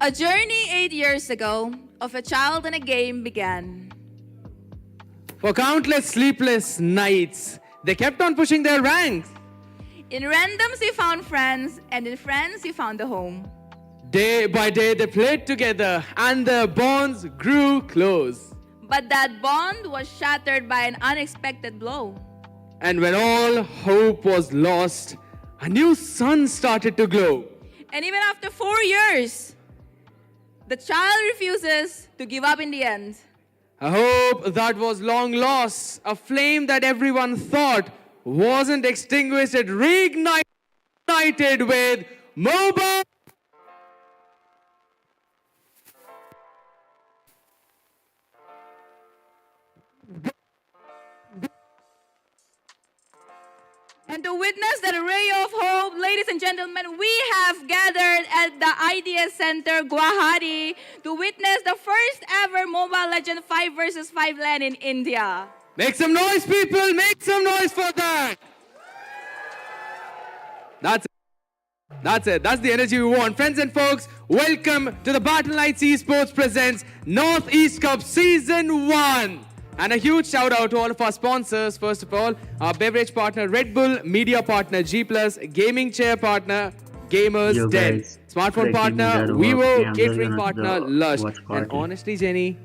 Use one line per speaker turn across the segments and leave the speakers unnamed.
A journey 8 years ago of a child and a game began.
For countless sleepless nights, they kept on pushing their ranks.
In randoms, we found friends, and in friends, we found a home.
Day by day, they played together, and their bonds grew close.
But that bond was shattered by an unexpected blow.
And when all hope was lost, a new sun started to glow.
And even after 4 years, the child refuses to give up in the end.
A hope that was long lost, a flame that everyone thought wasn't extinguished, it reignited with MOBA.
And to witness that ray of hope, ladies and gentlemen, we have gathered at the IDEA Center, Guwahati, to witness the first ever Mobile Legend 5 versus 5 LAN in India.
Make some noise, people! Make some noise for that! That's it. That's the energy we want. Friends and folks, welcome to the Battle Knights Esports presents Northeast Cup Season 1. And a huge shout out to all of our sponsors. First of all, our beverage partner Red Bull, media partner G+, gaming chair partner Gamers Den, smartphone partner Vivo, catering partner Lush. And honestly, Jenny,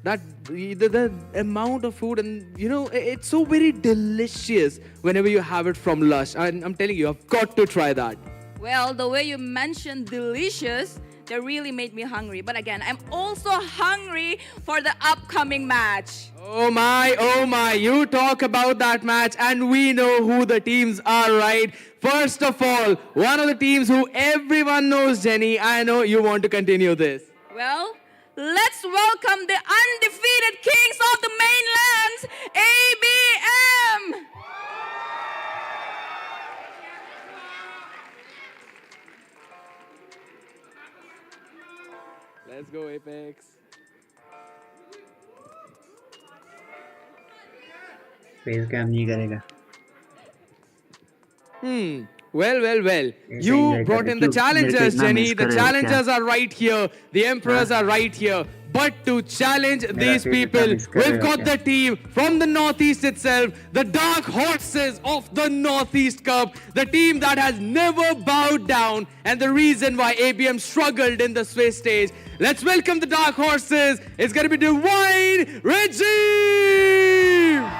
the amount of food, and it's so very delicious whenever you have it from Lush. I'm telling you, I've got to try that.
Well, the way you mentioned delicious, that really made me hungry. But again, I'm also hungry for the upcoming match.
Oh my, you talk about that match and we know who the teams are, right? First of all, one of the teams who everyone knows, Jenny, I know you want to continue this.
Well, let's welcome the undefeated kings of the mainlands, ABM!
Let's go, Apex.
Face cam नहीं करेगा
Well. You brought in the challengers, Jenny. The challengers are right here. The emperors are right here. But to challenge these people, we've got the team from the Northeast itself, the Dark Horses of the Northeast Cup, the team that has never bowed down, and the reason why ABM struggled in the Swiss stage. Let's welcome the Dark Horses. It's going to be Divine Regime!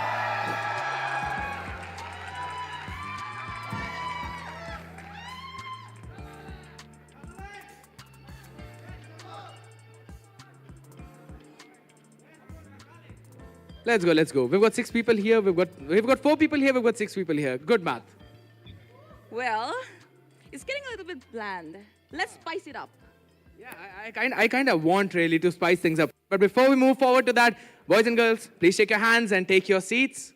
Let's go. We've got 6 people here. We've got 4 people here. We've got 6 people here. Good math.
Well, it's getting a little bit bland. Let's spice it up.
Yeah, I kind of want really to spice things up. But before we move forward to that, boys and girls, please shake your hands and take your seats.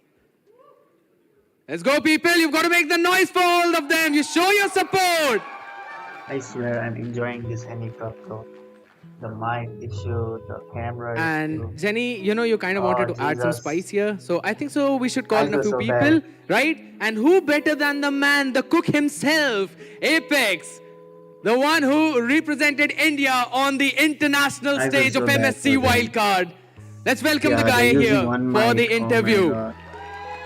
Let's go, people. You've got to make the noise for all of them. You show your support.
I swear I'm enjoying this handicap bro. The mic issue, the camera
and
issue.
Jenny, you kind of wanted to add some spice here. So I think so we should call in a few
so
people,
bad.
right? And who better than the man, the cook himself, Apex. The one who represented India on the international stage of MSC Wildcard. Let's welcome the guy here for the interview.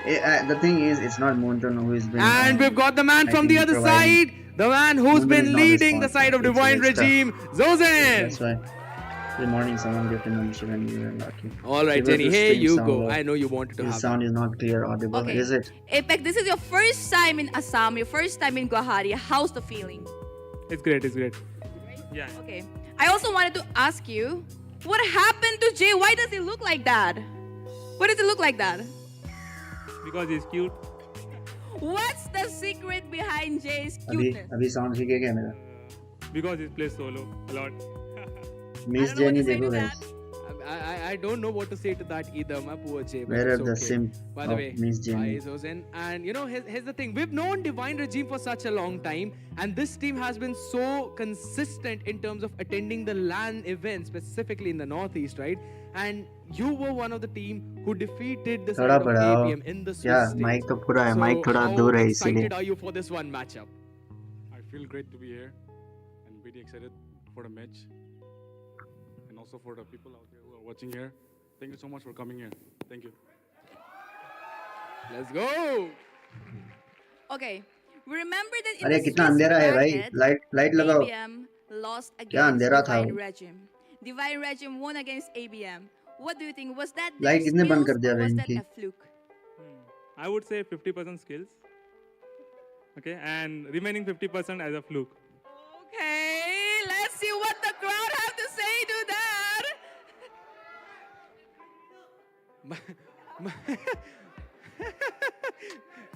The thing is, it's not Moonton who is been.
And we've got the man from the other side. The man who's been leading the side of Divine Regime, Zozen.
That's why. Good morning, someone get to know when you were lucky.
Alright, Jenny, here you go. I know you wanted to have
His sound is not clear, audible.
Okay.
Is it?
Apex, this is your first time in Assam, your first time in Guwahati. How's the feeling?
It's great. Yeah.
Okay. I also wanted to ask you, what happened to Jay? Why does he look like that? Why does he look like that?
Because he's cute.
What's the secret behind Jay's cuteness?
अभी sound ठीक है क्या मेरा?
Because he plays solo a lot.
Miss Jenny देखो guys.
I don't know what to say to that either, my poor Jay.
Where are the simp
By the
of
way,
Miss Jenny?
Zozen. And here's the thing. We've known Divine Regime for such a long time, and this team has been so consistent in terms of attending the LAN events, specifically in the Northeast, right? And you were one of the team who defeated the side of ABM in the Swiss
Yeah,
stage.
mic तो पूरा है,
So
mic थोड़ा दूर है
how
इसीलिए.
excited are you for this one matchup?
I feel great to be here and very excited for the match.
also for the people out there who are watching here. Thank you so much for coming here. Thank you.
Let's go.
Okay, we remember that in
अरे
the
कितना
Swiss
अंधेरा है भाई,
bracket,
light लगाओ।
ABM lost
क्या
against
अंधेरा था
Divine
वो?
Regime. Divine Regime won against ABM. What do you think? Was that their
light किसने बंद
skills
कर दिया
or was
बहन
that
की?
a fluke?
I would say 50% skills. Okay, and remaining 50% as a fluke.
Okay, let's see what the crowd have to say to that.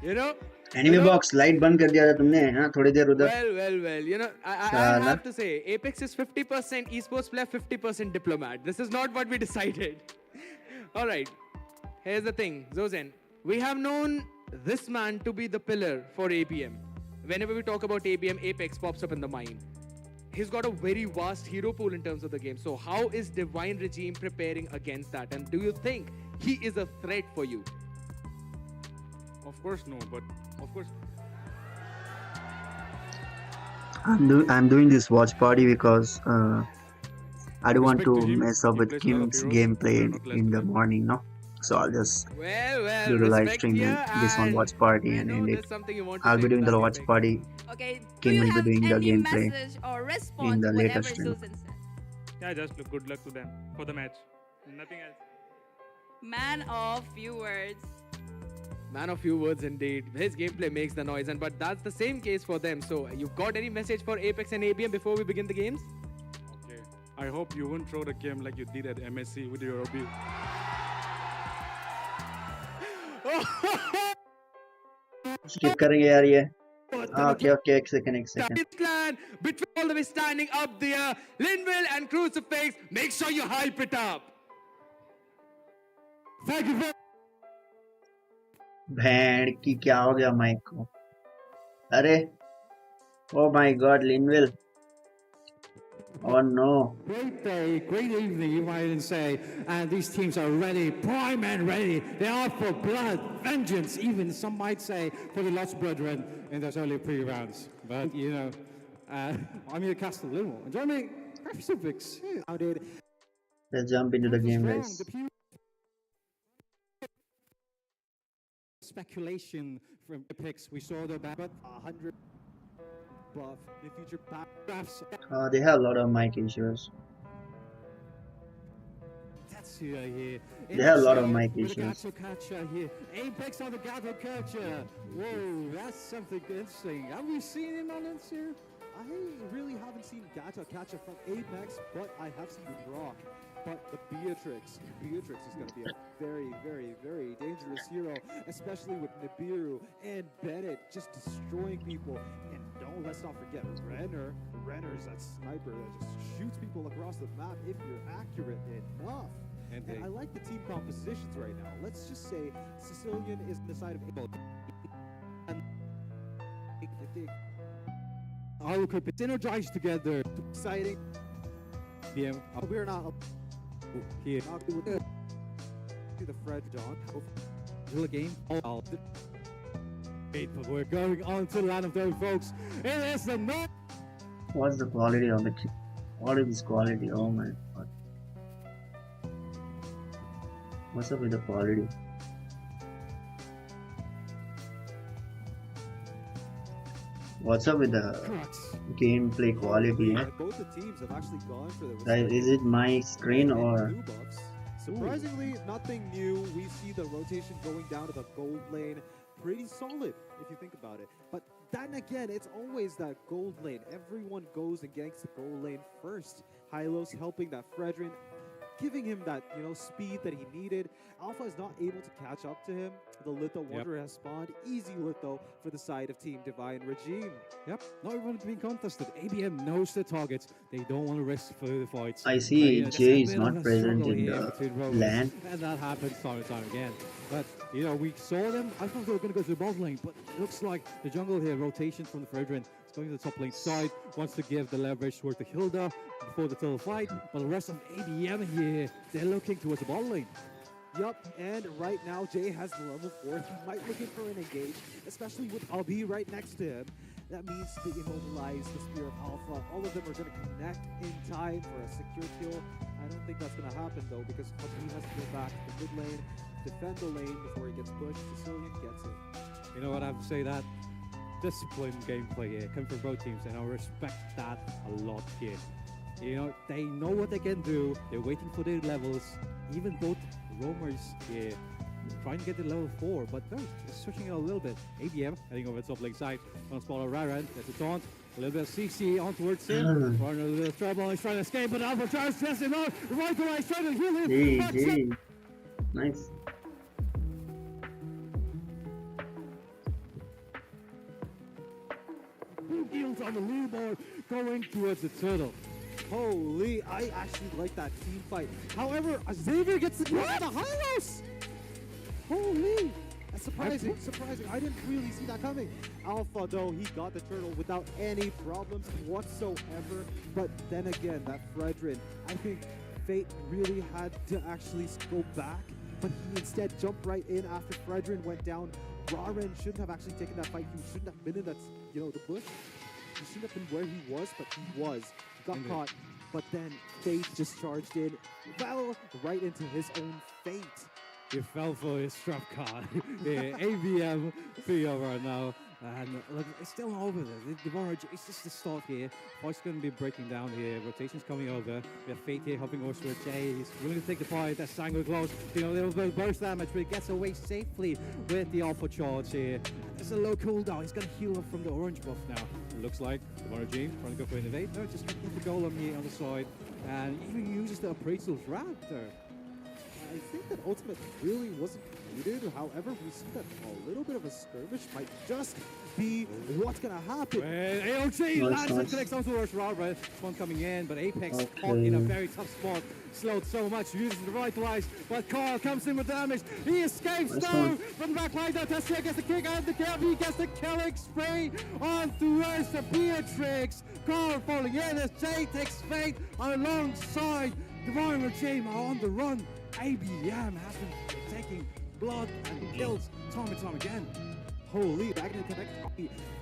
You know,
enemy box light बंद कर दिया था तुमने, हाँ थोड़ी देर उधर।
well. You know, I
Shala.
have to say, Apex is 50% esports player, 50% diplomat. This is not what we decided. All right, here's the thing, Zozen. We have known this man to be the pillar for ABM. Whenever we talk about ABM, Apex pops up in the mind. He's got a very vast hero pool in terms of the game. So how is Divine Regime preparing against that? And do you think he is a threat for you?
Of course, no, but of course,
I'm doing this watch party because I don't want
respect
to
to him.
mess up
He
with
plays a lot of
Kim's
heroes,
gameplay
but not less
in the
than.
morning, no? So I'll just
Well,
do the live
respect
stream
here,
and this one
and
watch party
I
and
know
end
there's
it.
something you want to
I'll
say
be
to
doing
that,
the watch
Apex.
party.
Okay, do
Kim
you
will be
have
doing the
any
gameplay
message or
in
response
the
to
later
whatever
stream.
Susan said?
Yeah, just good luck to them for the match. Nothing else.
Man of few words.
Man of few words indeed. His gameplay makes the noise, and but that's the same case for them. So, you got any message for Apex and ABM before we begin the games?
Okay. I hope you won't throw the game like you did at MSC with your OB.
Skip करेंगे यार ये। Okay, एक second.
Land between all the way standing up there, Linville and Crucifix. Make sure you hype it up. Thank you very
भैंड की क्या हो गया mic को? अरे, oh my God, Linville. Oh no.
Great day, great evening, you might even say. And these teams are ready, prime and ready. They are for blood, vengeance, even some might say for the lost brethren in those early pre-rounds. But, you know, I'm here to cast a little. And join me, Pacifics. How did
Let's jump into the game, guys.
Speculation from the picks. We saw the back, but 100 buff, the future paragraphs.
They have a lot of mic issues.
Tetsuya here.
They have a lot of mic
With the
issues.
Gato catcher here. Apex on the Gato catcher. Whoa, that's something interesting. Have we seen him on this here?
I really haven't seen Gato catcher from Apex, but I have seen Brock. But the Beatrix is going to be a very, very, very dangerous hero, especially with Nibiru and Bennett just destroying people. And let's not forget Renner. Renner's that sniper that just shoots people across the map if you're accurate enough. And I like the team compositions right now. Let's just say Sicilian is on the side of Able. And if they
All could be synergized together.
exciting,
BM
we're not
here.
to the Fred John.
The game. But we're going on to the land of those folks. It is the North.
What's the quality of it? What is this quality? Oh my God. What's up with the quality? What's up with the gameplay quality? Eh?
Both the teams have actually gone for the
Like, is it my screen or?
new buffs. Surprisingly, nothing new. We see the rotation going down to the gold lane. Pretty solid, if you think about it. But then again, it's always that gold lane. Everyone goes and ganks the gold lane first. Hylos helping that Fredrin, giving him that, speed that he needed. Alpha is not able to catch up to him. The Litho Wanderer has spawned. Easy Litho for the side of Team Divine Regime.
Yep, not even being contested. ABM knows the targets. They don't want to risk further fights.
I see
There's
Jay
a
is
bit
not
of a
present
struggle
in
here
the
between Rogues,
LAN.
and that happens time and time again. But, we saw them. I thought they were going to go to the bot lane, but it looks like the jungle here, rotation from the Fredrin, is going to the top lane side, wants to give the leverage toward the Hilda before the total fight, but the rest of ABM here, they're looking towards the bot lane.
Yup, and right now Jay has the level 4. He might looking for an engage, especially with Abi right next to him. That means to immobilize the Spear of Alpha. All of them are going to connect in time for a secure kill. I don't think that's going to happen though, because Abi has to go back to the mid lane, defend the lane before he gets pushed. Sicilian gets it.
You know what I have to say that? Disciplined gameplay here, coming from both teams, and I respect that a lot here. You know, they know what they can do. They're waiting for their levels. Even both roamers here trying to get to level 4, but no, they're switching it a little bit. ABM heading over the top lane side. On spot of Raran. There's a taunt. A little bit of CC on towards him. Running a little trouble. He's trying to escape, but Alpha tries to test him out. Right away, he's trying to heal him.
GG. Nice.
Heals on the leaderboard, going towards the turtle.
Holy, I actually like that team fight. However, Xavier gets the grab the Hylos! Holy! That's surprising, surprising. I didn't really see that coming. Alpha, though, he got the turtle without any problems whatsoever. But then again, that Fredrin, I think Fate really had to actually go back, but he instead jumped right in after Fredrin went down. Raren shouldn't have actually taken that fight. He shouldn't have been in that, you know, the bush. He shouldn't have been where he was, but he was. He got caught, but then Fate just charged in, fell right into his own fate.
He fell for his trap card. Yeah, ABM, 3 over now. And look, it's still not over there. The Barrage, it's just the start here. Fight's going to be breaking down here. Rotation's coming over. We have Fate here hopping over to Jay. He's willing to take the fight. That's Sango close. You know, little bit of burst damage, but he gets away safely with the Alpha charge here. There's a low cooldown. He's going to heal up from the orange buff now. It looks like the Barrage trying to go for innovate. No, just trying to get the goal on the other side. And even uses the appraisal trap there.
I think that ultimate really wasn't needed. However, we see that a little bit of a skirmish might just be what's gonna happen.
AOG lands and connects onto Rush Robert. One coming in, but Apex caught in a very tough spot. Slowed so much, uses the right twice, but Carl comes in with damage. He escapes now from the back line. Tessia gets the kick out of the kill. He gets the killing spray on towards the Beatrix. Carl falling in as Jay takes Fate alongside Divine Regime on the run. ABM has been taking blood and kills time and time again.
Holy, back in the connect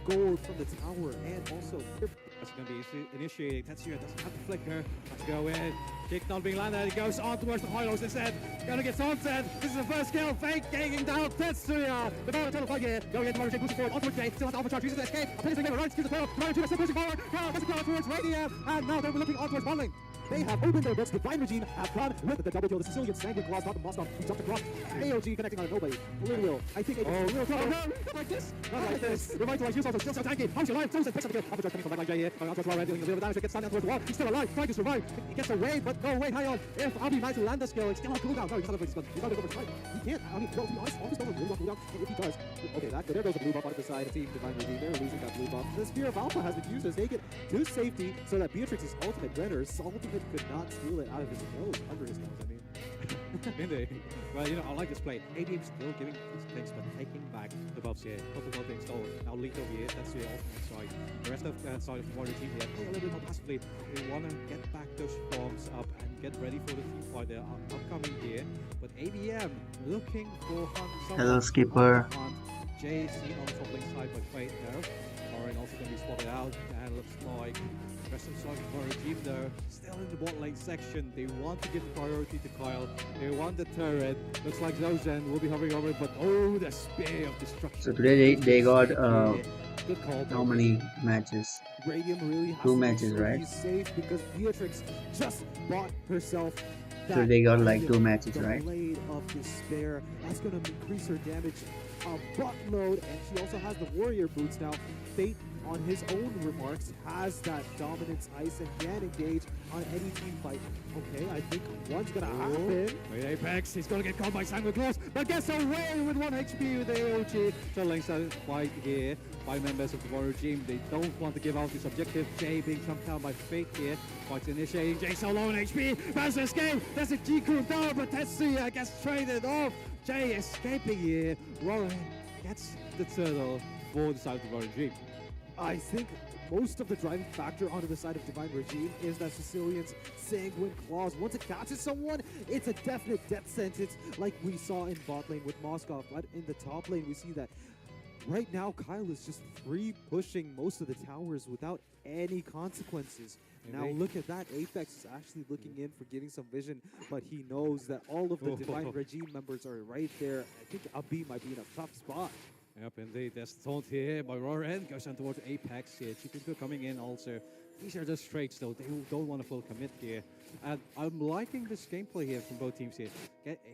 gold from the tower, and also
that's going to be initiating. Tetsuya doesn't have the flicker. Let's go in. Kick not being landed. He goes on towards the Hylos instead. Gonna get taunted. This is the first kill. Fake taking down Tetsuya. The battle turtle fight here. Going into Mario pushing forward. On towards Jay. Still has Alpha charge. Uses the escape. A pinch again. Right. Skills the 12. Mario 2 still pushing forward. Now gets the towards Radiant. And now they're looking on towards bowling.
They have opened their books. Divine Regime have gone with the double kill. The Sicilian Sanguine Claws got the Moscow. He jumped across. AOG connecting on nobody. Little. I think it was real trouble. Not like this. Not like this. Revitalize use also still so tanky. How's your life? Joseph picks up the kill. Alpha coming from that line Jay here. Going out towards Ryan, dealing a little bit of damage. Gets stunned down towards the wall. He's still alive. Trying to survive. He gets away, but no, wait, hang on. If Abi managed to land this kill, it's still on cooldown. No, he's not going to He's not going to go for He can't. I mean, well, to be honest, all this stuff will really on cooldown. And if he does, okay, there goes the blue buff on the side. Team Divine Regime, they're losing that blue buff. The Spear of Alpha has been used to take it to safety so that Beatrix's ultimate Renner's ultimate could not steal it out of his nose, under his nose, I mean.
Indeed. Well, you know, I like this play. ABM still giving things, but taking back the buffs here. Couple of being stolen. Now lead over here. That's the ultimate side. The rest of the side of the Warrior team here play a little bit more passively. They want to get back those forms up and get ready for the team fight. They are upcoming here. But ABM looking for hunt.
Hello, Skipper.
Jay seen on the top lane side by Fate there. Oren also going to be spotted out. And looks like Western side of Warrior team there. Still in the bot lane section. They want to give priority to Kyle. They want the turret. Looks like Zozen will be hovering over it, but oh, the spear of destruction.
So today they got
good call.
how many matches?
Radium really has
2
to
matches,
make sure
right?
he's safe because Beatrix just bought herself that
So they got like
item,
2 matches,
the
right?
Blade of Despair. That's going to increase her damage a buttload, and she also has the warrior boots now. Fate, on his own remarks, has that dominance ice and can engage on any team fight. Okay, I think one's gonna happen.
With Apex, he's gonna get caught by Sanguine Claws, but gets away with 1 HP with the AOG. Trailing fight here by members of the Warrior team. They don't want to give out this objective. Jay being jumped down by Fate here. Fights initiating. Jay so low on HP. Has to escape. There's a G-Crew down, but Tetsuya gets traded off. Jay escaping here. Warren gets the turtle for the side of the Warrior team.
I think most of the driving factor onto the side of Divine Regime is that Sicilian's sanguine claws. Once it catches someone, it's a definite death sentence, like we saw in bot lane with Moskov. But in the top lane, we see that right now Kyle is just free pushing most of the towers without any consequences. Now look at that, Apex is actually looking in for getting some vision, but he knows that all of the Divine Regime members are right there. I think Abi might be in a tough spot.
Yep, indeed. There's taunt here by Roran. Goes down towards Apex here. Chikunku coming in also. These are just trades though. They don't want to full commit here. And I'm liking this gameplay here from both teams here.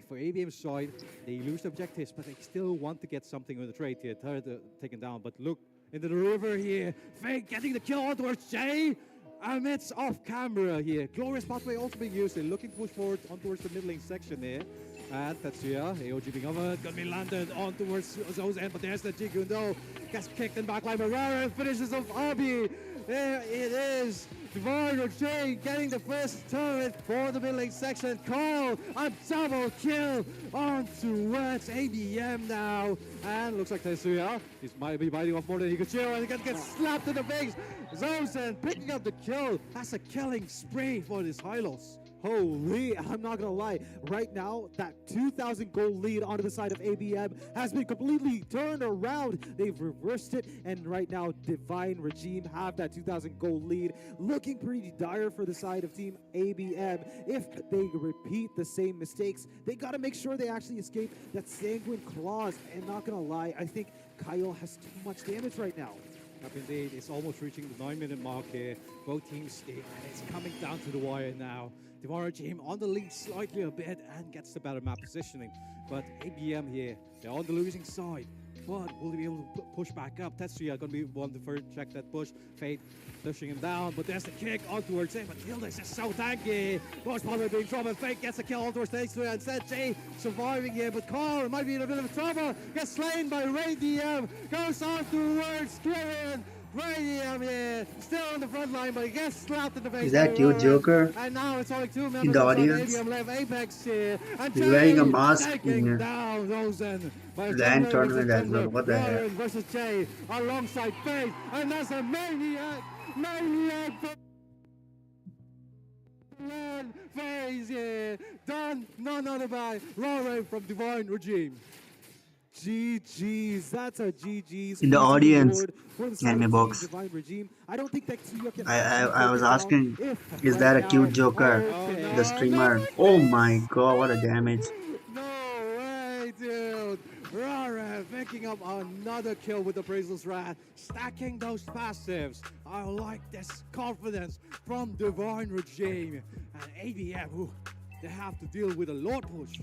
For ABM's side, they lose the objectives, but they still want to get something with the trade here. Third taken down, but look into the river here. Fake getting the kill on towards Jay. And it's off camera here. Glorious pathway also being used. They're looking to push forward on towards the middling section here. And Tetsuya, AOG being over, gonna be landed on towards Zoe's end, but there's the Jigundo. Gets kicked in backline by Rara and finishes off Abi. There it is. Divine Regime getting the first turret for the middling section. Kyle, a double kill on towards ABM now. And looks like Tetsuya, he might be biting off more than he could chew, and he gets slapped in the face. Zosen picking up the kill. That's a killing spree for this Hylos.
Holy, I'm not gonna lie. Right now, that 2,000 goal lead onto the side of ABM has been completely turned around. They've reversed it, and right now, Divine Regime have that 2,000 goal lead. Looking pretty dire for the side of Team ABM. If they repeat the same mistakes, they gotta make sure they actually escape that Sanguine Claws. And not gonna lie, I think Kyle has too much damage right now.
Yep, indeed. It's almost reaching the 9-minute mark here. Both teams, and it's coming down to the wire now. Divine Regime on the lead slightly a bit and gets the better map positioning. But ABM here, they're on the losing side. But will they be able to push back up? Tetsuya gonna be one to first check that push. Fate pushing him down, but there's the kick on towards him. But Hilda is just so tanky. Boss Potter being trouble. Fate gets the kill on towards Tetsuya. Instead, Jay surviving here, but Carl might be in a bit of trouble. Gets slain by Ray DM. Goes on towards Kieran. Radium here, still on the front line, but he gets slapped in the face.
Is that you, Joker?
And now it's only 2 members
In the audience?
ABM left. Apex here. And
He's wearing a
Jay
mask
taking
in
down Rosen.
Land tournament as well. What the hell?
Versus Jay alongside Faith, and that's a maniac phase here. Done none other by Lauren from Divine Regime.
GG's, that's a GG's.
In the audience,
Anime
box.
Divine Regime. I don't think that can
I was asking, is that a cute Joker?
Okay.
The streamer. Oh my god, what a damage.
No way, dude. Rara picking up another kill with the Brazil's Wrath, stacking those passives. I like this confidence from Divine Regime. And ABM, ooh, they have to deal with a Lord push.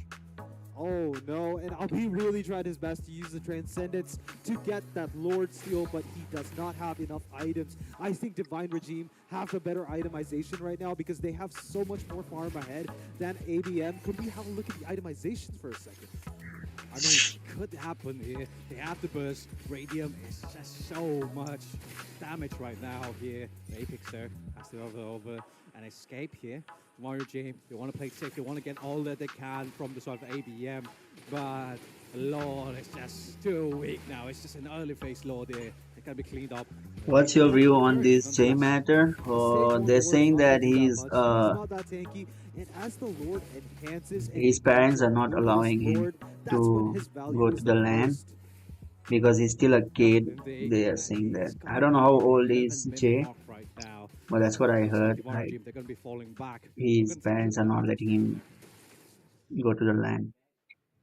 Oh no, and Abi really tried his best to use the Transcendence to get that Lord Steal, but he does not have enough items. I think Divine Regime have a better itemization right now because they have so much more farm ahead than ABM. Could we have a look at the itemizations for a second?
I mean, it could happen here. They have the burst. Radium is just so much damage right now here. The Apex there has to over and escape here. Mario Regime, they want to play safe. They want to get all that they can from the side of ABM. But Lord is just too weak now. It's just an early phase Lord there. They can be cleaned up.
What's your view on this J matter? They're saying that he's
not that tanky, and as the Lord enhances,
his parents are not allowing him to go to the land because he's still a kid. They are saying that. I don't know how old is Jay, but that's what I heard. Like, his parents are not letting him go to the land,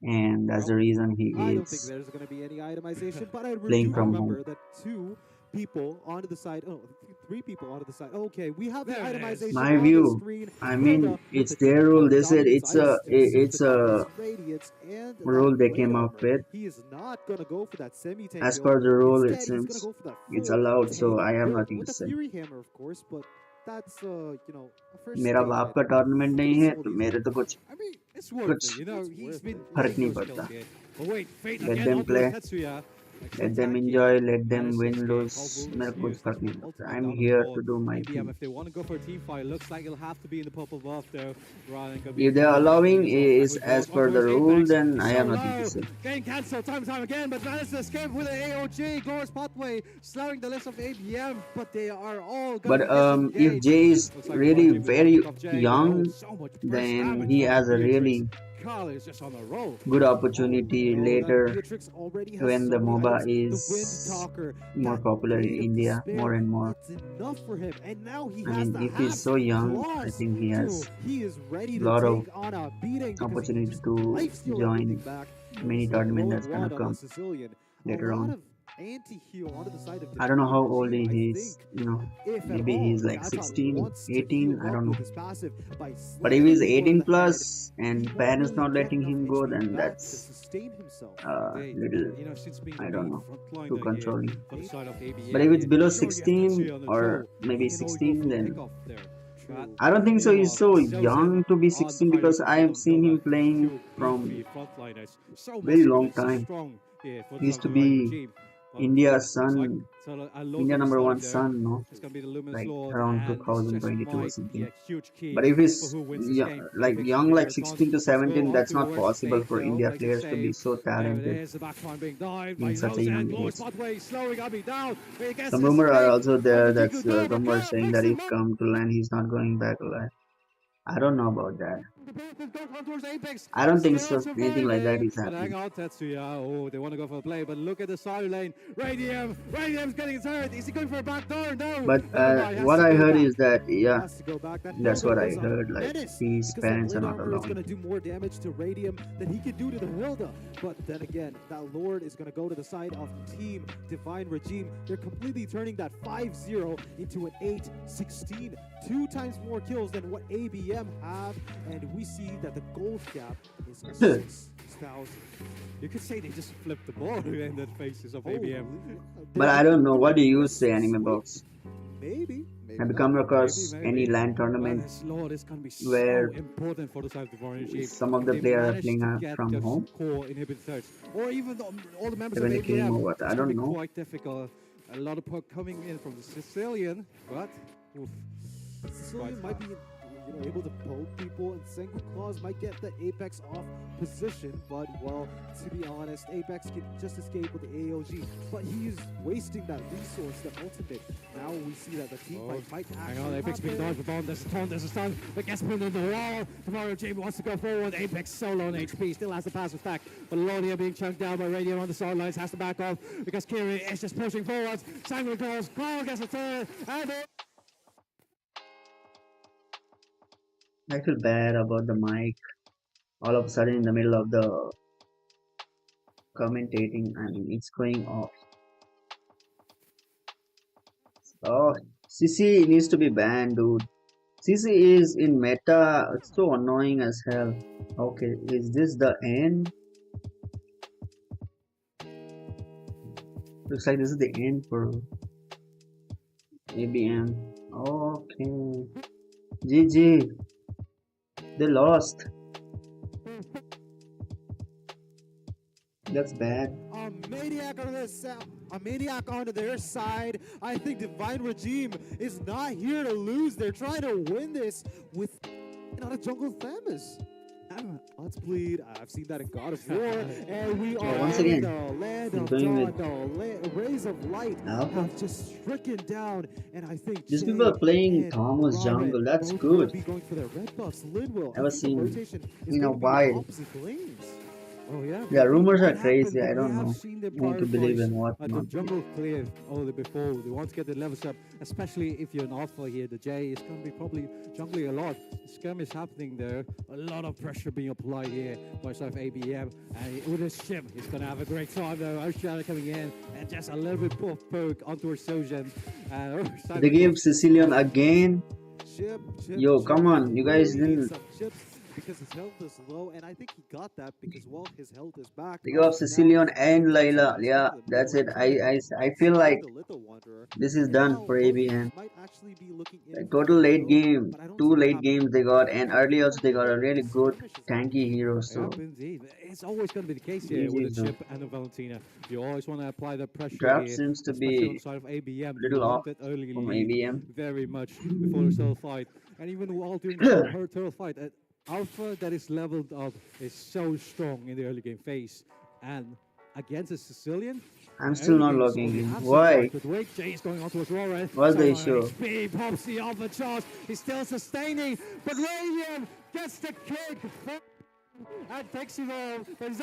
and that's the reason he
I don't think
is
there's going to be any itemization, but I
playing
do
from
remember
home.
that 2 people onto the side. Oh, 3 people onto the side. Okay, we have the
There it is.
itemization
My
on
view,
the screen.
I mean,
Hilda
it's
with the
their rule. They said
dominance
it's a
ice, radiance, and
rule
that
they
Ray
came
armor.
up with.
He is not going to go for that semi-tank
As
build.
per the rule, it
Instead, he's
seems
gonna go for that
it's
full
allowed, so
tank
I have
build
nothing
with
to
a
say.
Fury Hammer, of course, but that's a first
मेरा
stage
बाप का
item.
Tournament नहीं है तो मेरे तो कुछ
I mean, it's worth
कुछ
it. You know, he's been
फर्क नहीं
those
पड़ता.
kills here. But wait, Fate
Let
again
them
onto
play.
Tetsuya.
Let them enjoy, let them win, lose. मेरे को कुछ फर्क नहीं पड़ता. I'm here to do my
ABM,
thing.
if they want to go for a team fight, looks like it'll have to be in the purple buff there. Rather than
If they are allowing is as per the rule,
Apex.
then I have
So
nothing to
low.
say.
Getting cancelled time and time again, but managed to escape with an AOG. Glorious pathway, slowing the list of ABM, but they are all going
But
to
if Jay is
Looks like
really
Prodigy will
very
pick up Jay, but
young,
so much burst
then
damage
he
from
has a
Beatrix.
really
Carl is just on a roll.
good opportunity
No,
later
that Beatrix already has
when
so
the
many
MOBA
items. The Wind
is
Talker,
more
that
popular in
Blade of
India
Despair,
more and more.
it's enough for him. And now he
I
has
mean,
the
if he's
half
so young, I
plus.
think he has
He is ready
a
to
lot of
take on a beating because he
opportunity
just
to
lifesteal everything
join
back.
many
So
tournament
rolling
that's gonna
wand on the
come
Sicilian.
later
A lot
on.
of anti-heal onto the side of
I don't know how
Divine
old
Regime.
he
I
is,
think
you know,
if at
maybe
all,
he's like
Gatot
16,
wants to
18,
heal
I
up
don't
with
know.
his passive by
But if
slamming
he's
people in
18
the head.
plus
He
and
won't
parents
really
not
get
letting
enough
him go,
HP
then
back to
that's
sustain himself.
little,
You know, since being
I
the
don't
main
know,
frontliner
too
here
controlling.
for the side of ABM,
But if it's below
sure he has Tetsuya
16
on the
or
toe.
maybe
He can always go
16,
for the
then
pickoff there. But
I don't think so. He's so
Sozin
young to be
on
16
high
because
from
I have
bottom
seen him
pillar.
playing
Two
from
beefy frontliners. So
very
muscular,
long
so
time.
strong here for
He
the
used
side
to
of the Divine
be
Regime. But
India's
looks like
son,
a lot
India
of
number
starting
one
there.
son, no,
It's gonna be the Luminous
like
Lord,
around
and this just
2022 or
might be
something.
a huge key
But if
for
he's
who wins this game.
like
Apex
young,
will
like
get a chance
16 to
as well
17, that's not
onto
possible
safe
for
though,
India
but it's a
players to be
save.
so
There it
talented
is, the backline being dived by
in such a
Zozen.
young
Glorious
age.
pathway, slowing Abby down. But he gets
Some
his
rumor are
escape.
also
Oh,
there
the
that's
Deku Dome,
some are
again,
saying
makes
that
him
if come to land, he's not going back alive. I don't know about that.
Apex,
I don't think
still
so. Anything like that
surviving.
is
But hang
happening.
on, Tetsuya. Oh, they want to go for a play, but look at the side lane. Radium's getting his hurt. Is he going for a back door? No.
But
Never mind. Has
what
to
I
go
heard
back.
is that, yeah,
Has to go back. That
that's
Hilda
what I
is a
heard. Like
menace
his
because
parents
that
are
wind
not
armor is going
allowing.
to do more damage to Radium than he can do to the Hilda. But then again, that Lord is going to go to the side of Team Divine Regime. They're completely turning that 5-0 into an 8-16. 2 times more kills than what ABM have. And we see that the gold gap is 6,000.
You could say they just flipped the ball in the faces of ABM.
But I don't know. What do you say, Anime Box?
Maybe.
Have you
not.
come across
Maybe.
any LAN
But
tournament
this Lord is going to be so
where
important for the side of Divine Regime.
some of the
They
players are
managed
playing
to get
from
their
home?
core inhibitors, or even all the members of
70 king
ABM.
or what? I
It's going to
don't
be
know.
quite difficult. A lot of poke coming in from the Sicilian, but oof,
Sicilian
quite
might be able to poke people, and Senku Claws might get the Apex off position, but, well, to be honest, Apex can just escape with the AOG, but he's wasting that resource, the ultimate. Now we see that the team fight might
hang
actually
on, Apex being
happen.
dodged, but there's a stun, but gets pinned on the wall. Tomorrow Jamie wants to go forward. Apex solo on HP, still has the passive stack, but Lonia being chunked down by Radium on the sidelines, has to back off because Kiri is just pushing forwards. Sanguine Claws, Claw gets a third, and
I feel bad about the mic. All of a sudden, in the middle of the commentating, I mean, it's going off. Oh, CC needs to be banned, dude. CC is in meta. It's so annoying as hell. Okay, is this the end? Looks like this is the end for ABM. Okay. GG. They lost. That's bad.
A maniac onto their side. I think Divine Regime is not here to lose. They're trying to win this with not a jungle Thamus. Let's bleed. I've seen that in God of War, and we are
once
in
again,
the land of
going
dawn. The rays of light
Okay.
have just stricken down, and I think
These
Jay
people are playing
and
Thomas
Robert
jungle. That's
both
good.
will be going for their red buffs. Lin will.
Never
I think the
seen
rotation is
in a
going to be
while.
opposite lanes.
oh yeah.
Yeah, rumors are
What happened?
crazy. I
We
don't
have
know
seen the
what to believe and what
the
not.
jungle clear only before. They want to get the levels up, especially if you're an alpha here. The J is going to be probably jungling a lot. Scam is happening there. A lot of pressure being applied here by side of ABM. And with his ship, he's going to have a great time though. Oceana coming in and just a little bit poke onto Sojan.
They gave Sicilian again.
Chip,
Yo, come on, you guys
really need
didn't.
some chips because his health is low, and I think he got that because, well, his health is back.
They got Sicilian and Layla. Yeah, that's it. I feel like
The Little Wanderer.
this is
And
done
now
for
both
ABM.
might actually be looking in
Like
for
total
the
late
kill,
game,
but I don't see
2
it
late
happening.
games they got, and early also they got a really good
Skirmishes
tanky hero.
Yep,
So
indeed. It's always going to be the case here
easy
with a
is done.
Chip and a Valentina. You always want to apply the pressure
Draft
here,
seems to
especially on
be
the side of ABM.
a
You
little off
want that early
from
lead
ABM.
very much before the still fight. And even while doing the her turtle fight, Alpha that is leveled up is so strong in the early game phase. And against a Sicilian,
I'm still not
games
logging
only
in.
have some
Why?
fight, but wait, Jay is going on towards Roran.
What's the
So
issue?
XP pops the Alpha charge. He's still sustaining, but Radiant gets the kick and takes him home. But he's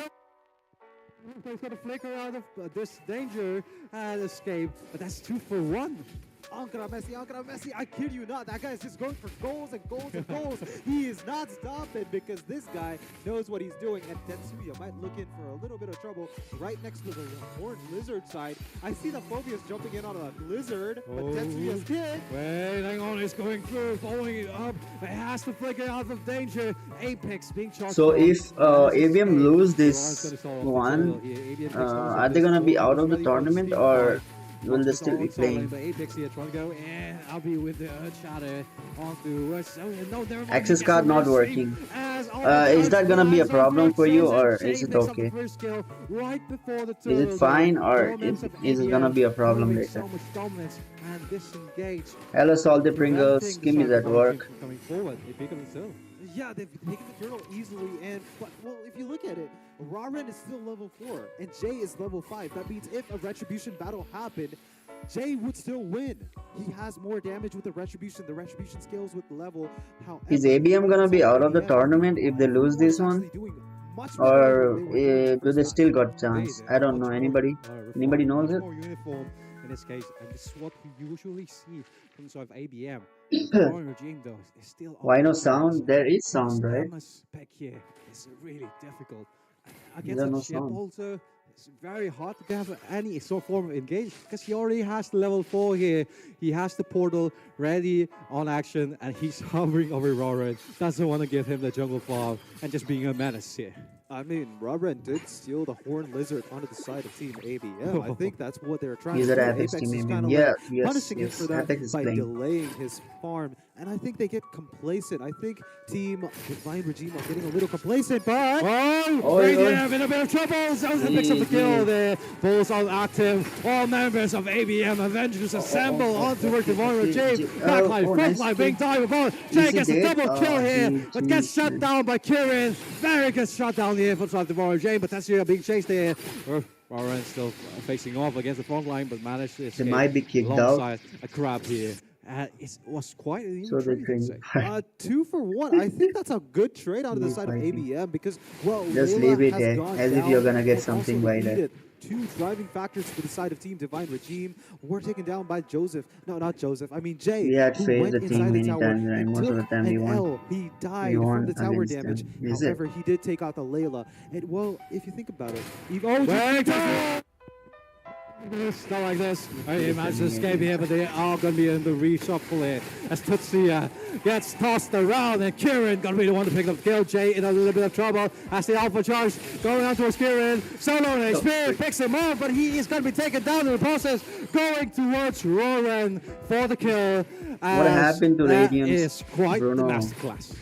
got to flicker out of this danger and escape, but that's 2 for 1.
Ankara Messi, I kid you not. That guy is just going for goals and goals and goals. He is not stopping because this guy knows what he's doing. And Tetsuya might look in for a little bit of trouble right next to the Horned Lizard side. I see the Phobius jumping in on a Lizard, but Tetsuya's hit.
Wait, hang on, it's going through, following it up. It has to flicker out of danger. Apex being charged.
So
forward.
if
That is
ABM
escape.
lose
Roran's
this
gonna solve
one,
the ABM takes
are they gonna be out of the tournament or will they still be playing?
But Apex here trying to go in. I'll be with the Earth Shatter onto West. Oh, no, never mind.
Access
He
card
gets a
not
real
working.
sweep as
Is that gonna be a problem for you or is it okay?
Right before the
Is it fine or is it gonna be a problem later?
So much dominance and disengage.
Hello Salty Pringles,
Preventing
Kimmy's
the
at
side
work.
from coming forward. They pick up the still.
Yeah, they've taken the turtle easily, but well, if you look at it, Raren is still level 4, and Jay is level 5. That means if a Retribution battle happened, Jay would still win. He has more damage with the Retribution. The Retribution scales with level. However,
Is ABM gonna be out of the tournament if they lose this one? Or do they still got chance? I don't know. Anybody knows it?
More uniform in this case, and this is what we usually see from the side of ABM. Foreign regime though is still.
Why no sound? There is sound, right?
Spec here is really difficult.
There's
Against
no
a ship
sound.
also, it's very hard to have any sort of form of engage because he already has the level 4 here. He has the portal ready on action, and he's hovering over Roran. Doesn't want to give him the jungle farm and just being a menace here.
I mean, Raren did steal the Horned Lizard onto the side of Team ABM. I think that's what they're trying
He's
to
at
do.
Apex Team
is
ABM.
kind of
Yeah,
like
yes,
punishing him
yes.
for that
Apex is
by
playing.
delaying his farm. And I think they get complacent. I think Team Divine Regime are getting a little complacent, but...
Oh, Radiant in a bit of trouble. Zoza picks up the kill there. Bulls on active. All members of ABM Avengers assemble onto work Divine Regime. Backline, frontline, being dived upon. Jay gets a double kill here, but gets shut down by Kirin. Very good shut down here for Divine Regime, but that's here being chased there. Warren still facing off against the front line, but managed to escape
might be kicked out.
alongside a crab here. It was quite an
So they
intriguing
can
thing.
2 for 1. I think that's a good trade out of the side of ABM because, well,
Just
Layla
leave it
has
there,
gone
as if
down
you're gonna get
and
something
also
by that.
defeated 2 driving factors for the side of Team Divine Regime were taken down by Joseph. No, not Joseph. I mean Jay.
We had
who
faced
went
the team
inside the
many
tower
times, and
and
most of
took
the time we
an
won.
L. He died
We won
from the tower
against
damage.
them. Is it?
However, he did take out the Layla. And well, if you think about it,
Not like this. I imagine escape here, but they are going to be in the reshuffle here. As Tutsia gets tossed around, and Kieran going to be the one to pick up the kill. Jay in a little bit of trouble as the Alpha charge going on towards Kieran. Solo and Spear picks him up, but he is going to be taken down in the process, going towards Roran for the kill.
What happened to Radiant's
That is quite
Bruno?
the masterclass.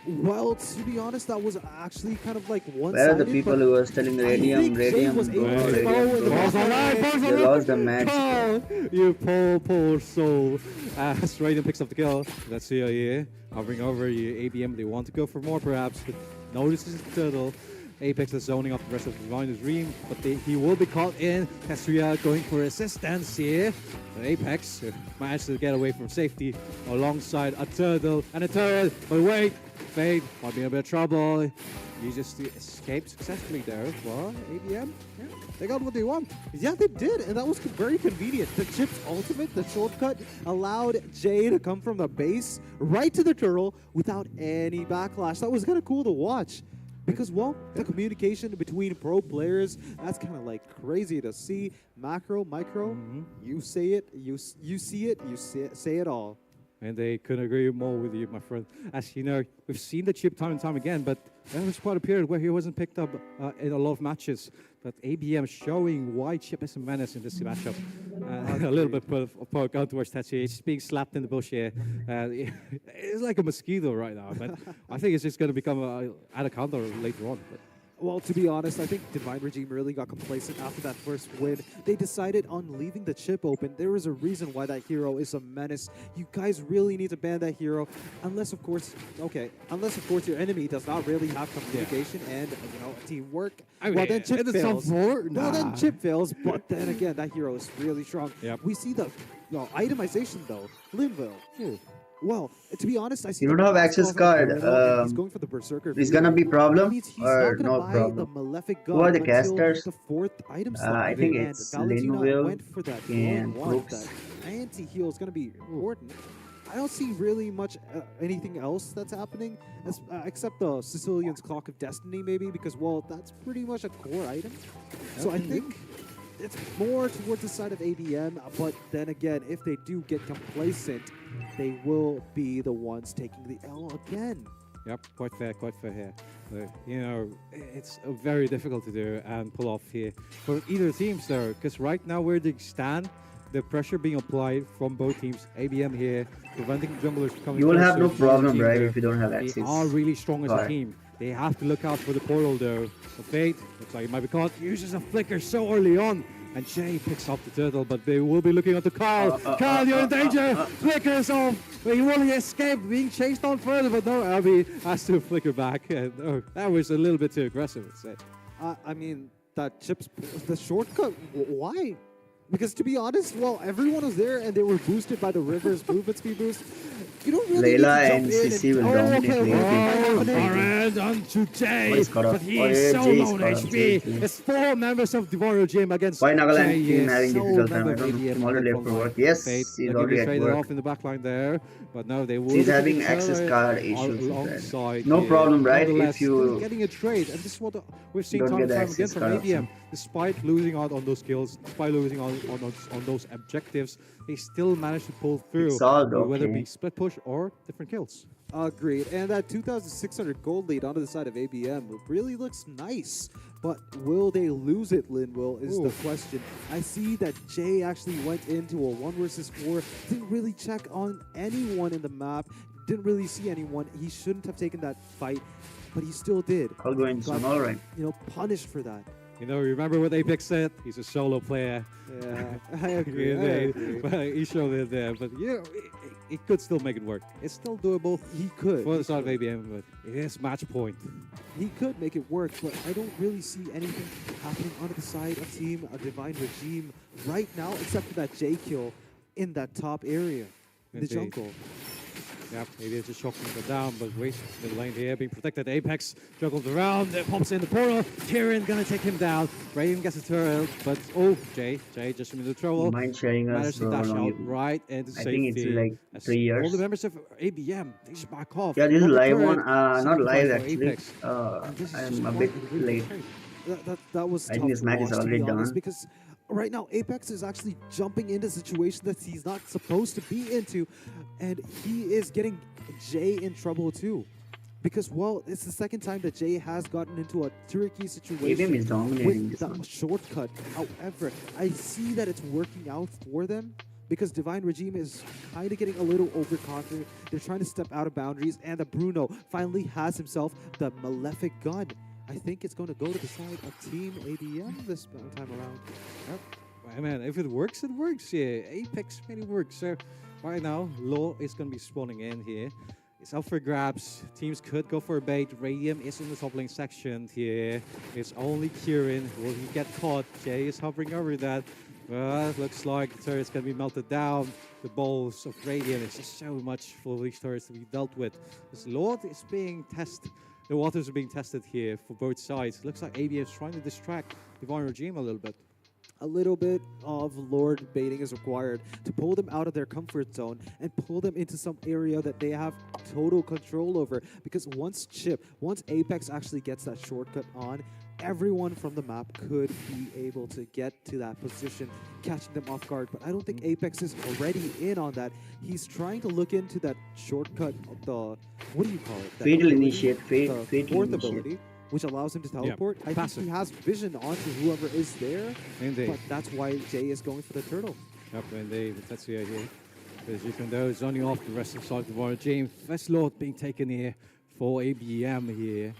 well, to be honest, that was actually kind of like
Where are
one-sided.
the people
but
who was telling
I think Jay was able
Bruno,
to
Radiant,
throw in the
Bruno?
Balls online, balls
They
online.
lost the match.
Oh, you poor soul. As Raiden picks up the kill. Let's see here. Hovering over you, ABM. They want to go for more, perhaps. But notices the turtle. Apex is zoning off the rest of the Diviner's Dream, but he will be caught in. Tetsuya going for assistance here. But Apex managed to get away from safety alongside a turtle and a turret. But wait, Fade might be in a bit of trouble. He just escaped successfully there. Well, ABM, yeah, they got what they want.
Yeah, they did, and that was very convenient. The Chip's ultimate, the shortcut, allowed Jay to come from the base right to the turtle without any backlash. That was kind of cool to watch. Because, well, the communication between pro players, that's kind of like crazy to see. Macro, micro, you say it, you see it, say it all.
And they couldn't agree more with you, my friend. As you know, we've seen the chip time and time again, but there was quite a period where he wasn't picked up in a lot of matches. But ABM showing why Chip is a menace in this matchup. A little bit of poke out towards Tetsuya. He's being slapped in the bush here. It's like a mosquito right now, but I think it's just going to become a counter later on. But
Well, to be honest, I think Divine Regime really got complacent after that first win. They decided on leaving the chip open. There is a reason why that hero is a menace. You guys really need to ban that hero, unless of course your enemy does not really have communication and teamwork. Well, then Chip fails. Well, then Chip fails. But then again, that hero is really strong.
Yep.
We see the itemization though. Linville. Well, to be honest, I see.
You don't have access card.
He's going for the Berserker.
Is gonna be problem
He's
or
not gonna
no
buy
problem?
the Malefic
Who are the
until
casters?
The fourth item slot.
I think
And
it's
Valentina
Linville
went for that
and
one.
Brooks.
That anti-heal is going to be important. I don't see really much anything else that's happening, except the Sicilian's Clock of Destiny, maybe, because, well, that's pretty much a core item. So I think it's more towards the side of ABM, but then again, if they do get complacent, they will be the ones taking the L again.
Yep, quite fair here. It's very difficult to do and pull off here for either teams though, because right now where they stand, the pressure being applied from both teams, ABM here, preventing junglers from coming.
You will have
closer
no
to the
problem,
team
right,
there.
if you don't have access.
They are really strong as a
card.
team. They have to look out for the portal though. The Fate, looks like it might be caught, uses a flicker so early on. And Jay picks up the turtle, but they will be looking at the Carl. Carl, you're in danger! Flickers off! He will escape being chased on further, but no, Abby has to flicker back. And, that was a little bit too aggressive, I'd say.
I mean, that Chip's the shortcut. Why? Because to be honest, well, everyone was there and they were boosted by the River's movement speed boost. You don't really
Layla
need to
and
jump in
CC will dominate later.
Alright, on to Jay.
What is caught up?
But he
Oh,
is
yeah,
so
Jay is
low on
caught up. Jay,
HP.
Jay.
It's 4 members of Devoro Gym against
Why Nagaland
Jay.
team
Is
having
so
difficult time? I
member
don't know.
ABM
He's already left for
from
work. Yes,
Fate.
he's
They're
already
getting
at
traded
work.
off in the backline there, but no, they will.
He's
look at
having
each
access
other
card issues with that.
alongside
No
here.
problem, right?
Nonetheless,
If you
still getting a trade, and this is what we've seen
don't
time
get
and
the
time again
access
from
card
ABM.
option.
Despite losing out on those kills, despite losing on those objectives, they still managed to pull through,
solved,
whether it
okay.
be split push or different kills.
Agreed. And that 2,600 gold lead onto the side of ABM really looks nice. But will they lose it, Linville, is the question. I see that Jay actually went into a 1 versus 4, didn't really check on anyone in the map, didn't really see anyone. He shouldn't have taken that fight, but he still did.
I'll go into some, alright.
Punished for that.
Remember what Apex said? He's a solo player.
Yeah, I agree.
But he showed it there. But he could still make it work. It's still doable.
He could.
For the side of ABM, but it is match point.
He could make it work, but I don't really see anything happening on the side of Team Divine Regime right now, except for that J kill in that top area, in the jungle.
Yep, maybe it's just shocking them down, but wait, mid lane here being protected. Apex juggles around, pops in the portal. Tyrion gonna take him down. Raven gets a turret, but Jay just into trouble.
Mind sharing us
Managed to
for how
dash
long
out right into
I
safety.
think it's like
As
3 years.
All the members of ABM, they just back off.
Yeah, this is
Got the
live
turret,
one. Not
sacrifice
live
for
actually.
Apex. And this is just
I'm a
one
bit
really
late.
great.
That was
I
tough
think this
to
match is
watch, to be
already
honest,
done.
because right now Apex is actually jumping into situations that he's not supposed to be into, and he is getting Jay in trouble too. Because, well, it's the second time that Jay has gotten into a tricky situation
ABM is dominating
with
this
that
one.
shortcut. However, I see that it's working out for them because Divine Regime is kind of getting a little overconfident. They're trying to step out of boundaries, and the Bruno finally has himself the Malefic gun. I think it's going to go to the side of Team ABM this time around.
Yep. Well, man, if it works, it works. Yeah, Apex really works. So right now, Law is going to be spawning in here. It's up for grabs. Teams could go for a bait. Radium is in the top lane section here. It's only Kieran. Will he get caught? Jay is hovering over that. But looks like the turret's going to be melted down. The balls of Radium. It's just so much for these turrets to be dealt with. This Lord is being tested. The waters are being tested here for both sides. Looks like ABM is trying to distract Divine Regime a little bit.
A little bit of Lord baiting is required to pull them out of their comfort zone and pull them into some area that they have total control over. Because once Apex actually gets that shortcut on, everyone from the map could be able to get to that position, catching them off guard. But I don't think Apex is already in on that. He's trying to look into that shortcut of the, what do you call it? That
Fatal
ability,
initiate,
the
fatal
fourth
initiate.
ability, which allows him to teleport. I think
passive.
he has vision onto whoever is there.
Indeed.
But that's why Jay is going for the turtle.
Yep, indeed. That's the idea. As you can know, it's only off the rest of the side of the water. James, first Lord being taken here for ABM here.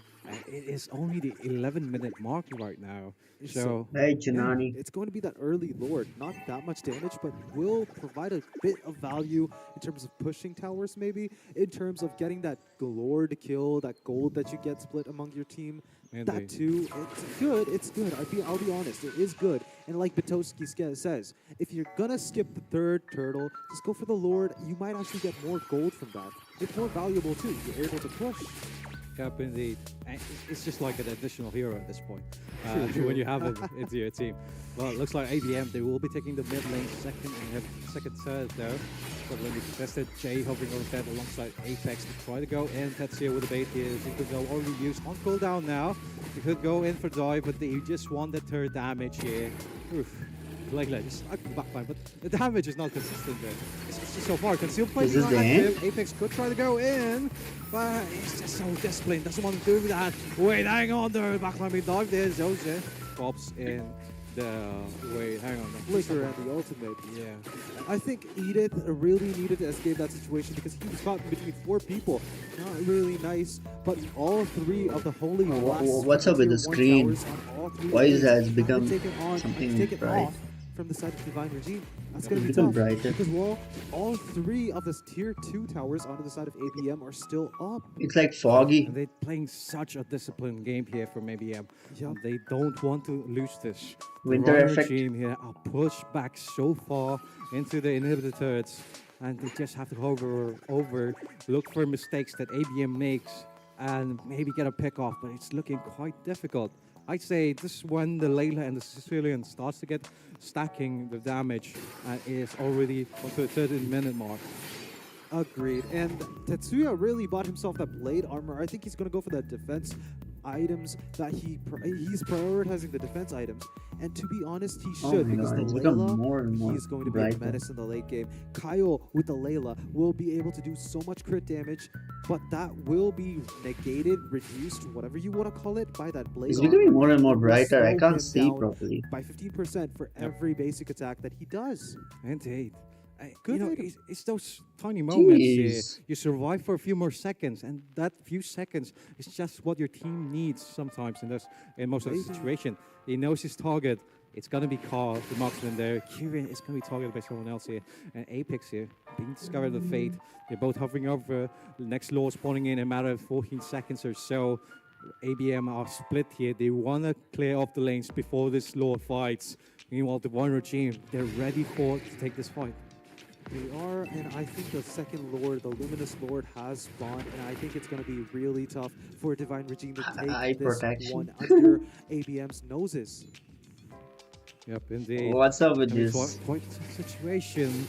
It is only the 11-minute mark right now. So,
Hey, Janani.
It's going to be that early Lord. Not that much damage, but will provide a bit of value in terms of pushing towers, maybe. In terms of getting that galore to kill, that gold that you get split among your team.
Indeed.
That too, it's good. It's good. I'll be honest. It is good. And like Batoski says, if you're gonna skip the third turtle, just go for the Lord. You might actually get more gold from that. It's more valuable too. You're able to push.
Yep, indeed. And it's just like an additional hero at this point
True.
when you have it into your team. Well, it looks like ABM, they will be taking the mid lane second third though. But when you tested Jay hovering over that alongside Apex to try to go in. Tetsuya with the bait here. He could go already used on cooldown now. He could go in for dive, but he just won the third damage here. Oof. Like just backline, but the damage is not consistent there. It's just so far. Conceal play
Is this
being
the
active.
end?
Apex could try to go in, but he's just so disciplined. Doesn't want to do that. Wait, hang on there. Backline being dive there. Zoze pops in the wait, hang on.
Flicker and the ultimate.
Yeah.
I think Edith really needed to escape that situation because he was caught in between 4 people. Not really nice, but all 3 of the holy
What's up with the screen? Why is that? It's become something bright.
off from the side of Divine Regime. That's
It's
going to be
become
tough
brighter.
because well, all 3 of the tier 2 towers onto the side of ABM are still up.
It's like foggy.
And they're playing such a disciplined game here from ABM.
Yup.
They don't want to lose this.
Winter
Rhino
effect.
team here are pushed back so far into the inhibitor turrets, and they just have to hover over, look for mistakes that ABM makes, and maybe get a pick off. But it's looking quite difficult. I'd say this is when the Layla and the Sicilian starts to get stacking the damage and is already onto the 13-minute mark.
Agreed. And Tetsuya really bought himself that blade armor. I think he's going to go for that defense items that he's prioritizing the defense items. And to be honest, he
Oh
should
my
because
God,
the
it's become
Layla,
more and more
he's going to be a
brighter.
menace in the late game. Kyle with the Layla will be able to do so much crit damage, but that will be negated, reduced, whatever you want to call it, by that blade
It's
armor.
becoming more and more
Will
brighter. I
slow
can't
him
see
down
properly.
by 15% for every basic attack that he does.
Indeed.
Good
You know,
item.
it's those tiny moments here.
Jeez.
You survive for a few more seconds, and that few seconds is just what your team needs sometimes in most of the
Amazing.
situation. He knows his target. It's gonna be Carl, the marksman there. Kieran is gonna be targeted by someone else here. And Apex here, being discovered with fate. They're both hovering over. The next law spawning in a matter of 14 seconds or so. ABM are split here. They wanna clear off the lanes before this law fights. Meanwhile, the Warner team, they're ready to take this fight.
They are, and I think the second Lord, the Luminous Lord, has spawned, and I think it's going to be really tough for Divine Regime to
Eye
take this
protection.
one under ABM's noses.
Yep, indeed.
What's up with
Gonna be
this?
Quite a situation.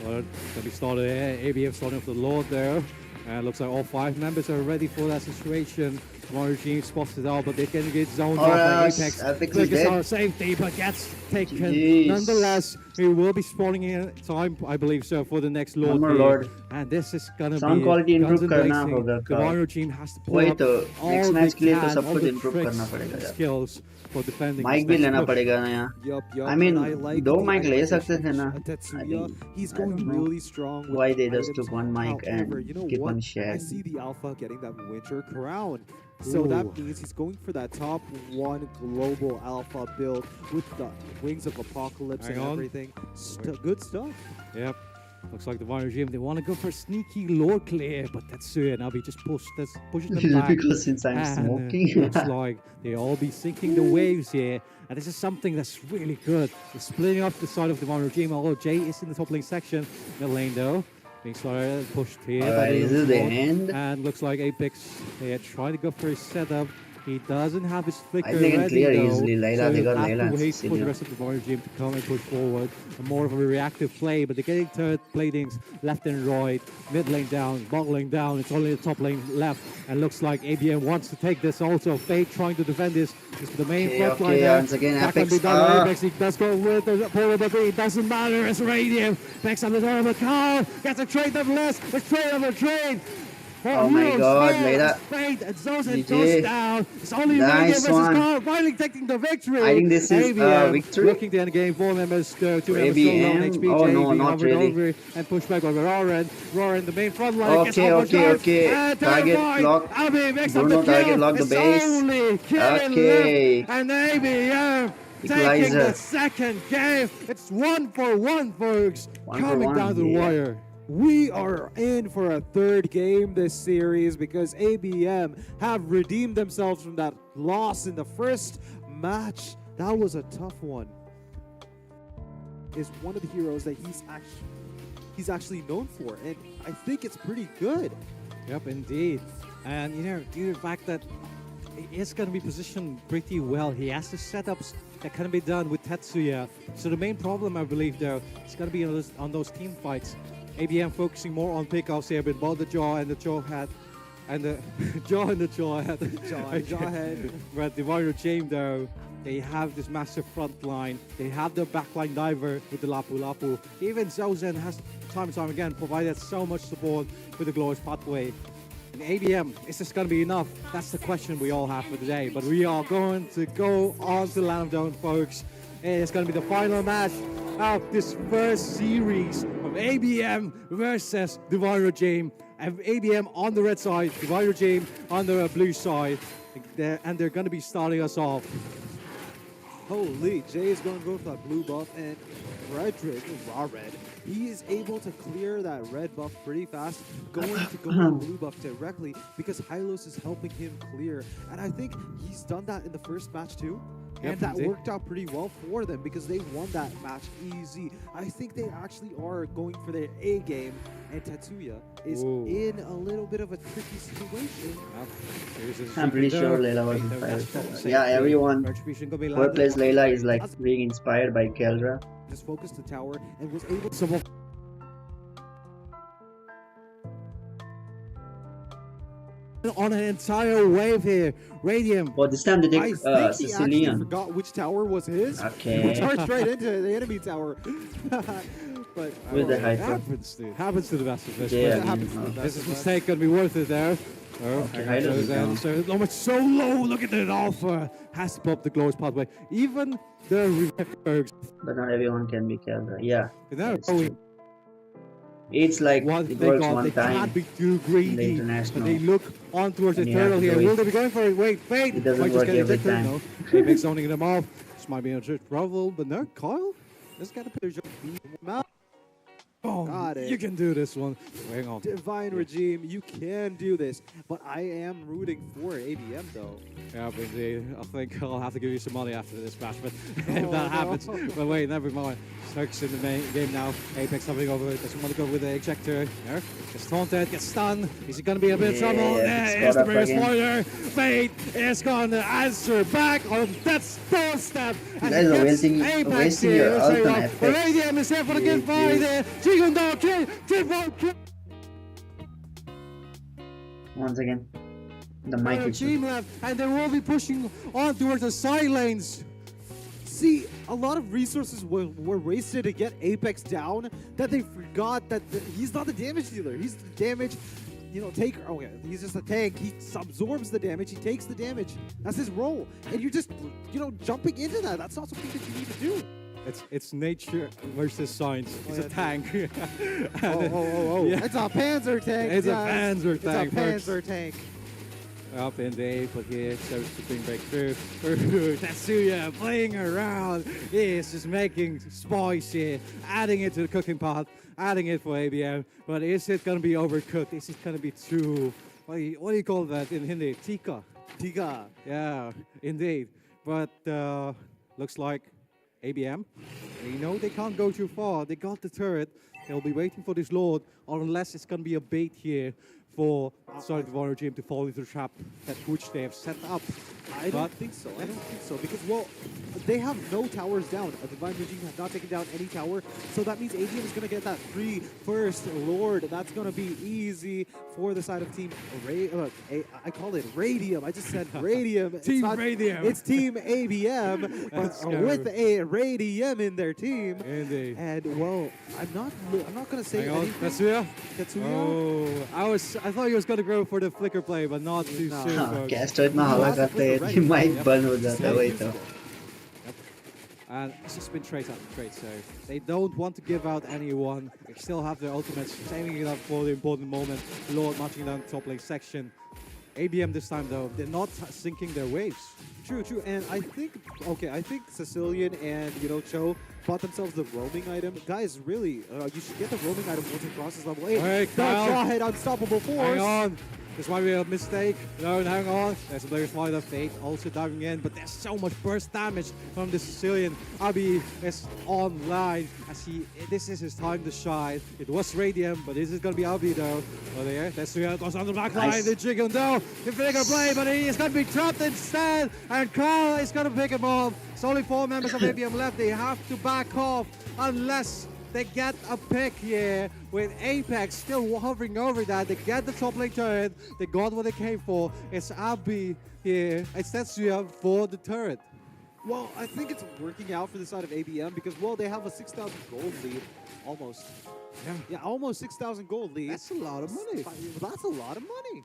Well, gonna be started here. ABM starting with the Lord there. And looks like all 5 members are ready for that situation. One regime spots it out, but they can get zoned off by
Alright,
Apex.
Apex is
Focus
dead.
on safety, but gets taken.
Jeez.
Nonetheless, he will be spawning in time, I believe so, for the next Lord.
One more
here.
Lord.
And this is gonna
Sound
be
quality
guns
improve
and
करना
blazing.
होगा
The
का।
One regime has to pull
वही
up
तो
all
next
they
match के लिए तो
can,
सब
all
कुछ
the
improve
tricks
करना पड़ेगा
and
यार।
skills for defending.
Mic
this
भी
next
लेना
push.
पड़ेगा ना यार।
Yup,
I mean,
and I like
दो
the
mic ले
item
सकते थे ना।
Tetsuya, he's
I
going
don't know
really strong with
why
the
they just
items.
took one mic and
However, you know
keep
what?
on
I
sharing.
see the Alpha getting that Winter Crown. So that
Ooh.
means he's going for that top 1 global Alpha build with the Wings of Apocalypse
Hang
and
on.
everything. Good stuff.
Yep. Looks like the One regime, they want to go for a sneaky Lord clear, but that's it. Now we just pushing them back.
Because since I'm
And,
smoking.
looks like they all be sinking the waves here. And this is something that's really good. They're splitting off the side of the One regime, although Jay is in the top lane section. The lane though, being sort pushed here. by
Alright, is this the
Lord.
end?
And looks like Apex, they are trying to go for a setup. He doesn't have his flicker
they can
ready
clear
though,
easily. Layla,
so
they
he'll
got
have
Layla
to
and
wait for the
Cecilia.
rest of the Warrior team to come and push forward. More of a reactive play, but they're getting third platings left and right, mid lane down, bot lane down. It's only the top lane left, and looks like ABM wants to take this also. Fate trying to defend this. This is the main front line there.
Once again,
That can
Apex.
be done. Apex, he does go with the pull the beat. Doesn't matter. It's Radium. Picks up the door of the car. Gets a trade nevertheless. Let's trade of a trade.
Oh my God, Layla.
Fate and Zosen
GG.
goes down. It's only
Nice
Radium versus
one.
Carl finally taking the victory.
I think this is
ABM
victory.
looking to end the game. 4 members, 2 members still on
ABM?
HP.
Oh, no,
being
not
hovered
really.
over and pushed back over Roran. Roran, the main front line. gets
Okay,
overcharged
okay.
and
Target
terrified.
lock.
Abi makes up
Bruno,
the kill.
target lock the
It's
base.
only kill
Okay.
left. And ABM taking
Equalizer.
the second game. It's 1-for-1, folks.
1 for
Coming
1,
down to the
yeah.
wire.
We are in for a third game this series because ABM have redeemed themselves from that loss in the first match. That was a tough one. Is one of the heroes that he's actually known for, and I think it's pretty good.
Yep, indeed. And due to the fact that it's going to be positioned pretty well, he has the setups that can be done with Tetsuya. So the main problem, I believe, though, is going to be on those team fights. ABM focusing more on pickoffs here with both the jaw and the jaw head. And the jaw and the jaw head.
Jaw head.
But the Warrior team, though, they have this massive front line. They have their backline diver with the Lapu Lapu. Even Zozen has time and time again provided so much support with the Glorious Pathway. And ABM, is this going to be enough? That's the question we all have for today. But we are going to go on to Land of Dawn, folks. It's going to be the final match of this first series of ABM versus the Warrior team. And ABM on the red side, the Warrior team on the blue side. And they're going to be starting us off.
Holy, Jay is going to go for that blue buff, and Frederick, raw red, he is able to clear that red buff pretty fast, going to go on blue buff directly because Hylos is helping him clear. And I think he's done that in the first match too.
Yep,
And that
indeed.
worked out pretty well for them because they won that match easy. I think they actually are going for their A game, and Tetsuya is
Ooh.
in a little bit of a tricky situation.
I'm pretty sure Layla was inspired. Yeah, everyone. Whoever plays Layla is like being inspired by Keldra.
Just focused the tower and was able to...
On an entire wave here. Radium.
But this time they
I
take
think he actually
Sicilian.
forgot which tower was his.
Okay.
He charged right into the enemy tower. But
With the
It
hyper.
happens to the best of us.
Yeah,
but
I mean,
this is mistake gonna be worth it there. Oh,
Okay, Hylos is down.
so Loma's so low. Look at it Alpha has to pop the Glorious Pathway. Even the Reverbergs.
But not everyone can be Keldra. Yeah.
They're
It's
going
true. It's like
what
it
they
works
got.
one
They
time.
can't be too
in the
greedy.
international.
But they look on towards the
And you have
turtle
to
here.
do
Will
it.
they be going for it? Wait, Fate.
It doesn't
Might just
work
get
every
evicted.
time.
No. Apex zoning them off. This might be a trouble, but no, Kyle. Just gotta put your
Mount
Oh,
Got it.
you can do this one. Hang on.
Divine Regime, you can do this. But I am rooting for ABM though.
Yeah, but I think I'll have to give you some money after this match, but if
Oh,
that
no.
happens. But wait, never mind. Turks in the main game now. Apex coming over. Doesn't want to go with the ejector. There. Gets taunted, gets stunned. Is he going to be a bit of trouble?
Yeah,
There is
caught
the
up
first
again.
spoiler. Fate is going to answer back on that doorstep.
You guys are wasting your ult on Apex.
Radium is here for the good fight there. Chigun kill. Triple
Once again, the mic
Another
issue.
team left, and they will be pushing on towards the side lanes.
See, a lot of resources were wasted to get Apex down that they forgot that he's not the damage dealer. He's the damage, taker. Oh yeah, he's just a tank. He absorbs the damage. He takes the damage. That's his role. And you're just, jumping into that. That's not something that you need to do.
It's nature versus science. It's a tank.
Oh.
Yeah.
It's a Panzer tank.
It's a
guys.
Panzer tank,
It's a
folks.
Panzer tank.
Up in the but here, so to bring breakthrough. Tetsuya playing around. He's just making spice here, adding it to the cooking pot, adding it for ABM. But is it going to be overcooked? Is it going to be too, what do you call that in Hindi? Tika.
Tiga.
Yeah, indeed. But looks like ABM, they can't go too far. They got the turret. They'll be waiting for this Lord, or unless it's going to be a bait here for the Devon regime to fall into the trap that which they have set up.
I don't think so. I don't think so because, well, they have no towers down. A Divine Regime has not taken down any tower, so that means ABM is going to get that free first Lord. That's going to be easy for the side of Team I call it Radium. I just said Radium.
Team Radium.
It's Team ABM, but with a Radium in their team.
Indeed.
And, well, I'm not going to say
Hang on,
anything.
Tetsuya? Oh, I thought he was going to go for the flicker play, but not too soon,
हाँ
folks.
Castor में हवा करते हैं कि mic बंद हो जाता है वही तो
And it's just been trade after trade, so they don't want to give out anyone. They still have their ultimates, saving it up for the important moment. Lord marching down the top lane section. ABM this time, though, they're not sinking their waves.
True. And I think Sicilian and, Cho bought themselves the roaming item. Guys, really, you should get the roaming item once it crosses level 8.
Hey,
Don't Jawhead Unstoppable Force.
Hang on. This might be a mistake. No, hang on. There's a Blair Spider. Fate also diving in, but there's so much burst damage from the Sicilian. Abi is online as this is his time to shine. It was Radium, but this is going to be Abi though. Oh, there. Tetsuya goes on the back line.
Nice.
The Jiggle though. The figure play, but he is going to be trapped instead. And Carl is going to pick him up. It's only 4 members of ABM left. They have to back off unless they get a pick here with Apex still hovering over that. They get the top lane turret. They got what they came for. It's Abi here. It's Tetsuya for the turret.
Well, I think it's working out for the side of ABM because, well, they have a 6,000 gold lead. Almost. Yeah, almost 6,000 gold lead.
That's a lot of money.
That's a lot of money.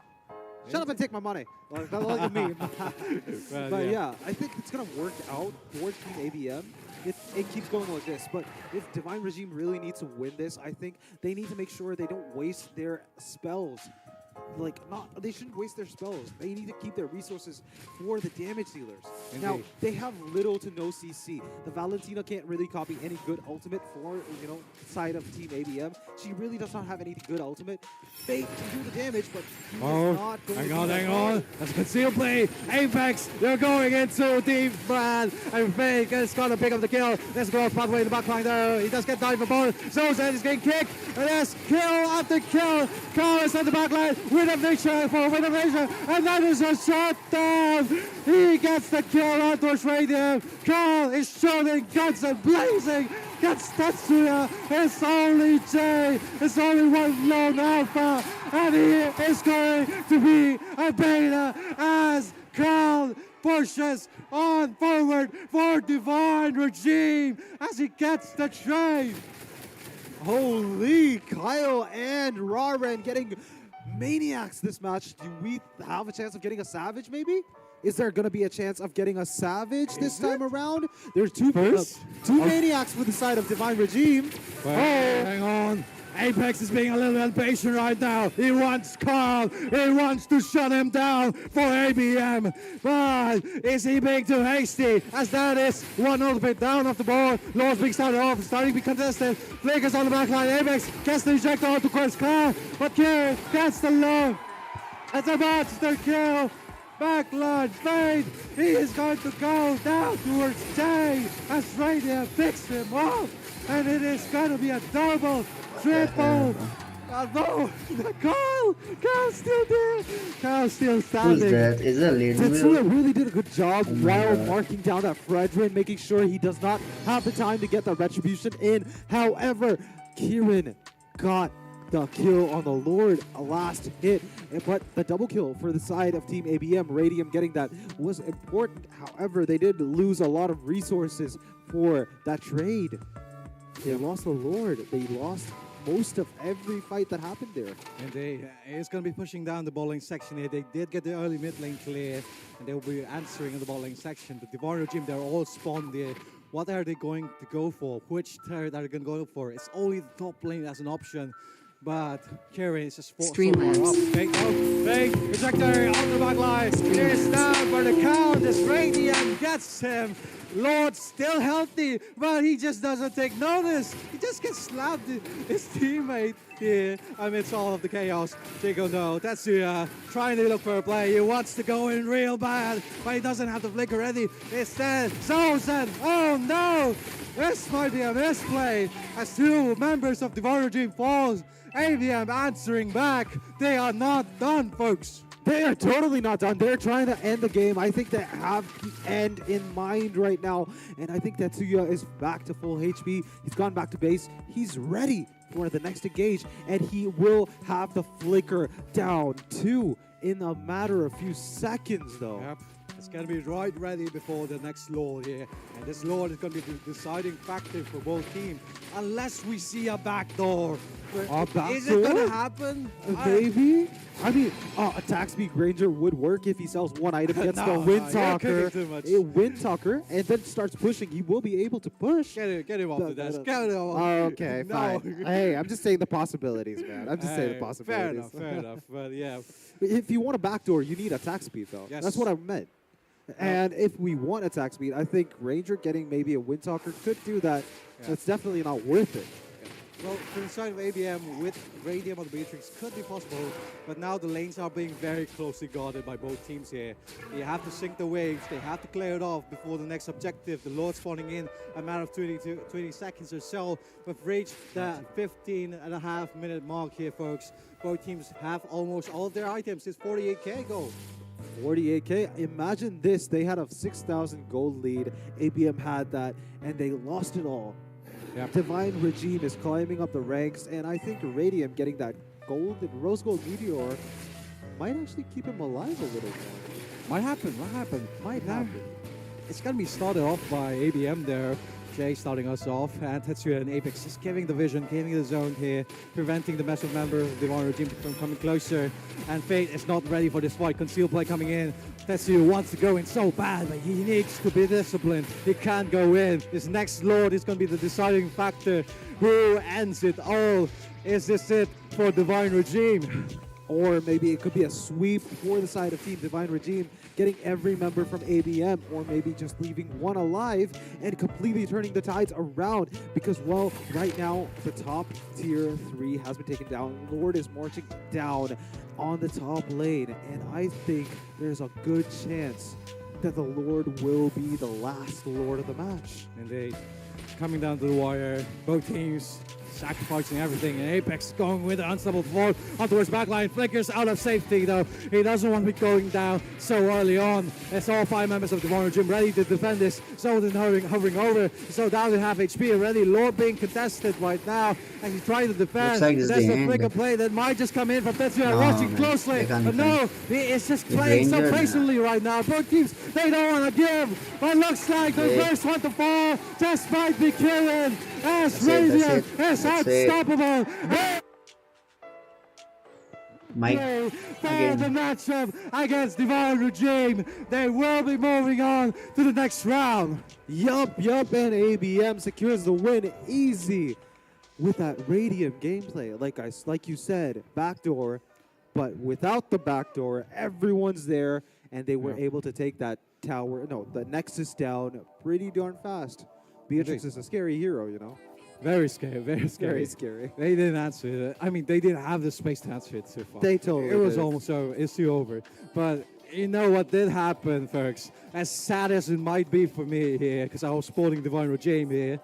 Shut up and take my money. Well, that's what you mean. But yeah, I think it's going to work out for Team ABM. It keeps going like this, but if Divine Regime really needs to win this, I think they need to make sure they don't waste their spells. They shouldn't waste their spells. They need to keep their resources for the damage dealers.
Indeed.
Now, they have little to no CC. The Valentina can't really copy any good ultimate for, side of Team ABM. She really does not have any good ultimate. Fate can do the damage, but he is not going to
hang on. That's a concealed play. Apex, they're going into Team Brand. And Fake is going to pick up the kill. Let's go pathway in the backline there. He does get dive for ball. Zozan is getting kicked. And there's kill after kill. Carl is on the backline. With a vision, and that is a shutdown. He gets the kill on towards Radium. Carl is shooting guns and blazing. Gets Tetsuya. It's only J. It's only one lone alpha, and he is going to be a beta as Carl pushes on forward for Divine Regime as he gets the trade.
Holy, Kyle and Raren getting maniacs this match. Do we have a chance of getting a Savage, maybe? Is there going to be a chance of getting a Savage this time around? There's two maniacs for the side of Divine Regime.
Hang on. Apex is being a little impatient right now. He wants Carl. He wants to shut him down for ABM. But is he being too hasty? As that is one ultimate down off the board. Lord's being started off, starting to be contested. Flickers on the back line. Apex gets the ejector out to Chris Carl. But Kieran gets the low. It's a monster kill. Backline fade. He is going to go down towards Jay as Radiant picks him off. And it is going to be a double. Triple! No! Carl's still there! Carl's still standing.
Who's that? Is it Lady
Tetsuya really did a good job while marking down that Fredrin, making sure he does not have the time to get the retribution in. However, Kieran got the kill on the Lord, a last hit. But the double kill for the side of Team ABM, Radium getting that was important. However, they did lose a lot of resources for that trade. They lost the Lord. They lost most of every fight that happened there.
And it's going to be pushing down the ball lane section here. They did get the early mid lane clear, and they will be answering in the ball lane section. The Devon Regime, they're all spawned there. What are they going to go for? Which turret are they going to go for? It's only the top lane as an option. But Kieran is just so far up. Fake, ejector on the back line. Here's down for the count. This Radiant gets him. Lord still healthy, but he just doesn't take notice. He just gets slapped his teammate here amidst all of the chaos. Chico, no, Tetsuya trying to look for a play. He wants to go in real bad, but he doesn't have the flicker ready. Instead, Zozan, oh no!
Smartium is played as two members of Divine Regime falls. ABM answering back. They are not done, folks.
They are totally not done. They're trying to end the game. I think they have the end in mind right now. And I think Tetsuya is back to full HP. He's gone back to base. He's ready for the next engage. And he will have the flicker down too in a matter of few seconds though.
Yep. It's going to be right ready before the next Lord here. And this Lord is going to be the deciding factor for both teams. Unless we see a backdoor.
A backdoor?
Is it going to happen?
Maybe. I mean, attack speed Granger would work if he sells one item, gets the Wind Talker, Wind Talker, and then starts pushing. He will be able to push.
Get him off the desk. Get him off.
Okay, fine. Hey, I'm just saying the possibilities, man. I'm just saying the possibilities.
Fair enough. But yeah.
If you want a backdoor, you need attack speed, though.
Yes.
That's what I meant. And if we want attack speed, I think Ranger getting maybe a Wind Talker could do that.
Yeah.
It's definitely not worth it.
Well, to the side of ABM with Radium or the Beatrix could be possible, but now the lanes are being very closely guarded by both teams here. They have to sync the waves, they have to clear it off before the next objective. The Lord spawning in a matter of 20 seconds or so. We've reached the 15.5-minute mark here, folks. Both teams have almost all of their items. It's 48k gold.
48k. Imagine this. They had a 6,000 gold lead. ABM had that, and they lost it all.
Yep.
Divine Regime is climbing up the ranks, and I think Radium getting that gold and rose gold meteor might actually keep him alive a little more.
Might happen.
Might happen.
It's going to be started off by ABM there. Jay starting us off, and Tetsuya and Apex is giving the vision, giving the zone here, preventing the massive member of the Divine Regime from coming closer. And Fate is not ready for this fight. Conceal play coming in. Tetsuya wants to go in so bad, but he needs to be disciplined. He can't go in. This next Lord is going to be the deciding factor. Who ends it all? Is this it for Divine Regime?
Or maybe it could be a sweep for the side of Team Divine Regime, getting every member from ABM, or maybe just leaving one alive and completely turning the tides around. Because, well, right now, the top tier 3 has been taken down. Lord is marching down on the top lane, and I think there's a good chance that the Lord will be the last Lord of the match.
Indeed. Coming down to the wire, both teams sacrificing everything, and Apex going with an unstoppable forward onto his backline. Flickers out of safety though. He doesn't want to be going down so early on. It's all 5 members of the Divine Regime ready to defend this. Zoden hovering over. So down to half HP already. Lord being contested right now, and he's trying to defend.
Looks like this is
There's
the
a
end.
flicker play that might just come in from Tetsuya,
No,
watching
man.
closely.
They can't
But no, he is just playing so
Ranger,
patiently right now. Both teams, they don't want to give. But looks like the
Yeah.
first one to fall just might be killing. As
That's it,
Radiant
that's
is
it.
unstoppable.
Mike
For the
again.
matchup against Divine Regime, they will be moving on to the next round.
Yup, and ABM secures the win easy with that Radiant gameplay. Like you said, backdoor, but without the backdoor, everyone's there, and they were able to take that the Nexus down pretty darn fast. Beatrix is a scary hero, you know.
Very scary, very scary.
Very scary.
They didn't answer it. I mean, they didn't have the space to answer it so far.
They totally
It was
did.
almost over. It's too over. But you know what did happen, folks? As sad as it might be for me here, because I was sporting Divine Regime here,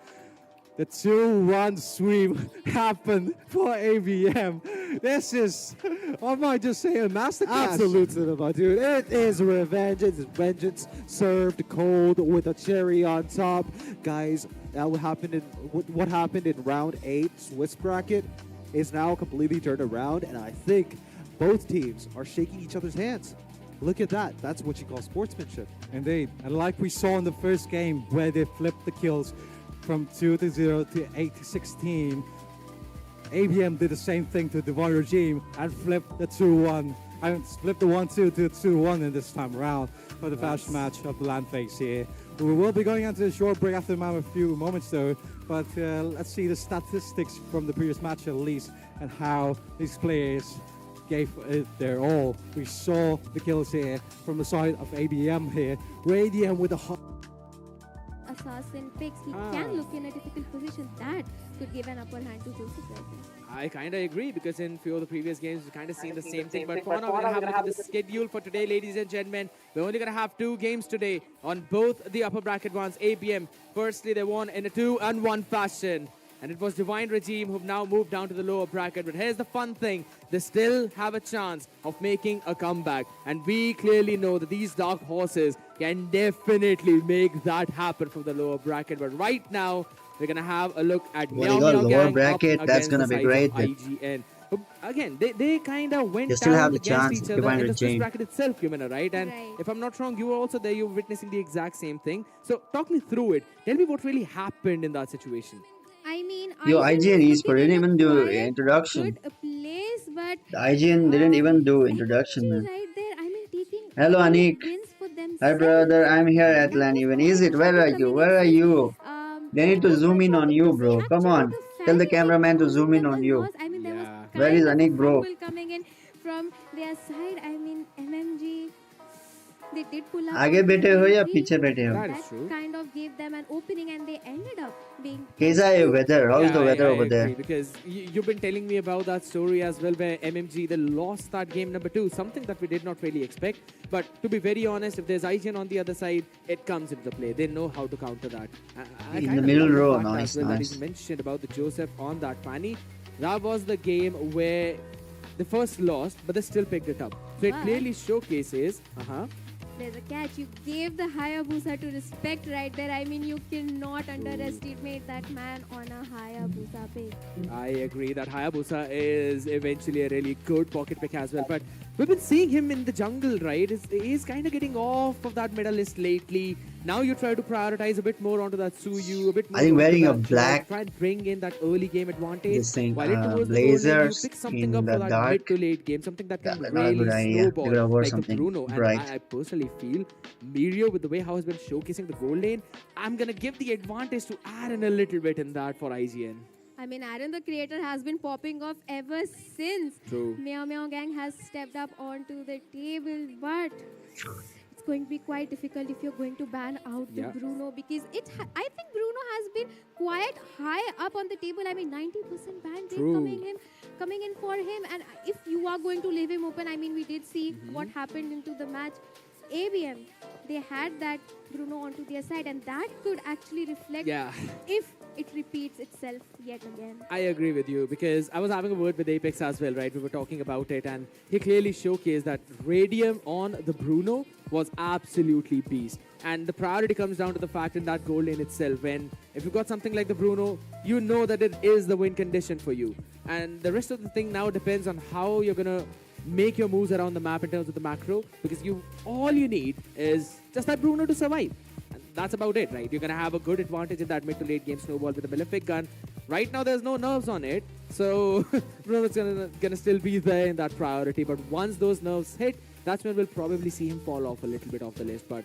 the 2-1 sweep happened for ABM. This is, I might just say, a masterclass.
Absolute cinema, dude. It is revenge. It's vengeance served cold with a cherry on top. Guys, that what happened in round 8 Swiss bracket is now completely turned around, and I think both teams are shaking each other's hands. Look at that. That's what you call sportsmanship.
Indeed. And like we saw in the first game where they flipped the kills from 2-0 to 8-16, ABM did the same thing to Divine Regime and flipped the 2-1. I flipped the 1-2 to 2-1 in this time around for the first match of the land phase here. We will be going into a short break after a few moments though, but let's see the statistics from the previous match at least and how these players gave it their all. We saw the kills here from the side of ABM here. Radiant with a hot
Assassin picks, he can look in a difficult position. That could give an upper hand to Joseph right now.
I kind of agree because in few of the previous games we've kind of seen the same thing. But for now, we're going to have a look at the schedule for today, ladies and gentlemen. We're only going to have 2 games today on both the upper bracket ones. ABM, firstly, they won in a 2-1 fashion. And it was Divine Regime who've now moved down to the lower bracket. But here's the fun thing. They still have a chance of making a comeback. And we clearly know that these dark horses can definitely make that happen from the lower bracket. But right now, we're going to have a look at
What
Meow
do you got,
Meow
lower
Gang
bracket?
up
That's
against
gonna
the
be
sides of
great.
IGN. Again, they kind of went
They still
down
have the
against
chance,
each other
Divine
in the Swiss
Regime.
bracket itself, Yumina, right? And
Right.
if I'm not wrong, you were also there. You were witnessing the exact same thing. So talk me through it. Tell me what really happened in that situation.
I mean,
Yo, IGN
was
Esports
looking
didn't
in a
even do
quiet,
introduction.
good place, but
The IGN didn't even do
MMG
introduction, man.
right there. I mean, taking
Hello,
all
Anik.
wins for themselves.
Hi, brother. I'm here at
That was
Even.
quite
Is it? Where are you?
coming
Where are
in
you?
since,
They need to
it
zoom
was
in on
shocking
you,
to see
bro. Come
actually
on.
the
Tell the
fan
cameraman to
giving
zoom in
them
on
a
you.
loss. I mean, there was
Yeah.
Where
kind
is
of a
Anik, bro?
fumble coming in from their side. I mean, MMG, they did pull up
आगे
on
बैठे हो या
victory.
पीछे बैठे हो?
That is
That
true.
kind of gave them an opening, and they ended up being.
कैसा है weather? How's the weather
I
over there?
agree, because you've been telling me about that story as well, where MMG they lost that game number 2, something that we did not really expect. But to be very honest, if there's IGN on the other side, it comes into play. They know how to counter that. I
In
kinda
the middle
love
row,
fact
nice,
as well that
nice.
he's mentioned about the Joseph on that Fanny. That was the game where they first lost, but they still picked it up. So it
But-
clearly showcases.
There's a catch. You gave the Hayabusa to respect right there. I mean, you cannot underestimate that man on a Hayabusa pick.
I agree that Hayabusa is eventually a really good pocket pick as well. But we've been seeing him in the jungle, right? He's kind of getting off of that medal list lately. Now you try to prioritize a bit more onto that Suyu, a bit more.
I think
onto
wearing a
that Judge,
black-
try and bring in that early game advantage.
This thing,
While it towards the goal lane,
blazers
you pick something
in
up
the
for that
dark.
mid to late game, something that can
Not a good
really
idea.
snowball
You gotta wear
like the
something
Bruno.
bright.
And I personally feel Mirio, with the way how he's been showcasing the goal lane, I'm gonna give the advantage to Aaron a little bit in that for IGN.
I mean, Aaron the creator has been popping off ever since.
True.
Meow Meow Gang has stepped up onto the table, but it's going to be quite difficult if you're going to ban out the
Yeah.
Bruno, because I think Bruno has been quite high up on the table. I mean, 90% ban rate
True.
coming in for him, and if you are going to leave him open, I mean, we did see what happened into the match. ABM, they had that Bruno onto their side, and that could actually reflect
Yeah.
if it repeats itself yet again.
I agree with you, because I was having a word with Apex as well, right? We were talking about it, and he clearly showcased that Radium on the Bruno was absolutely beast. And the priority comes down to the fact in that goal lane itself, when if you've got something like the Bruno, you know that it is the win condition for you. And the rest of the thing now depends on how you're going to make your moves around the map in terms of the macro, because all you need is just that Bruno to survive. And that's about it, right? You're going to have a good advantage in that mid to late game snowball with the Malefic gun. Right now, there's no nerves on it, so Bruno's gonna still be there in that priority. But once those nerves hit, that's when we'll probably see him fall off a little bit off the list. But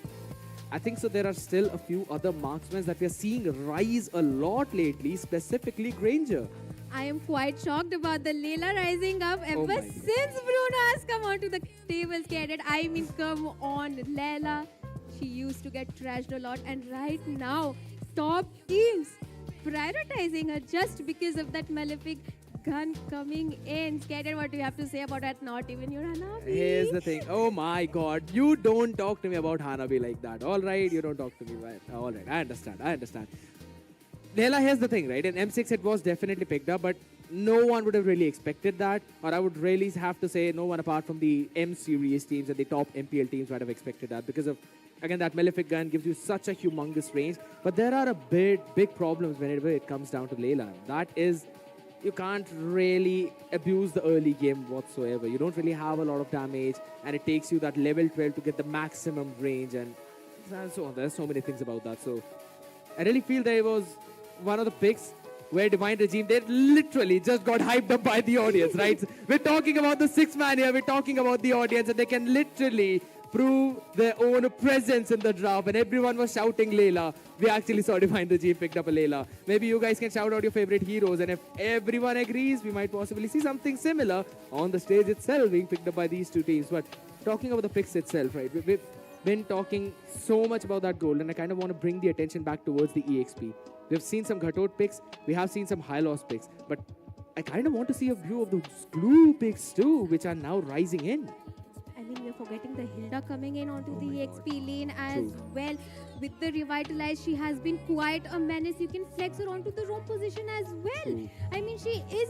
I think so there are still a few other marksmen that we are seeing rise a lot lately, specifically Granger.
I am quite shocked about the Layla rising up
Oh
ever
my
since Bruno has come onto the tables, cadet. I mean, come on, Layla. She used to get trashed a lot, and right now, top teams prioritizing her just because of that Malefic gun coming in. Cadet, what do you have to say about that? Not even your Hanabi.
Here's the thing. Oh my god. You don't talk to me about Hanabi like that. Alright, you don't talk to me. Right? Alright, I understand. Leila, here's the thing, right? In M6 it was definitely picked up, but no one would have really expected that. Or I would really have to say no one apart from the M series teams and the top MPL teams might have expected that, because of, again, that Malefic gun gives you such a humongous range. But there are a big problems whenever it comes down to Leila. That is, you can't really abuse the early game whatsoever. You don't really have a lot of damage, and it takes you that level 12 to get the maximum range, and there's so many things about that. So I really feel that it was one of the picks where Divine Regime, they literally just got hyped up by the audience, right? We're talking about the 6-man here, we're talking about the audience, and they can literally prove their own presence in the draft. And everyone was shouting Layla. We actually saw Divine Regime picked up a Layla. Maybe you guys can shout out your favorite heroes, and if everyone agrees, we might possibly see something similar on the stage itself being picked up by these two teams. But talking about the picks itself, right? We've been talking so much about that gold, and I kind of want to bring the attention back towards the EXP. We've seen some Ghatot picks. We have seen some high loss picks. But I kind of want to see a view of those glue picks too, which are now rising in.
I mean, we're forgetting the Hilda coming in onto the EXP lane as well. With the revitalized, she has been quite a menace. You can flex her onto the roam position as well. I mean, she is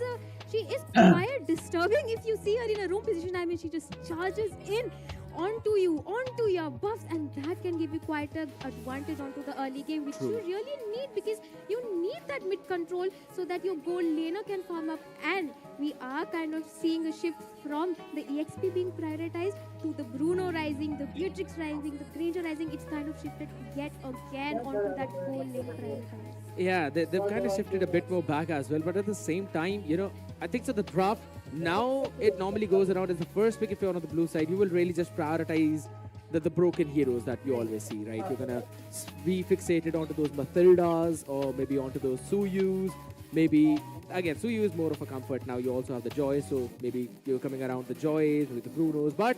quite disturbing if you see her in a roam position. I mean, she just charges in onto your buffs, and that can give you quite an advantage onto the early game, which you really need, because you need that mid control so that your gold laner can farm up. And we are kind of seeing a shift from the EXP being prioritized to the Bruno rising, the Beatrix rising, the Granger rising. It's kind of shifted yet again onto that gold lane prioritized.
Yeah, they've kind of shifted a bit more back as well. But at the same time, I think so the draft, now it normally goes around as the first pick. If you're on the blue side, you will really just prioritize the broken heroes that you always see, right? You're going to be fixated onto those Mathildas or maybe onto those Suyus. Maybe, again, Suyu is more of a comfort now. You also have the Joy, so maybe you're coming around the Joys with the Brunos. But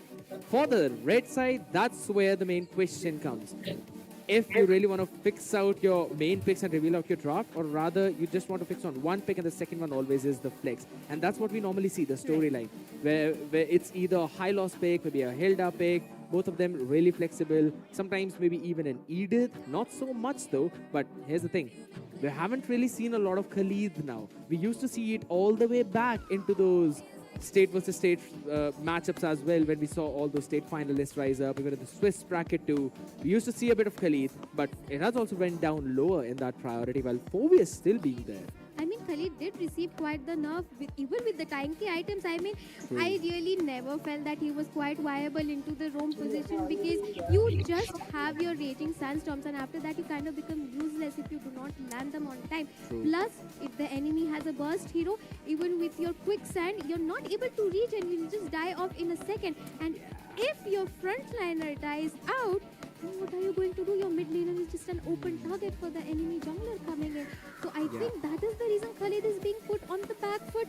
for the red side, that's where the main question comes. If you really want to fix out your main picks and reveal out your draft, or rather you just want to fix on one pick and the second one always is the flex. And that's what we normally see, the storyline, where it's either a high loss pick, maybe a Hilda pick, both of them really flexible, sometimes maybe even an Edith, not so much though. But here's the thing, we haven't really seen a lot of Khalid now. We used to see it all the way back into those state versus state matchups as well, when we saw all those state finalists rise up, even in the Swiss bracket too. We used to see a bit of Khalid, but it has also went down lower in that priority, while Fovi is still being there.
I mean, Khalid did receive quite the nerf, even with the tanky items. I mean, I really never felt that he was quite viable into the roam position, because you just have your raging sandstorms, and after that you kind of become useless if you do not land them on time. Plus, if the enemy has a burst hero, even with your quicksand, you're not able to reach and you just die off in a second. And if your frontliner dies out, then what are you going to do? Your mid laner is just an open target for the enemy jungler coming in. So I think that is the reason Khalid is being put on the back foot.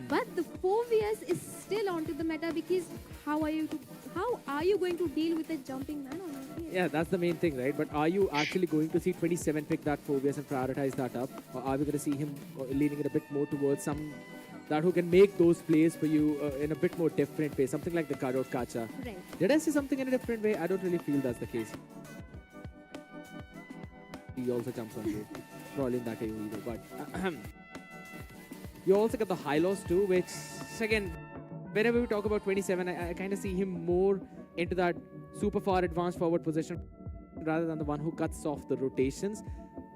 But the 4vs is still onto the meta, because how are you going to deal with a jumping man on your field?
Yeah, that's the main thing, right? But are you actually going to see 27 pick that Fovius and prioritize that up? Or are we going to see him leaning it a bit more towards some that who can make those plays for you in a bit more different way, something like the Karot Kacha?
Right.
Did I see something in a different way? I don't really feel that's the case. He also jumps on you. Probably in that AoE though, but you also got the high loss too, which again, whenever we talk about 27, I kind of see him more into that super far advanced forward position rather than the one who cuts off the rotations.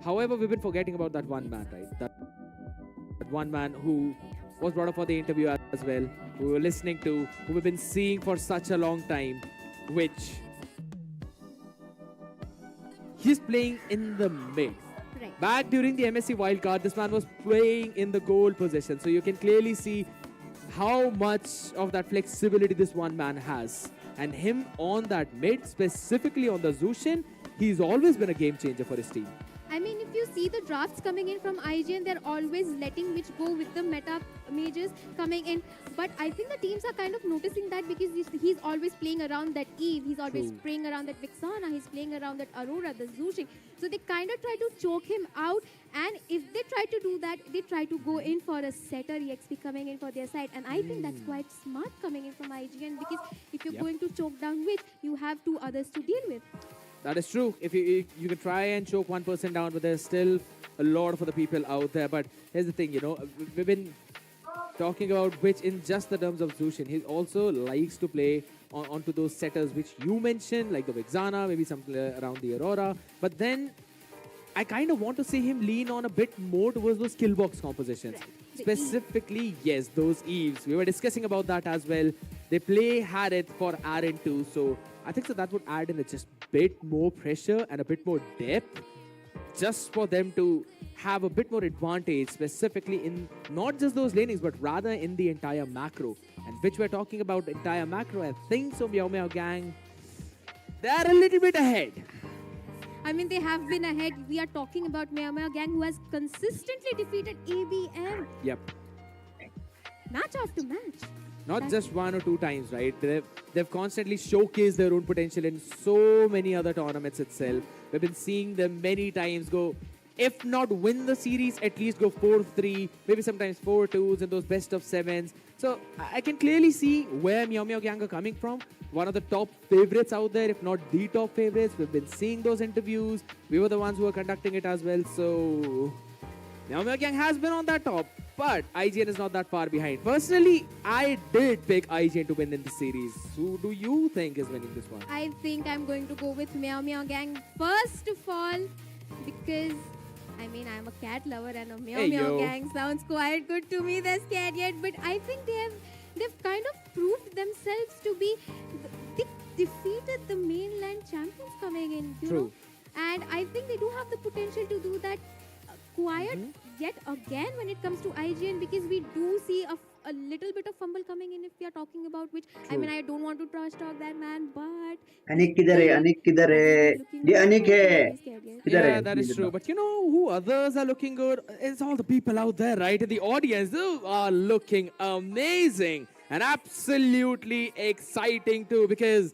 However, we've been forgetting about that one man, right? That one man who was brought up for the interview as well, who we were listening to, who we've been seeing for such a long time, which he's playing in the mid.
Right.
Back during the MSC wildcard, this man was playing in the goal position. So you can clearly see how much of that flexibility this one man has. And him on that mid, specifically on the Zushin, he's always been a game changer for his team.
I mean, if you see the drafts coming in from IGN, they're always letting Mitch go with the meta mages coming in. But I think the teams are kind of noticing that, because he's always playing around that Eve. He's always playing around that Vixana. He's playing around that Aurora, the Zushing. So they kind of try to choke him out. And if they try to do that, they try to go in for a setter EXP coming in for their side. And I think that's quite smart coming in from IGN, because if you're going to choke down Witch, you have two others to deal with.
That is true. If you can try and choke one person down, but there's still a lot of other people out there. But here's the thing, we've been talking about Witch in just the terms of Zushin. He also likes to play onto those setters which you mentioned, like the Vixana, maybe something around the Aurora. But then I kind of want to see him lean on a bit more towards those skill box compositions.
Right.
Specifically, yes, those Eves. We were discussing about that as well. They play Harith for Aaron too, so I think so that would add in a just bit more pressure and a bit more depth, just for them to have a bit more advantage, specifically in not just those lanings, but rather in the entire macro. And which we're talking about entire macro, I think so Meow Meow Gang, they're a little bit ahead.
I mean, they have been ahead. We are talking about Meow Meow Gang, who has consistently defeated ABM.
Yep.
Match after match.
Not just one or two times, right? They've constantly showcased their own potential in so many other tournaments itself. We've been seeing them many times go if not win the series, at least go 4-3, maybe sometimes 4-2s and those best of sevens. So I can clearly see where Meow Meow Gang are coming from. One of the top favorites out there, if not the top favorites. We've been seeing those interviews. We were the ones who were conducting it as well. So Meow Meow Gang has been on that top, but IGN is not that far behind. Personally, I did pick IGN to win in the series. Who do you think is winning this one?
I think I'm going to go with Meow Meow Gang first of all because I mean I'm a cat lover and a Meow
Hey,
Meow
yo.
Gang sounds quite good to me. They're scared yet, but I think they've kind of proved themselves to be. They defeated the mainland champions coming in, you
True.
know, and I think they do have the potential to do that quiet yet again when it comes to IGN because we do see a little bit of fumble coming in if we are talking about which I
True.
mean I don't want to trash talk that man but
Anik किधर है अनिक किधर है ये अनिक है किधर
Yeah,
है
that is true. But you know who others are looking good? It's all the people out there, right? In the audience who are looking amazing and absolutely exciting too because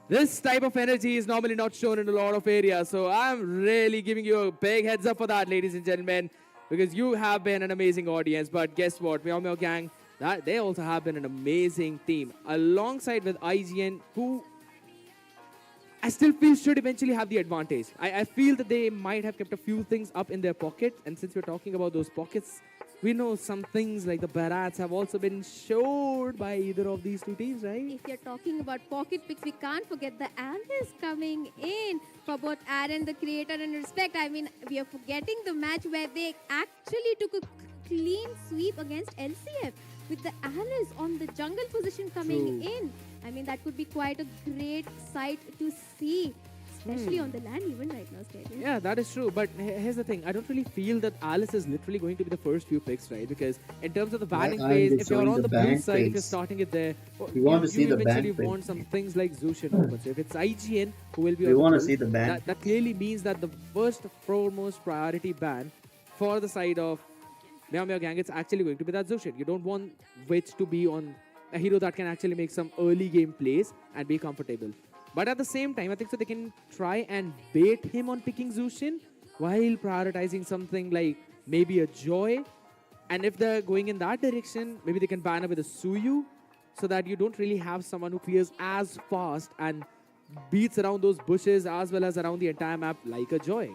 this type of energy is normally not shown in a lot of areas. So I'm really giving you a big heads up for that, ladies and gentlemen, because you have been an amazing audience. But guess what? Meow Meow Gang, they also have been an amazing team alongside with IGN, who I still feel should eventually have the advantage. I feel that they might have kept a few things up in their pocket. And since we're talking about those pockets, we know some things like the Barats have also been showed by either of these two teams, right?
if you're talking about pocket picks we can't forget the Alice coming in for both Aaron the creator and Respect. I mean we are forgetting the match where they actually took a clean sweep against LCF with the Alice on the jungle position coming
True.
in. I mean that could be quite a great sight to see, especially on the land even right now, Steady.
Yeah, that is true. But here's the thing. I don't really feel that Alice is literally going to be the first few picks, right? Because in terms of the banning
aren't
phase,
they
if you're
showing
on
the
the blue
ban
side, if you're
phase?
starting it there, well,
We want to see the
eventually
ban
want
phase.
some things like Zushin open. So if it's IGN who will be
We
on
want to
blue,
see the ban.
that clearly means that the first foremost priority ban for the side of Meow Meow Gang, it's actually going to be that Zushin. You don't want Witch to be on a hero that can actually make some early game plays and be comfortable. But at the same time, I think so they can try and bait him on picking Zushin while prioritizing something like maybe a Joy. And if they're going in that direction, maybe they can ban it with a Suyu so that you don't really have someone who clears as fast and beats around those bushes as well as around the entire map like a Joy.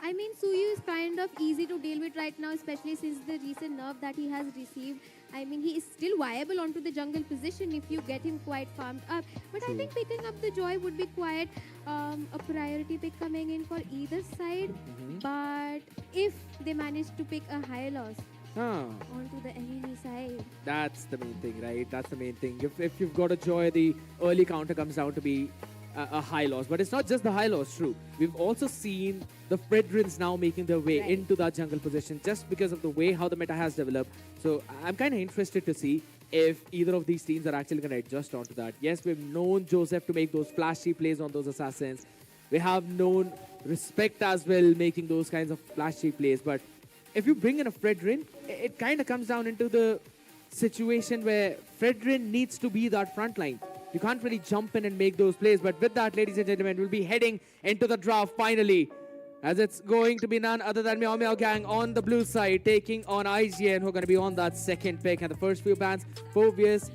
I mean, Suyu is kind of easy to deal with right now, especially since the recent nerf that he has received. I mean, he is still viable onto the jungle position if you get him quite farmed up. But I think picking up the Joy would be quite a priority pick coming in for either side. But if they manage to pick a high loss onto the enemy side,
That's the main thing, right? That's the main thing. If you've got a Joy, the early counter comes down to be a high loss. But it's not just the high loss, true. We've also seen the Fredrins now making their way
Right.
into that jungle position just because of the way how the meta has developed. So I'm kind of interested to see if either of these teams are actually going to adjust onto that. Yes, we've known Joseph to make those flashy plays on those assassins. We have known Respect as well making those kinds of flashy plays. But if you bring in a Fredrin, it kind of comes down into the situation where Fredrin needs to be that front line. You can't really jump in and make those plays. But with that, ladies and gentlemen, we'll be heading into the draft finally. As it's going to be none other than Meow Meow Gang on the blue side, taking on IGN, who are going to be on that second pick. And the first few bans, Phobius,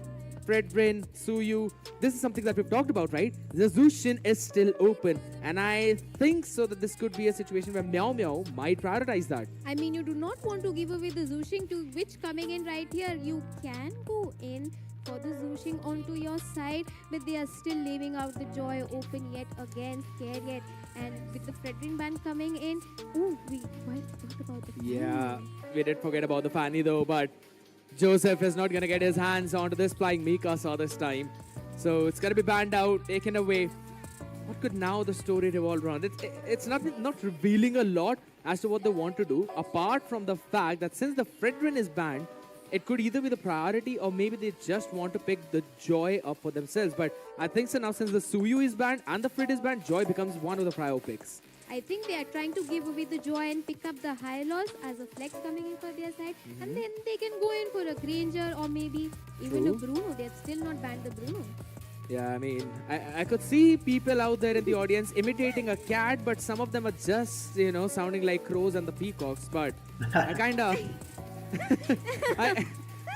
Fredrin, Suyu. This is something that we've talked about, right? The Zushin is still open. And I think so that this could be a situation where Meow Meow might prioritize that.
I mean, you do not want to give away the Zushing to which coming in right here. You can go in for the Zushing onto your side, but they are still leaving out the Joy open yet again, scared yet. And with the Fredrin band coming in, oh, we quite forgot about the
Yeah, we did forget about the Fanny though, but Joseph is not going to get his hands onto this flying Mikasa this time. So it's going to be banned out, taken away. What could now the story revolve around? It's not revealing a lot as to what they want to do, apart from the fact that since the Fredrin is banned, it could either be the priority or maybe they just want to pick the Joy up for themselves. But I think so now since the Suyu is banned and the Fred is banned, Joy becomes one of the prior picks.
I think they are trying to give away the Joy and pick up the high loss as a flex coming in for their side. And then they can go in for a Granger or maybe even a Bruno. They have still not banned the Bruno.
Yeah, I mean, I could see people out there in the audience imitating a cat, but some of them are just, sounding like crows and the peacocks. But I kind of, I,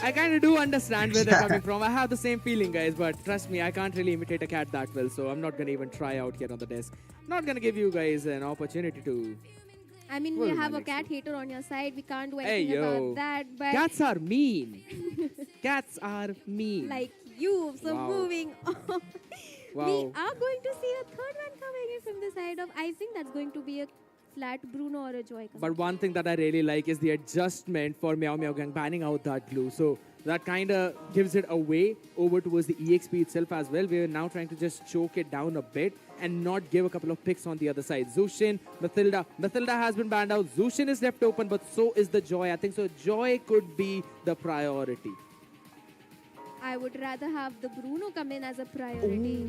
I kind of do understand where they're coming from. I have the same feeling, guys, but trust me, I can't really imitate a cat that well, so I'm not going to even try out here on the desk. Not going to give you guys an opportunity to.
I mean, we have a cat hater on your side. We can't do anything about that. But
Cats are mean. Cats are mean.
like you, so
Wow.
moving on.
Wow.
We are going to see a third one coming in from the side of, I think that's going to be a flat Bruno or a Joy.
But one thing that I really like is the adjustment for Meow Meow Gang banning out that glue. So that kind of gives it away over towards the EXP itself as well. We're now trying to just choke it down a bit and not give a couple of picks on the other side. Zushin, Mathilda. Mathilda has been banned out. Zushin is left open, but so is the Joy. I think so. Joy could be the priority.
I would rather have the Bruno come in as a priority.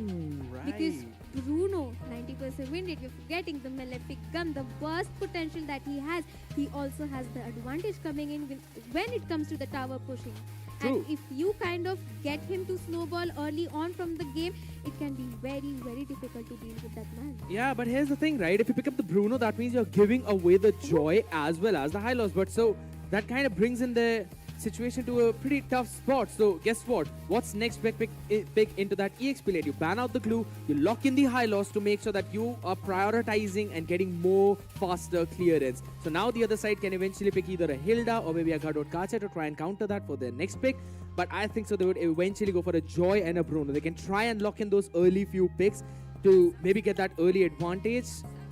Because Bruno, 90% win rate, you're forgetting the malefic gun, the burst potential that he has. He also has the advantage coming in when it comes to the tower pushing.
True.
And if you kind of get him to snowball early on from the game, it can be very, very difficult to deal with that man.
Yeah, but here's the thing, right? If you pick up the Bruno, that means you're giving away the Joy as well as the high loss. But so that kind of brings in the situation to a pretty tough spot. So guess what? What's next pick into that EXP lane? You ban out the glue, you lock in the high loss to make sure that you are prioritizing and getting more faster clearance. So now the other side can eventually pick either a Hilda or maybe a Gadot Kacha to try and counter that for their next pick. But I think so they would eventually go for a Joy and a Bruno. They can try and lock in those early few picks to maybe get that early advantage.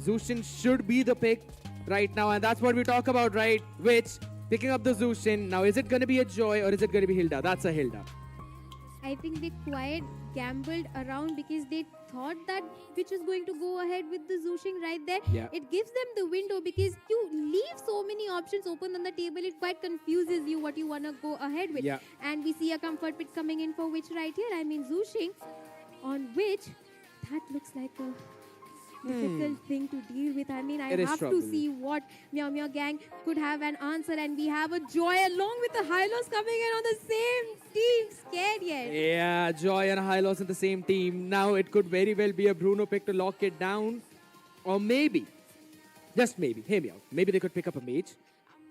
Zushin should be the pick right now, and that's what we talk about, right? Which picking up the Zushin. Now, is it going to be a Joy or is it going to be Hilda? That's a Hilda.
I think they quite gambled around because they thought that which is going to go ahead with the Zushing right there.
Yeah.
It gives them the window because you leave so many options open on the table. It quite confuses you what you want to go ahead with.
Yeah.
And we see a comfort pick coming in for which right here. I mean Zushing, on which that looks like a difficult thing to deal with. I mean, I
It is
have
trouble.
to see what Meow Meow Gang could have an answer, and we have a Joy along with the high loss coming in on the same team. Scared yet?
Yeah, Joy and a high loss in the same team. Now, it could very well be a Bruno pick to lock it down. Or maybe, just maybe, hear me out. Maybe they could pick up a mage.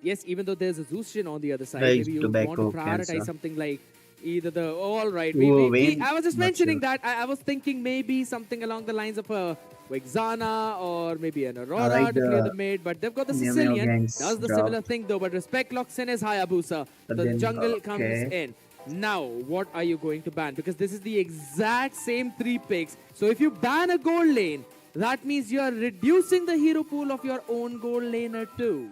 Yes, even though there's a Zushin on the other side,
Right,
maybe you
tobacco
want to prioritize
cancer.
something like either the, all right.
Ooh,
I was just
not
mentioning
sure.
that. I was thinking maybe something along the lines of a Vexana or maybe an Aurora
I like
to clear
the
the mid, but they've got the
Meow Meow
Sicilian.
Gang's
Does the
drop.
similar thing though, but Respect locks in his Hayabusa.
But
The
then,
jungle comes
okay.
in. Now, what are you going to ban? Because this is the exact same 3 picks. So if you ban a gold lane, that means you are reducing the hero pool of your own gold laner too.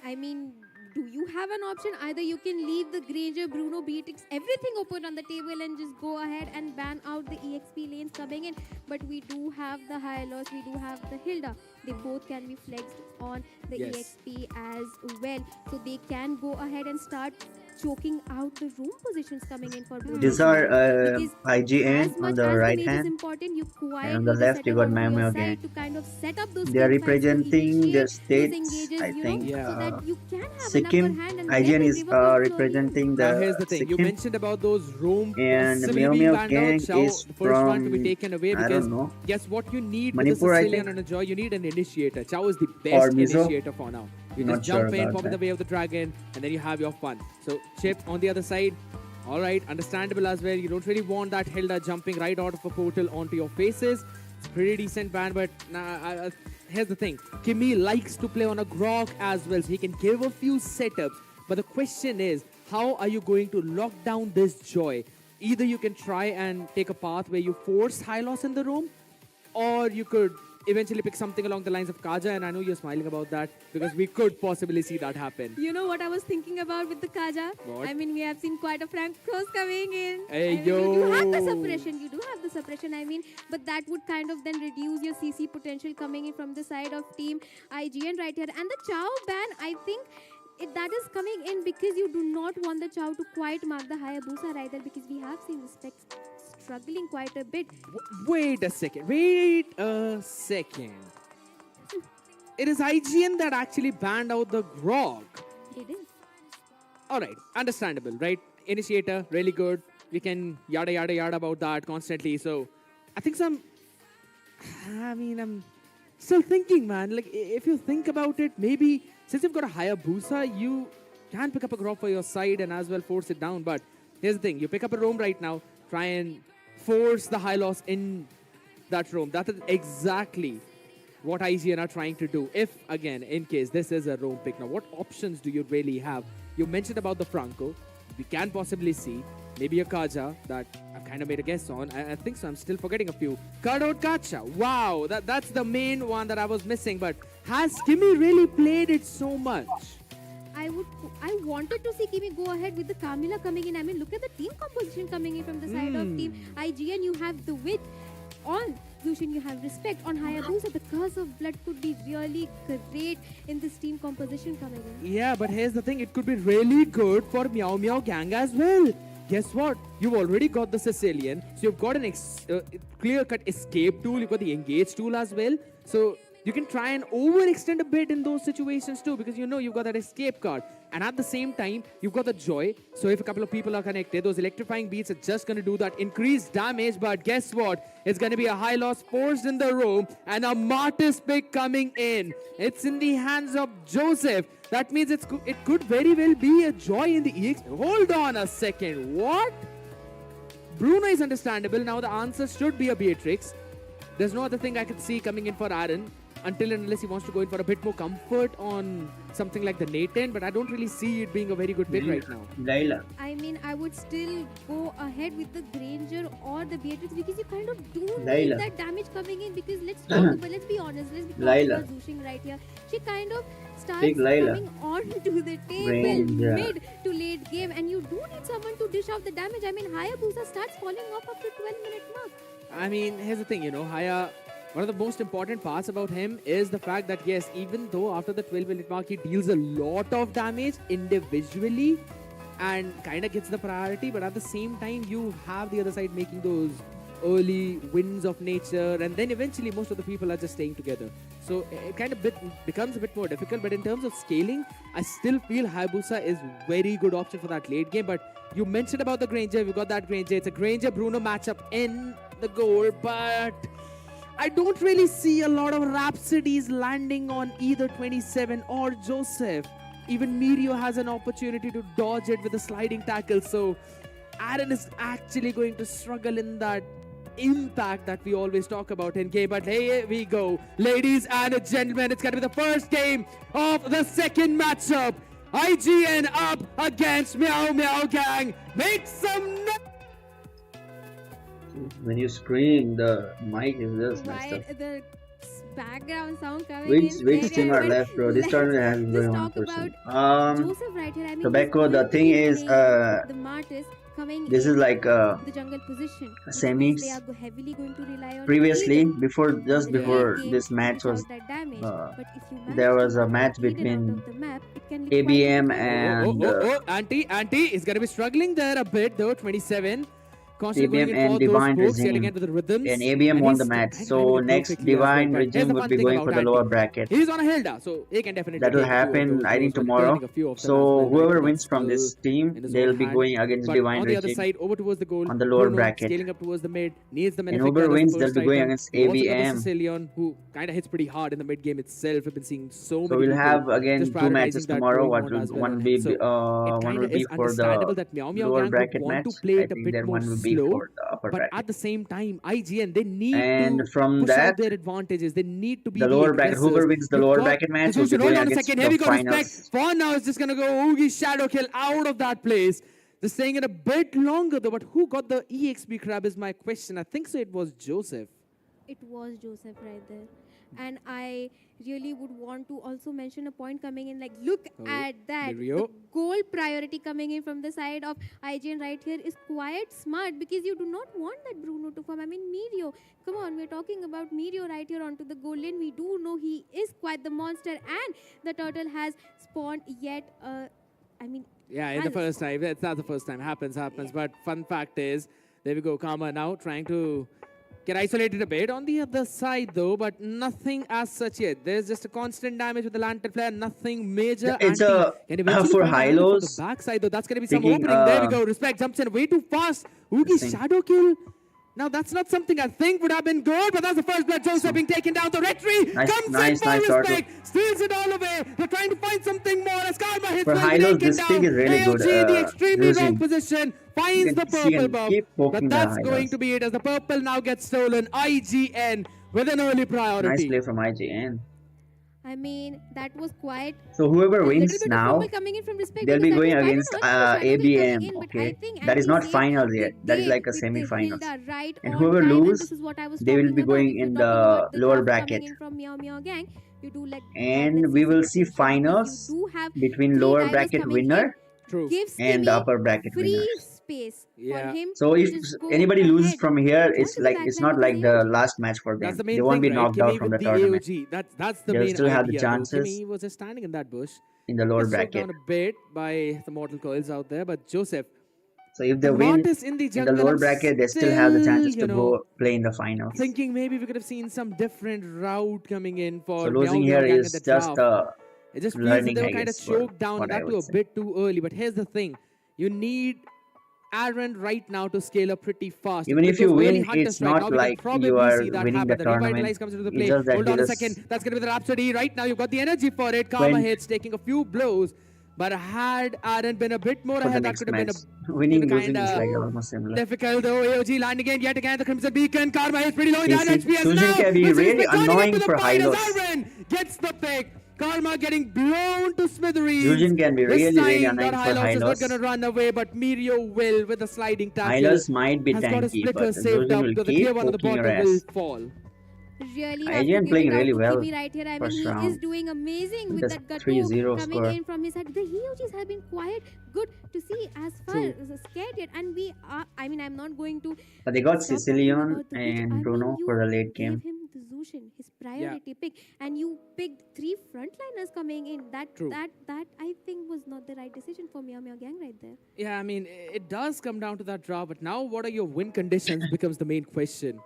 I mean, do you have an option? Either you can leave the Granger, Bruno, Beatrix, everything open on the table and just go ahead and ban out the EXP lanes coming in. But we do have the Hylos, we do have the Hilda. They both can be flexed on the
Yes.
EXP as well. So they can go ahead and start choking out the room positions coming in for both.
These
of
are
them. Because
IGN
as
on
much
the
as
right
mage is
hand.
important, you quite
And on the
need to
left,
set
you
up
got
on
Meow
your
Meow
side
Gang.
to kind of set up those
They are
team fights to
representing their
initiate those
states,
engages,
I
you know,
think.
so that you can have an
Sikkim,
upper hand and
IGN
let
is
the river flow slowly.
representing
Now
the
here's the thing. You
Sikkim,
mentioned about those roam
and
possibly
Meow
being
Meow
banned out.
Gang
Chow,
is
the first one to be
from,
taken away
I
because
don't know,
guess what you need
Manipur,
with
I
the Sicilian
think.
and a Joy? You need an initiator. Chow is the
Or
best
Mizo.
initiator for now. You
Not
just jump
sure
in,
about
pop in the
that.
way of the dragon, and then you have your fun. So Chip on the other side, all right, understandable as well. You don't really want that Hilda jumping right out of a portal onto your faces. It's a pretty decent ban, but here's the thing. Kimi likes to play on a Grok as well, so he can give a few setups. But the question is, how are you going to lock down this Joy? Either you can try and take a path where you force high loss in the room, or you could eventually pick something along the lines of Kaja, and I know you're smiling about that because we could possibly see that happen.
You know what I was thinking about with the Kaja?
What?
I mean, we have seen quite a Frank Cross coming in.
Hey,
I mean, you do have the
yo.
suppression. You do have the suppression. I mean, but that would kind of then reduce your CC potential coming in from the side of Team IGN right here. And the Chow ban, I think that is coming in because you do not want the Chow to quite mark the Hayabusa right there, because we have seen the specs struggling quite a bit.
Wait a second. Wait a second. It is IGN that actually banned out the Grog.
It is.
all right, understandable, right? Initiator, really good. We can yada yada yada about that constantly. So I think I'm still thinking, man. Like, if you think about it, maybe since you've got a higher booster, you can pick up a crop for your side and as well force it down. But here's the thing: you pick up a roam right now, try and force the high loss in that roam. That is exactly what IGN are trying to do. If, again, in case this is a roam pick, now what options do you really have? You mentioned about the Franco. We can possibly see maybe a Kaja that I've kind of made a guess on. I think so. I'm still forgetting a few. Cardot Kacha. Wow, that's the main one that I was missing. But has Kimmy really played it so much?
I wanted to see Kimi go ahead with the Kamila coming in. I mean, look at the team composition coming in from the side of team IGN. You have the width on Zushin, you have respect on Hayabusa. The curse of blood could be really great in this team composition coming in.
Yeah, but here's the thing. It could be really good for Meow Meow Gang as well. Guess what? You've already got the Sicilian. So you've got an clear-cut escape tool. You've got the engage tool as well. So you can try and overextend a bit in those situations too, because you know you've got that escape card. And at the same time, you've got the joy. So if a couple of people are connected, those electrifying beats are just going to do that increased damage. But guess what? It's going to be a high loss forced in the room and a Martyrs pick coming in. It's in the hands of Joseph. That means it could very well be a joy in the EX. Hold on a second. What? Bruno is understandable. Now the answer should be a Beatrix. There's no other thing I could see coming in for Aaron. Until and unless he wants to go in for a bit more comfort on something like the Nathan, but I don't really see it being a very good pick right now.
Layla.
I mean, I would still go ahead with the Granger or the Beatrix because you kind of do
Layla.
need that damage coming in, because let's be honest, let's be talking about Zushing right here. She kind of starts coming onto the table mid to late game, and you do need someone to dish out the damage. I mean, Hayabusa starts falling off after 12-minute mark.
I mean, here's the thing, Haya, one of the most important parts about him is the fact that, yes, even though after the 12-minute mark, he deals a lot of damage individually and kind of gets the priority, but at the same time, you have the other side making those early wins of nature, and then eventually most of the people are just staying together. So it kind of becomes a bit more difficult, but in terms of scaling, I still feel Hayabusa is very good option for that late game. But you mentioned about the Granger, we got that Granger. It's a Granger-Bruno matchup in the goal, but I don't really see a lot of Rhapsodies landing on either 27 or Joseph. Even Mirio has an opportunity to dodge it with a sliding tackle. So Aaron is actually going to struggle in that impact that we always talk about in game. But here we go. Ladies and gentlemen, it's going to be the first game of the second matchup. IGN up against Meow Meow Gang. Make some noise!
When you scream, the mic is just messed up.
Right, the background sound coming
Which team are left, bro? This tournament has been going on for some.
Joseph right here. I mean,
Tobacco, the thing is,
the Martyrs coming
this is like
the jungle position.
semis.
They are heavily going to rely on
Previously,
Eden.
before
Game
this match
without
was,
that damage. But if you manage
there
to
was a
get
match
Eden
between
out of the map, it can be quite
ABM
difficult.
and
Auntie is going to be struggling there a bit though. 27. Constantly
ABM
going in
and
for
Divine
those pokes, yet
Regime.
again with the rhythms.
And ABM won
he's
the match.
kind of
So
doing it
next
perfectly as well.
Divine
But here's
Regime
the
would
fun
be
thing
going
about
for the
Andy.
lower bracket.
He's on a Hilda, so he can definitely
That will
take a few of
happen,
those
I think,
goals, but
tomorrow.
returning a few of them as
So
well,
whoever
right?
wins from this
Still
team,
in his
they'll
own
be
hand.
going against
But
Divine
on the other
Regime.
side, over towards the goal,
On the lower
Bruno
bracket.
scaling up towards the mid, needs the
And
Malefic
whoever
as the
wins,
first
they'll be going
item.
against
You also got the
ABM.
Sicilian, who kind of hits pretty hard in the mid game itself. We've been seeing so
So
many
we'll
people
have again
just
two matches
prioritizing that
tomorrow.
goal as well
One
on
will be
him. So it
one
kind
will
of
be
is
for
understandable
the
that Meow Meow
lower
Gang would
bracket
want
match.
to play
I
it a
think
bit
that
more
one will be
slow.
for the upper
But
bracket.
at the same time, IGN, they need
And
to
from
push out
that,
their advantages. They need to be
the lower bracket,
aggressors.
whoever wins the
You've
lower
got
bracket match
the
will be
Zushin. Hold
going
on a
against
second. Here we
the
go. Respect.
finals.
For now, it's just going to go Oogie Shadow Kill out of that place. They're staying it a bit longer though. But who got the EXP crab is my question. I think so it was Joseph.
It was Joseph right there. And I really would want to also mention a point coming in, like, look at that.
Mirio.
The goal priority coming in from the side of IGN right here is quite smart, because you do not want that Bruno to form. I mean, Mirio, come on, we're talking about Mirio right here onto the goal lane. We do know he is quite the monster, and the turtle has spawned yet,
Yeah, in the first time. It's not the first time. Happens. But fun fact is, there we go. Karma now trying to get isolated a bit on the other side though, but nothing as such yet. There's just a constant damage with the lantern flare, nothing major.
It's
Anti can eventually
for
find an angle from the
Hylos.
backside though. That's going to be some
Taking,
opening. There we go. Respect jumps in way too fast. Oogie
thing.
shadow kill. Now that's not something I think would have been good, but that's the first blood. Joseph being taken down. The retry comes in for respect, steals it all away. They're trying to find something more. As Karma hits
For
will be
Hylos,
taken
this
down.
pick is really good.
AOG in the extremely wrong
Using.
position finds
You
the
can see
purple
and
buff,
keep
but
poking the
that's
Hylos.
going to be it as the purple now gets stolen. IGN with an early
Nice
priority.
play from IGN.
I mean, that was quite
So whoever
a little
wins
bit of
now,
fumble coming in from respect
they'll be
because
going
I don't
against
know if the shadow will
ABM.
coming in, but I
Okay,
think
that is
Andy
not
said
finals
the
yet. That is
day
like a
with the
semi-finals.
Hilda right
And
on
whoever
time, and
lose,
this is what I was
they will
talking
be
about.
going
If you're
in
talking
the
about the
lower
draft
bracket.
coming in from Meow Meow Gang, you do like
And we will see finals
you do have
between
three
lower
divers
bracket
coming
winner
True.
gives
and
Kimmy
the upper bracket
free
winners.
space
Yeah.
for him
So
to
if
just go
anybody loses
ahead.
from here,
Join
it's
to the
like it's
backline
not
with
like
his
the
AOG.
last match for them.
That's the
They
main
won't
thing,
be
right?
knocked out
Kimmy
from the
with the
tournament.
AOG. That's the
They'll
main
still have the
idea, though.
chances.
Kimmy was just standing in that bush.
In the lower
Gets choked
bracket.
down a bit by the mortal coils out there, but Joseph.
So if they
And
win
Mortis in the
in the
jungle,
lower
I'm
bracket, they still have the chances to
you know,
go play in the finals.
thinking maybe we could have seen some different route coming in for
So
Meow
losing
Meow
here
Gang
is
at the
just
draft. It just feels that
learning,
they were
I
kind of
guess, for
choked down,
what
and
I
that
would
too a
say.
bit too early. But here's the thing. You need Aaron right now to scale up pretty fast.
Even
With
if you
those early
win,
hunter
it's
strike,
not
now we can
like
probably
you are
see that
winning
happen.
the
The Revitalize
tournament.
comes into the
It's
play.
just that
Hold
he
on a
just
second. That's going to be the Rhapsody. Right now, you've got the energy for it. Karma
When-
hits, taking a few blows. But had Aaron been a bit more
for the
ahead, that
next
could have been
match.
a
Winning,
kinda
losing is like almost similar.
difficult though. AOG landing in yet again. The Crimson Beacon. Karma is pretty low in
See,
that HP as
Sujin
now.
can be
This is
really
Respect joining
annoying
into the
for
fight as
Hylos.
Aaron gets the pick. Karma getting blown to smithereens.
Sujin can be
This
really, really
time,
annoying
that
for
Hylos is not
Hylos.
going to run away, but Mirio will with the sliding tackle.
Hylos might be
has got a
tanky,
splitter
but
saved
Sujin
up,
will
but the
keep
clear one on the
poking your
bottom will
ass.
fall.
Really have
IGN
to give
playing
it out
really
to
well
Kimi right here. I mean,
first
he
round.
is doing amazing with
Just
that Gato
3-0
coming
score.
in from his side. The Hyojis have been quite good to see as far
True.
as scared yet. And we are, I mean, I'm not going to
But they got
stop talking
Sicilian
about the pitch. I
and
mean,
Bruno
you
for the late
gave
game.
him the Zushin, his priority pick, and you picked 3 frontliners coming in.
True.
That I think was not the right decision for Meow Meow Gang right there.
Yeah, I mean, it does come down to that draw, but now what are your win conditions becomes the main question.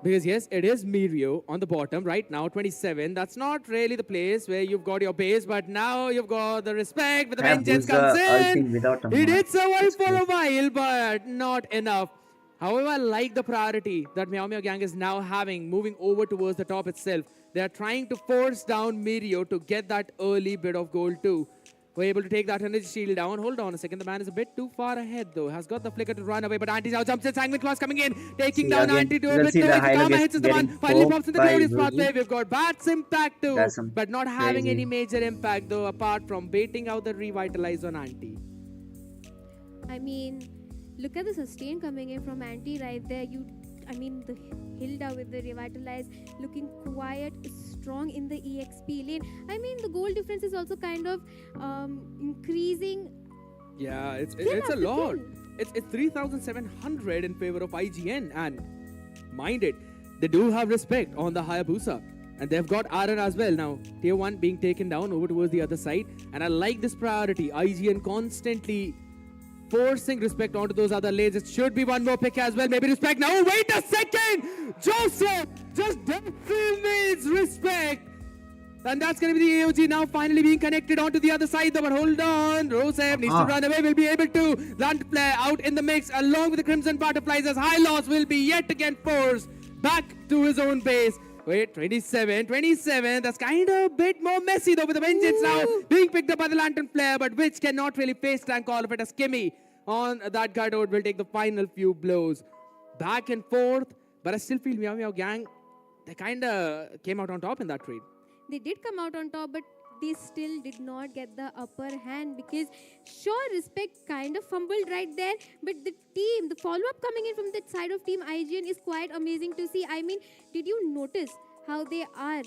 Because yes, it is Mirio on the bottom right now, 27. That's not really the place where you've got your base, but now you've got the respect, but the vengeance comes in.
Without a
He
mark.
did survive
That's
for
good.
a while, but not enough. However, I like the priority that Meow Meow Gang is now having, moving over towards the top itself. They are trying to force down Mirio to get that early bit of gold too. We're able to take that energy shield down. Hold on a second. The man is a bit too far ahead, though. Has got the flicker to run away, but Anti now jumps in. Sanguine Claws coming in, taking
See,
down
again,
Anti to
we'll
a bit
see the
close.
Hylo
Karma hits is the one.
getting
Finally
poked
pops in the
by
glorious
Ruby.
pathway. We've got Bat's impact too,
That's some
but not having
crazy.
any major impact, though, apart from baiting out the revitalize on Anti.
I mean, look at the sustain coming in from Anti right there. I mean, the Hilda with the Revitalize looking quite strong in the EXP lane. I mean, the goal difference is also kind of increasing.
Yeah, it's
Kill
a
after
lot.
kill.
It's 3,700 in favor of IGN, and mind it, they do have respect on the Hayabusa. And they've got Aaron as well now. Tier 1 being taken down over towards the other side. And I like this priority. IGN constantly forcing respect onto those other lanes. It should be one more pick as well. Maybe respect. Now, wait a second! Joseph just decimates respect. And that's going to be the AOG now finally being connected onto the other side though. But hold on. Rosev needs to run away. Will be able to. Land play out in the mix along with the Crimson Butterflies as High Loss will be yet again forced back to his own base. Wait, 27. That's kind of a bit more messy though with the Vengeance now being picked up by the Lantern Flare, but which cannot really face tank all of it as Kimmy on that Gatot will take the final few blows. Back and forth, but I still feel Meow Meow Gang, they kind of came out on top in that trade.
They did come out on top, but they still did not get the upper hand because sure, respect kind of fumbled right there, but the team, the follow-up coming in from that side of team IGN is quite amazing to see. I mean, did you notice how they are,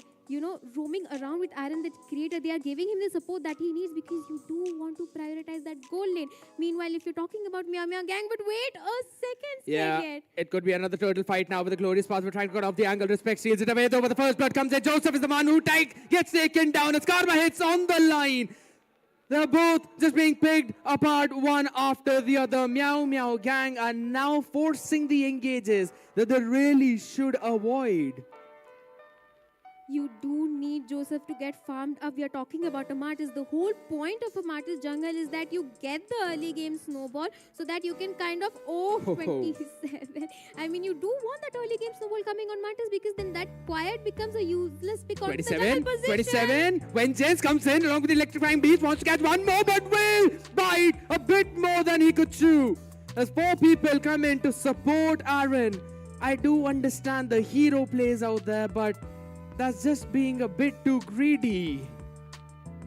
roaming around with Aaron, the creator? They are giving him the support that he needs because you do want to prioritize that goal lane. Meanwhile, if you're talking about Meow Meow Gang, but wait a second,
Yeah, it could be another turtle fight now with the Glorious Path. We're trying to cut off the angle. Respect seals it away though, but the first blood comes in. Joseph is the man who gets taken down. As Karma hits on the line. They're both just being picked apart one after the other. Meow Meow Gang are now forcing the engages that they really should avoid.
You do need Joseph to get farmed up. We are talking about a Martis. The whole point of a Martis jungle is that you get the early game snowball so that you can kind of 27. I mean, you do want that early game snowball coming on Martis because then that quiet becomes a useless pick on the
27,
jungle position.
27. Vengeance comes in along with the electrifying beast, wants to catch one more, but will bite a bit more than he could chew. As 4 people come in to support Aaron, I do understand the hero plays out there, but that's just being a bit too greedy.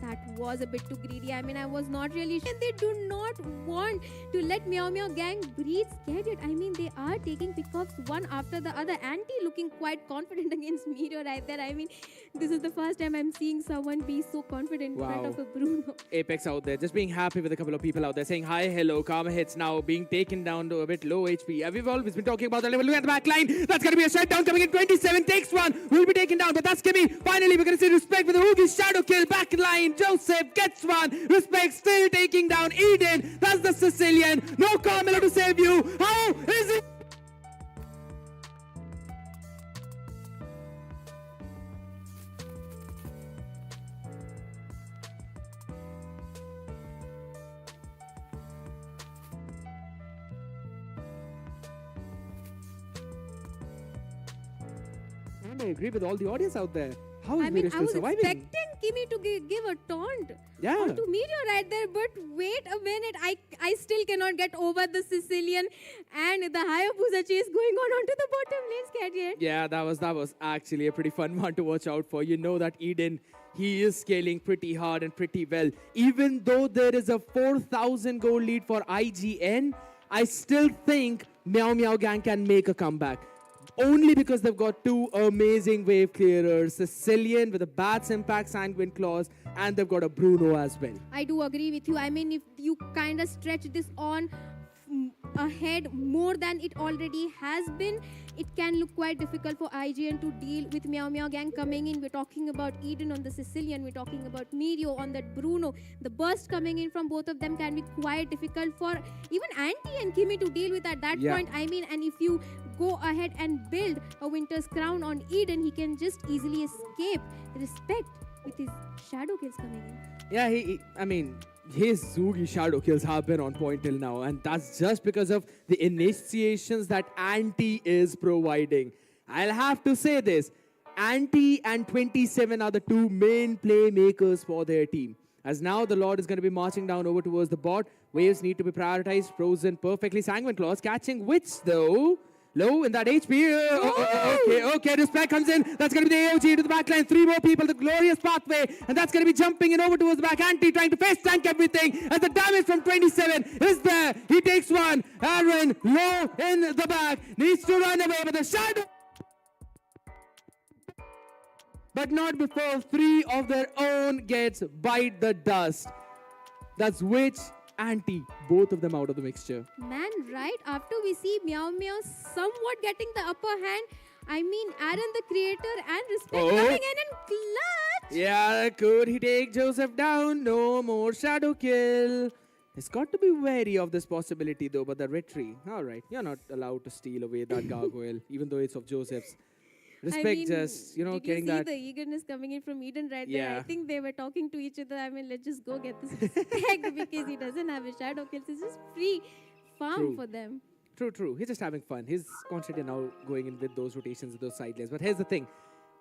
That was a bit too greedy. I mean, I was not really sure. They do not want to let Meow Meow Gang breathe scared yet. I mean, they are taking pickoffs one after the other. Anti looking quite confident against Meteor right there. I mean, this is the first time I'm seeing someone be so confident in front of a Bruno.
Apex out there, just being happy with a couple of people out there saying hi, hello, karma hits now, being taken down to a bit low HP. We've always been talking about the level. Look at the back line. That's going to be a shutdown coming in. 27 takes one. Will be taken down, but that's Kimmy. Finally, we're going to see Respect with a Hoogie shadow kill. Back in line. Joseph gets one. Respect still taking down Eden. That's the Sicilian. No Carmelo to save you. How is it? And I agree with all the audience out there. How is Meteor
I
still
was
surviving?
expecting Kimmy to give a taunt onto Meteor right there, but wait a minute, I still cannot get over the Sicilian and the Hayabusa chase going on onto the bottom lane, Scadier.
Yeah, that was actually a pretty fun one to watch out for. You know that Eden, he is scaling pretty hard and pretty well. Even though there is a 4,000 goal lead for IGN, I still think Meow Meow Gang can make a comeback. Only because they've got 2 amazing wave clearers, Sicilian with a Bats Impact Sanguine Claws, and they've got a Bruno as well.
I do agree with you. I mean, if you kind of stretch this on ahead more than it already has been, it can look quite difficult for IGN to deal with Meow Meow Gang coming in. We're talking about Eden on the Sicilian, we're talking about Meteor on that Bruno. The burst coming in from both of them can be quite difficult for even Anti and Kimmy to deal with at that point. I mean, and if you go ahead and build a Winter's Crown on Eden, he can just easily escape Respect with his shadow kills coming in.
Yeah, I mean, his Zugi shadow kills have been on point till now, and that's just because of the initiations that Anti is providing. I'll have to say this, Anti and 27 are the 2 main playmakers for their team. As now the Lord is going to be marching down over towards the bot. Waves need to be prioritized, frozen perfectly. Sanguine Claws catching Witch though. Low in that HP. Okay, Respect comes in. That's going to be the AOG into the backline. 3 more people, the glorious pathway. And that's going to be jumping in over towards the back. Anti trying to face tank everything. As the damage from 27 is there. He takes one. Aaron low in the back. Needs to run away with the shadow. But not before 3 of their own gets bite the dust. That's Witch, Anti, both of them out of the mixture.
Man, right after we see Meow Meow somewhat getting the upper hand, I mean, Aaron the creator and Respect coming in and clutch.
Yeah, could he take Joseph down? No more shadow kill. He's got to be wary of this possibility though, but the retreat. Alright, you're not allowed to steal away that gargoyle, even though it's of Joseph's. Respect,
I mean,
just, you know, getting
did you see
that.
the eagerness coming in from Eden right there? I think they were talking to each other. I mean, let's just go get this Respect because he doesn't have a shadow kills. It's just free farm for them.
True. He's just having fun. He's constantly now going in with those rotations, with those side lanes. But here's the thing.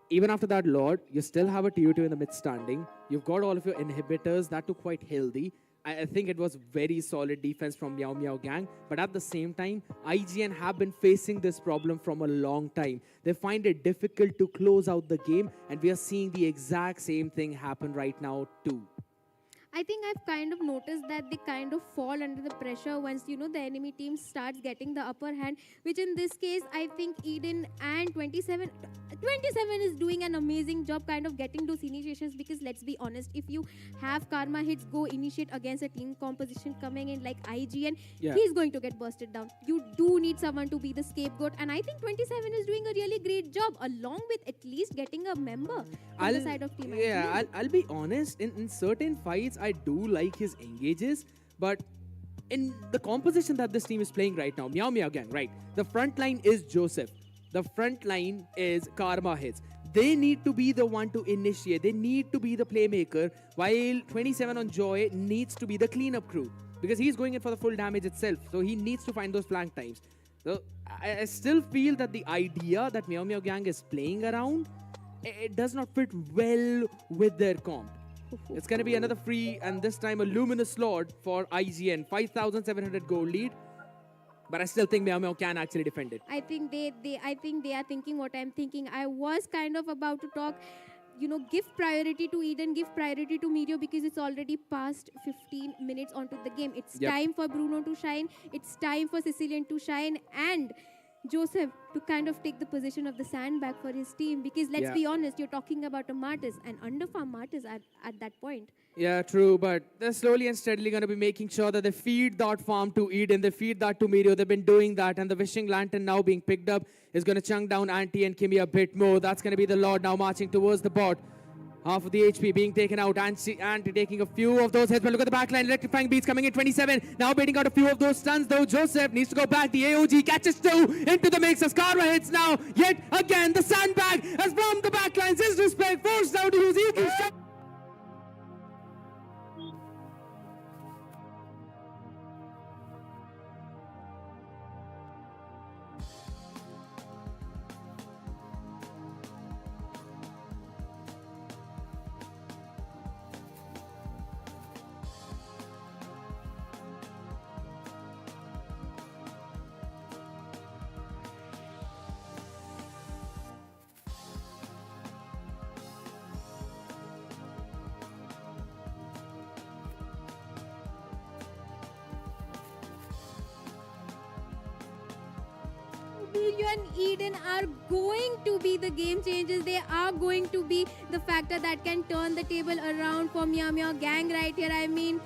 Even after that Lord, you still have a TO2 in the mid standing. You've got all of your inhibitors. That too quite healthy. I think it was very solid defense from Meow Meow Gang. But at the same time, IGN have been facing this problem from a long time. They find it difficult to close out the game. And we are seeing the exact same thing happen right now too.
I think I've kind of noticed that they kind of fall under the pressure once, you know, the enemy team starts getting the upper hand, which in this case, I think Eden and 27 is doing an amazing job kind of getting those initiations because let's be honest, if you have Karma hits go initiate against a team composition coming in like IGN, he's going to get bursted down. You do need someone to be the scapegoat and I think 27 is doing a really great job along with at least getting a member on the side of team IGN.
I'll be honest, in certain fights, I do like his engages, but in the composition that this team is playing right now, Meow Meow Gang, right? The front line is Joseph. The front line is Karma Hits. They need to be the one to initiate. They need to be the playmaker, while 27 on Joy needs to be the cleanup crew because he's going in for the full damage itself. So he needs to find those flank times. So I still feel that the idea that Meow Meow Gang is playing around, it does not fit well with their comp. It's going to be another free and this time a luminous Lord for IGN. 5,700 gold lead. But I still think Meow Meow can actually defend it.
I think they are thinking what I'm thinking. I was kind of about to talk, give priority to Eden, give priority to Mirio because it's already past 15 minutes onto the game. It's time for Bruno to shine. It's time for Sicilian to shine and Joseph to kind of take the position of the sandbag for his team because let's be honest, you're talking about a Martis and underfarm Martis at that point.
Yeah, true, but they're slowly and steadily going to be making sure that they feed that farm to Eden, they feed that to Mirio. They've been doing that, and the Wishing Lantern now being picked up is going to chunk down Anti and Kimmy a bit more. That's going to be the Lord now marching towards the bot. Half of the HP being taken out. Anti taking a few of those hits. But look at the backline. Electrifying beats coming in 27. Now baiting out a few of those stuns though. Joseph needs to go back. The AOG catches two into the mix as Karma hits now. Yet again, the sandbag has from the backlines. His respect forced down to his EQ shot.
Mirio and Eden are going to be the game changers. They are going to be the factor that can turn the table around for Meow Meow Gang right here. I mean,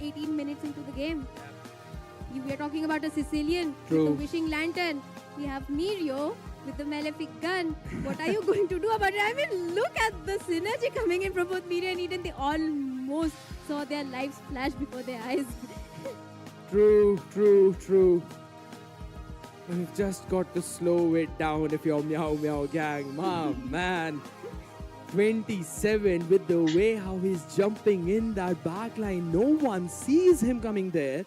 18 minutes into the game. We are talking about a Sicilian with the Wishing Lantern. We have Mirio with the Malefic gun. What are you going to do about it? I mean, look at the synergy coming in from both Mirio and Eden. They almost saw their lives flash before their eyes.
True. We've just got to slow it down if you're Meow Meow Gang. My man. 27 with the way how he's jumping in that backline. No one sees him coming there.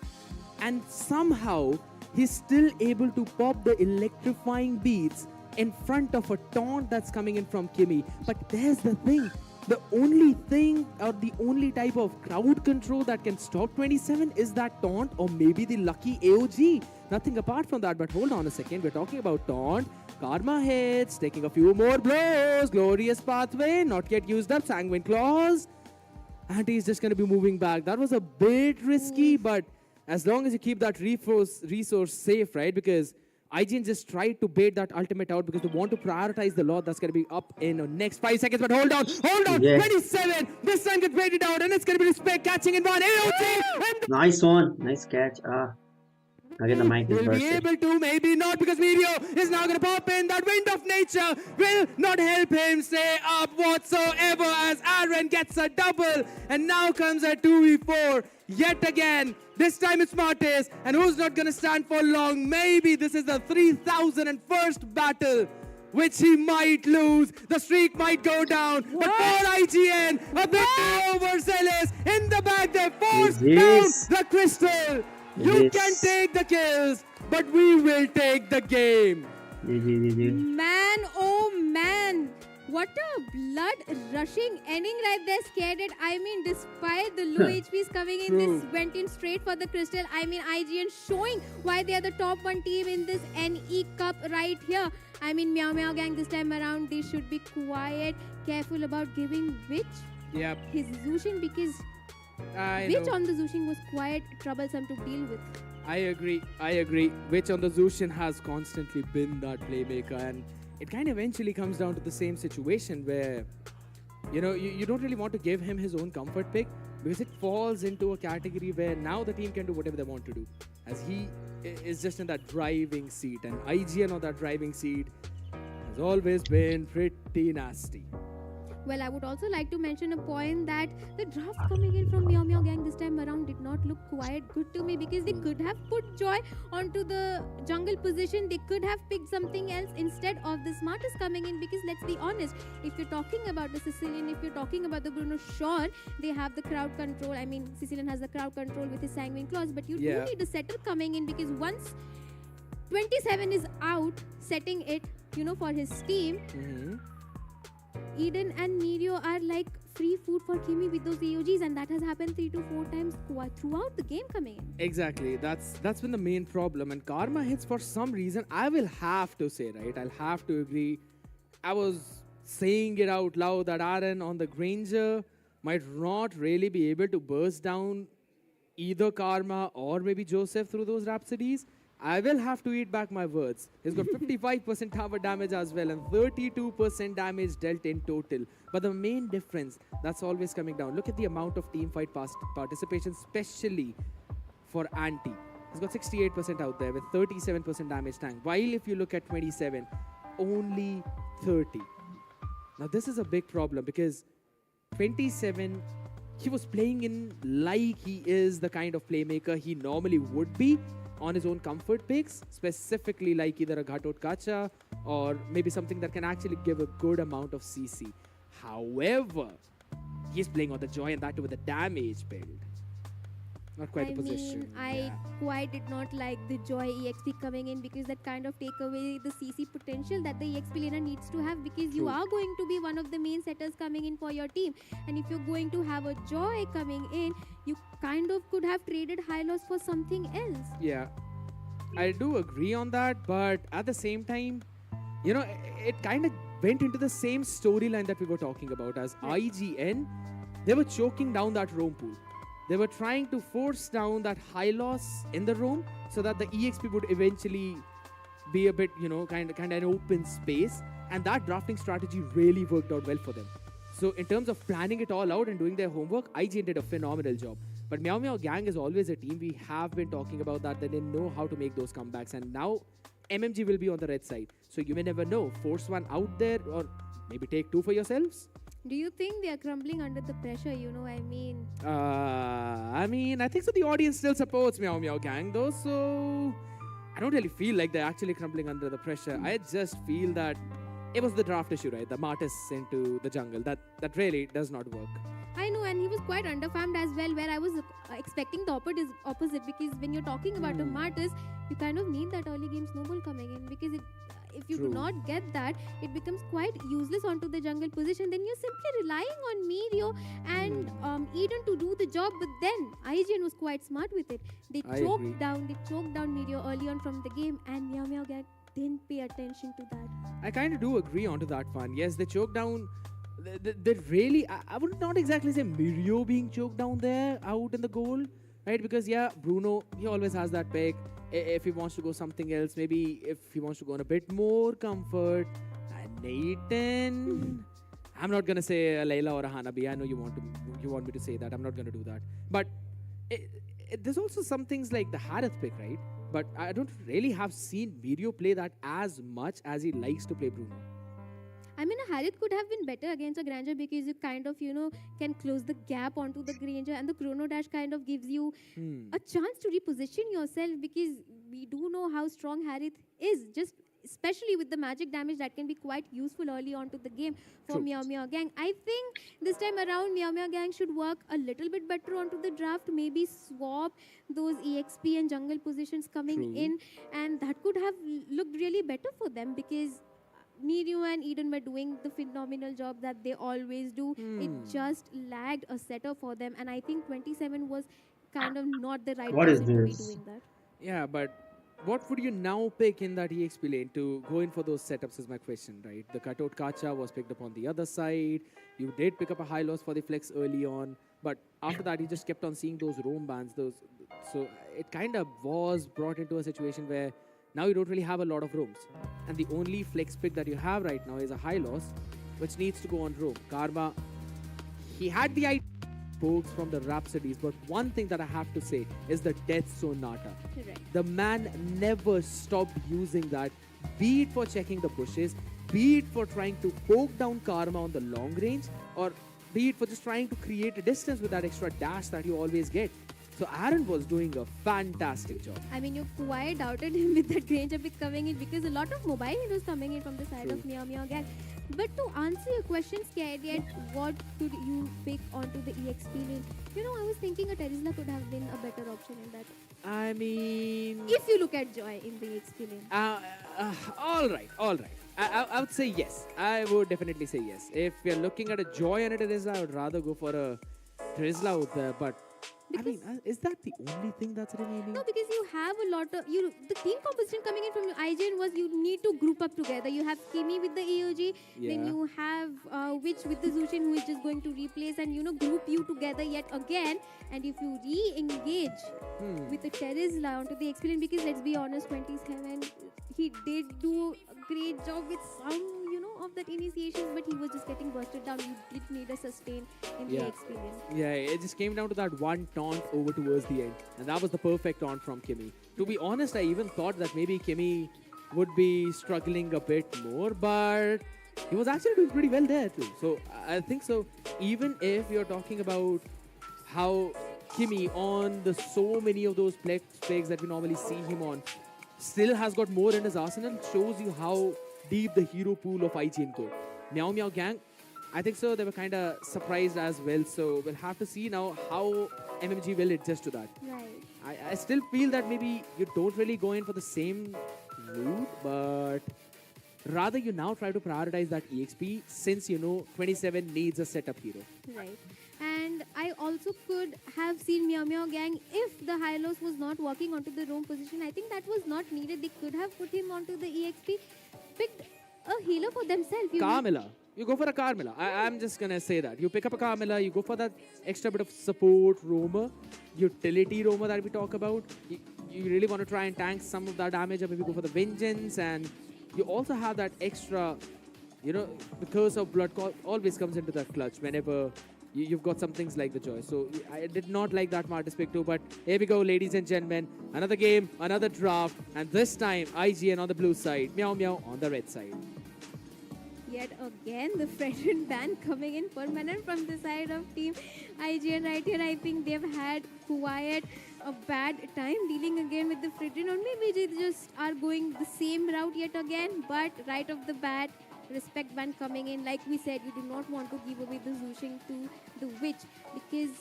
And somehow he's still able to pop the electrifying beats in front of a taunt that's coming in from Kimmy. But there's the thing. The only thing or the only type of crowd control that can stop 27 is that taunt or maybe the lucky AOG. Nothing apart from that. But hold on a second. We're talking about taunt. Karma hits, taking a few more blows. Glorious pathway, not yet used up. Sanguine claws. And he's just going to be moving back. That was a bit risky, but as long as you keep that resource safe, right? Because IGN just tried to bait that ultimate out because they want to prioritize the Lord that's going to be up in the next 5 seconds. But hold on.
Yeah.
27. This time gets baited out and it's going to be Respect catching in one. AOG.
Nice one. Nice catch. Again, the mic is
Will be
bursted.
able to, maybe not, because Mirio is now going to pop in. That Wind of Nature will not help him stay up whatsoever as Aaron gets a double. And now comes a 2v4 yet again. This time it's Martis, and who's not going to stand for long? Maybe this is the 3001st battle, which he might lose. The streak might go down. But for IGN, a bit overzealous. In the back, they force down the crystal. You can take the kills, but we will take the game.
Man, oh man. What a blood rushing ending right there. Scared it. I mean, despite the low HPs coming in, this went in straight for the crystal. I mean, IGN showing why they are the top one team in this NE Cup right here. I mean, Meow Meow Gang this time around, they should be quiet, careful about giving Witch his Zushin because Witch on the Zushin was quite troublesome to deal with.
I agree. Witch on the Zushin has constantly been that playmaker, and it kind of eventually comes down to the same situation where, you don't really want to give him his own comfort pick because it falls into a category where now the team can do whatever they want to do as he is just in that driving seat, and IGN on that driving seat has always been pretty nasty.
Well, I would also like to mention a point that the draft coming in from Meow Meow Gang this time around did not look quite good to me, because they could have put Joy onto the jungle position. They could have picked something else instead of the Smartest coming in, because let's be honest, if you're talking about the Sicilian, if you're talking about the Bruno, sure, they have the crowd control. I mean, Sicilian has the crowd control with his sanguine claws, but you do need a setter coming in, because once 27 is out, setting it, for his team, Eden and Mirio are like free food for Kimi with those AOGs, and that has happened 3 to 4 times throughout the game coming in.
Exactly. That's been the main problem. And Karma hits, for some reason, I will have to say, right? I'll have to agree. I was saying it out loud that Aaron on the Granger might not really be able to burst down either Karma or maybe Joseph through those Rhapsodies. I will have to eat back my words. He's got 55% tower damage as well and 32% damage dealt in total. But the main difference, that's always coming down. Look at the amount of team fight participation, especially for Anti. He's got 68% out there with 37% damage tank. While if you look at 27, only 30. Now this is a big problem, because 27, he was playing in like he is the kind of playmaker he normally would be on his own comfort picks, specifically like either a Ghatot Kacha or maybe something that can actually give a good amount of CC. However, he's playing on the Joy, and that too with a damage build. Not quite the position.
I quite did not like the Joy EXP coming in, because that kind of take away the CC potential that the EXP laner needs to have, because you are going to be one of the main setters coming in for your team. And if you're going to have a Joy coming in, you kind of could have traded Hylos for something else.
Yeah, I do agree on that, but at the same time, it kind of went into the same storyline that we were talking about as IGN. They were choking down that roam pool. They were trying to force down that high loss in the room so that the EXP would eventually be a bit, kind of an open space. And that drafting strategy really worked out well for them. So in terms of planning it all out and doing their homework, IGN did a phenomenal job. But Meow Meow Gang is always a team. We have been talking about that they know how to make those comebacks. And now MMG will be on the red side. So you may never know. Force one out there, or maybe take 2 for yourselves.
Do you think they are crumbling under the pressure? I mean,
I think so. The audience still supports Meow Meow Gang though, so I don't really feel like they're actually crumbling under the pressure. I just feel that it was the draft issue, right? The Martis into the jungle. That really does not work.
I know, and he was quite underfarmed as well, where I was expecting the opposite, because when you're talking about a Martis, you kind of need that early game snowball coming in, because if you do not get that, it becomes quite useless onto the jungle position. Then you're simply relying on Mirio and Eden to do the job. But then IGN was quite smart with it. They choked down Mirio early on from the game, and Meow Meow Gang didn't pay attention to that.
I kind of do agree onto that one. Yes, they choked down. They really, I would not exactly say Mirio being choked down there out in the goal, right? Because Bruno, he always has that pick. If he wants to go something else, maybe if he wants to go on a bit more comfort. And Nathan, I'm not gonna say a Layla or a Hanabi. I know you want me to say that. I'm not gonna do that. But there's also some things like the Harith pick, right? But I don't really have seen Mirio play that as much as he likes to play Bruno.
I mean, a Harith could have been better against a Granger, because you kind of, can close the gap onto the Granger, and the Chrono Dash kind of gives you a chance to reposition yourself, because we do know how strong Harith is, just especially with the magic damage that can be quite useful early on to the game for Meow Meow Gang. I think this time around Meow Meow Gang should work a little bit better onto the draft, maybe swap those EXP and jungle positions coming in, and that could have looked really better for them, because Mirio and Eden were doing the phenomenal job that they always do. It just lagged a setter for them, and I think 27 was kind of not the right person to be doing that.
Yeah, but what would you now pick in that EXP lane to go in for those setups is my question, right? The Ghatot Kacha was picked up on the other side. You did pick up a high loss for the flex early on, but after that you just kept on seeing those roam bans. So it kind of was brought into a situation where now you don't really have a lot of roams. And the only flex pick that you have right now is a high loss, which needs to go on roam. Karma, he had the idea pokes from the Rhapsodies, but one thing that I have to say is the Death Sonata.
Correct.
The man never stopped using that, be it for checking the bushes, be it for trying to poke down Karma on the long range, or be it for just trying to create a distance with that extra dash that you always get. So Aaron was doing a fantastic job.
I mean, you quite doubted him with that range pick coming in because a lot of mobile heroes coming in from the side of Meow Meow Gang. But to answer your question, Scared, what could you pick onto the EXP lane? I was thinking a Terizla could have been a better option in that.
I mean,
If you look at Joy in the EXP lane.
all right. I would say yes. I would definitely say yes. If you're looking at a Joy and a Terizla, I would rather go for a Terizla out there. But I mean, is that the only thing that's remaining?
No, because you have a lot of the team composition coming in from IGN was you need to group up together. You have Kimi with the AOG, then you have Witch with the Zushin who is just going to replace and group you together yet again. And if you re-engage with the Terizla onto the experience, because let's be honest, 27 he did do a great job with some of that initiations, but he was just getting bursted down. You did need a sustain in the experience.
Yeah, it just came down to that one taunt over towards the end, and that was the perfect taunt from Kimi. To be honest, I even thought that maybe Kimi would be struggling a bit more, but he was actually doing pretty well there too. So I think so. Even if you're talking about how Kimi on the so many of those plagues that we normally see him on still has got more in his arsenal, shows you how deep the hero pool of IGN go. Meow Meow Gang, I think so, they were kind of surprised as well. So we'll have to see now how MMG will adjust to that.
Right.
I still feel that maybe you don't really go in for the same route, but rather you now try to prioritize that EXP since 27 needs a setup hero.
Right. And I also could have seen Meow Meow Gang if the Hylos was not walking onto the roam position. I think that was not needed. They could have put him onto the EXP, picked a healer for themselves.
Carmilla. You go for a Carmilla. I'm just going to say that. You pick up a Carmilla, you go for that extra bit of support roamer, utility roamer that we talk about. You really want to try and tank some of that damage, or maybe go for the Vengeance. And you also have that extra, the Curse of Blood always comes into that clutch whenever you've got some things like the Joy. So I did not like that Martis pick too, but here we go, ladies and gentlemen. Another game, another draft, and this time IGN on the blue side, Meow Meow on the red side.
Yet again, the Fredrin ban coming in permanent from the side of team IGN right here. I think they've had quite a bad time dealing again with the Fredrin. Or maybe they just are going the same route yet again, but right off the bat, respect ban coming in. Like we said, you do not want to give away the Zushing to the Witch, because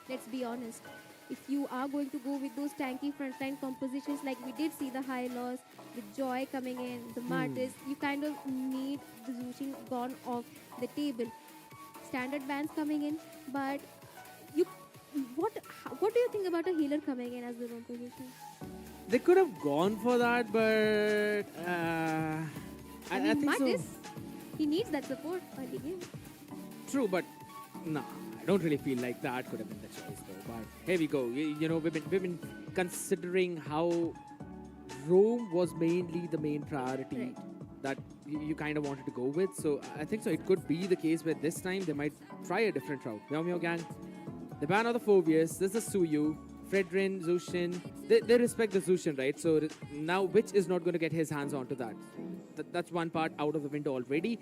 let's be honest, if you are going to go with those tanky frontline compositions like we did see the High Loss, the Joy coming in, the Martyrs, you kind of need the Zushing gone off the table. Standard bans coming in, but what do you think about a healer coming in as the roam position?
They could have gone for that, but I think
Martis,
so.
he needs that support early game.
True, but nah, I don't really feel like that could have been the choice though. But here we go. We've been considering how Rome was mainly the main priority that you kind of wanted to go with. So I think so. It could be the case where this time they might try a different route. Meow Meow Gang, the ban of the Phobius. This is Suyu, Fredrin, Zushin. They respect the Zushin, right? So now Witch is not going to get his hands onto that. That's one part out of the window already.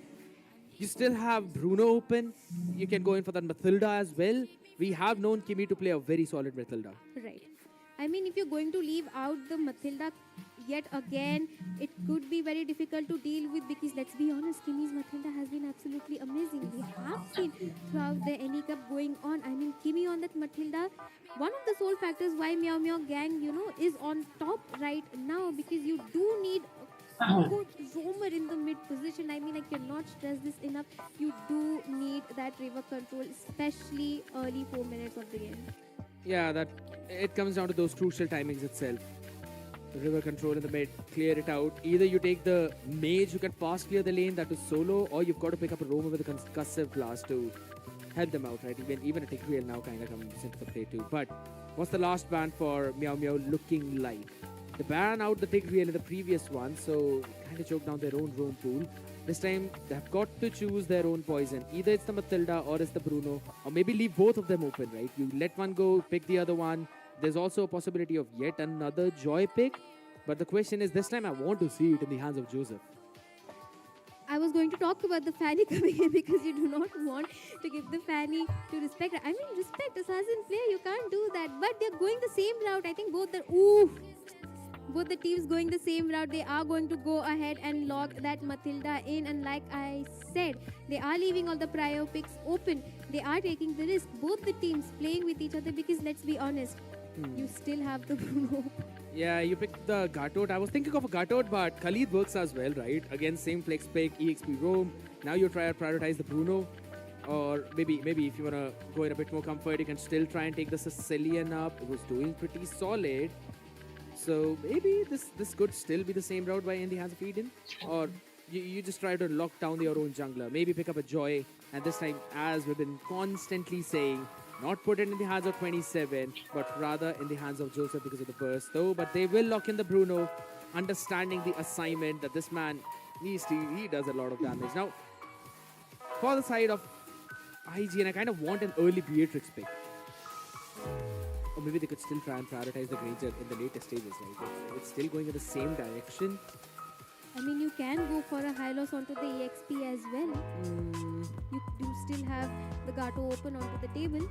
You still have Bruno open. You can go in for that Mathilda as well. We have known Kimi to play a very solid Mathilda.
Right. I mean, if you're going to leave out the Mathilda yet again, it could be very difficult to deal with, because let's be honest, Kimi's Mathilda has been absolutely amazing. We have seen throughout the NE Cup going on. I mean, Kimi on that Mathilda, one of the sole factors why Meow Meow Gang, is on top right now, because you do need a good roamer in the mid position. I mean, I cannot stress this enough. You do need that river control, especially early 4 minutes of the game.
Yeah, that it comes down to those crucial timings itself. The river control in the mid, clear it out. Either you take the mage who can fast clear the lane, that is solo, or you've got to pick up a roamer with a concussive blast to help them out, right? Even a Tigreal now kind of comes into the play too. But what's the last ban for Meow Meow looking like? They ban out the Tigreal in the previous one, so kind of choke down their own roam pool. This time, they've got to choose their own poison. Either it's the Mathilda or it's the Bruno, or maybe leave both of them open, right? You let one go, pick the other one. There's also a possibility of yet another Joy pick. But the question is, this time I want to see it in the hands of Joseph.
I was going to talk about the Fanny coming in because you do not want to give the Fanny to respect. I mean, respect assassin player, you can't do that. But they're going the same route. I think both the teams going the same route. They are going to go ahead and lock that Matilda in. And like I said, they are leaving all the prior picks open. They are taking the risk. Both the teams playing with each other because let's be honest, you still have the Bruno.
Yeah, you picked the Gatot. I was thinking of a Gatot, but Khalid works as well, right? Again, same flex pick, EXP roam. Now you try to prioritize the Bruno. Or maybe if you want to go in a bit more comfort, you can still try and take the Sicilian up. It was doing pretty solid. So maybe this could still be the same route by in the hands of Eden. Or you just try to lock down your own jungler. Maybe pick up a Joy. And this time, as we've been constantly saying, not put it in the hands of 27, but rather in the hands of Joseph because of the burst, though. But they will lock in the Bruno, understanding the assignment that this man he does a lot of damage. Now, for the side of IGN, I kind of want an early Beatrix pick. Or maybe they could still try and prioritize the Granger in the later stages, right? It's still going in the same direction.
I mean, you can go for a high loss onto the EXP as well. You do still have the Gato open onto the table.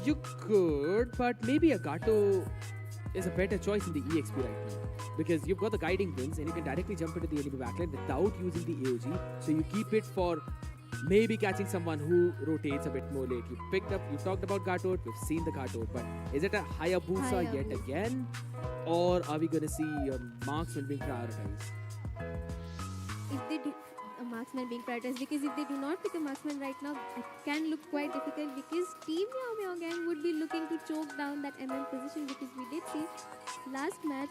You could, but maybe a Gato is a better choice in the EXP right now. Because you've got the guiding winds and you can directly jump into the enemy backline without using the AOG. So you keep it for maybe catching someone who rotates a bit more late. You talked about Gatot, we've seen the Gatot, but is it a Hayabusa yet again? Or are we going to see marksman being prioritized?
If they do a marksman being prioritized, because if they do not pick a marksman right now, it can look quite difficult because Team Meow Meow Gang would be looking to choke down that MM position because we did see last match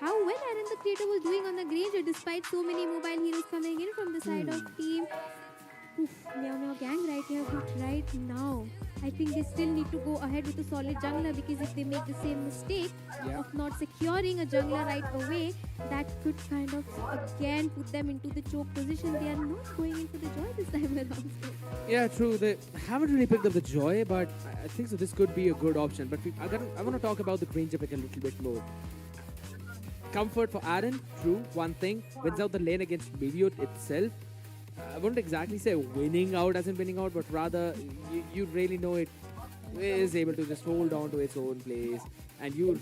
how well Aaron the Creator was doing on the Granger despite so many mobile heroes coming in from the side of Team Meow Meow Gang right here. But right now, I think they still need to go ahead with a solid jungler because if they make the same mistake of not securing a jungler right away, that could kind of again put them into the choke position. They are not going in for the Joy this time around.
Yeah, true. They haven't really picked up the Joy, but I think so. This could be a good option. But I want to talk about the Granger pick a little bit more. Comfort for Aaron, true. One thing wins out the lane against Meteor itself. I wouldn't exactly say winning out as in winning out, but rather you really know it is able to just hold on to its own place. And you,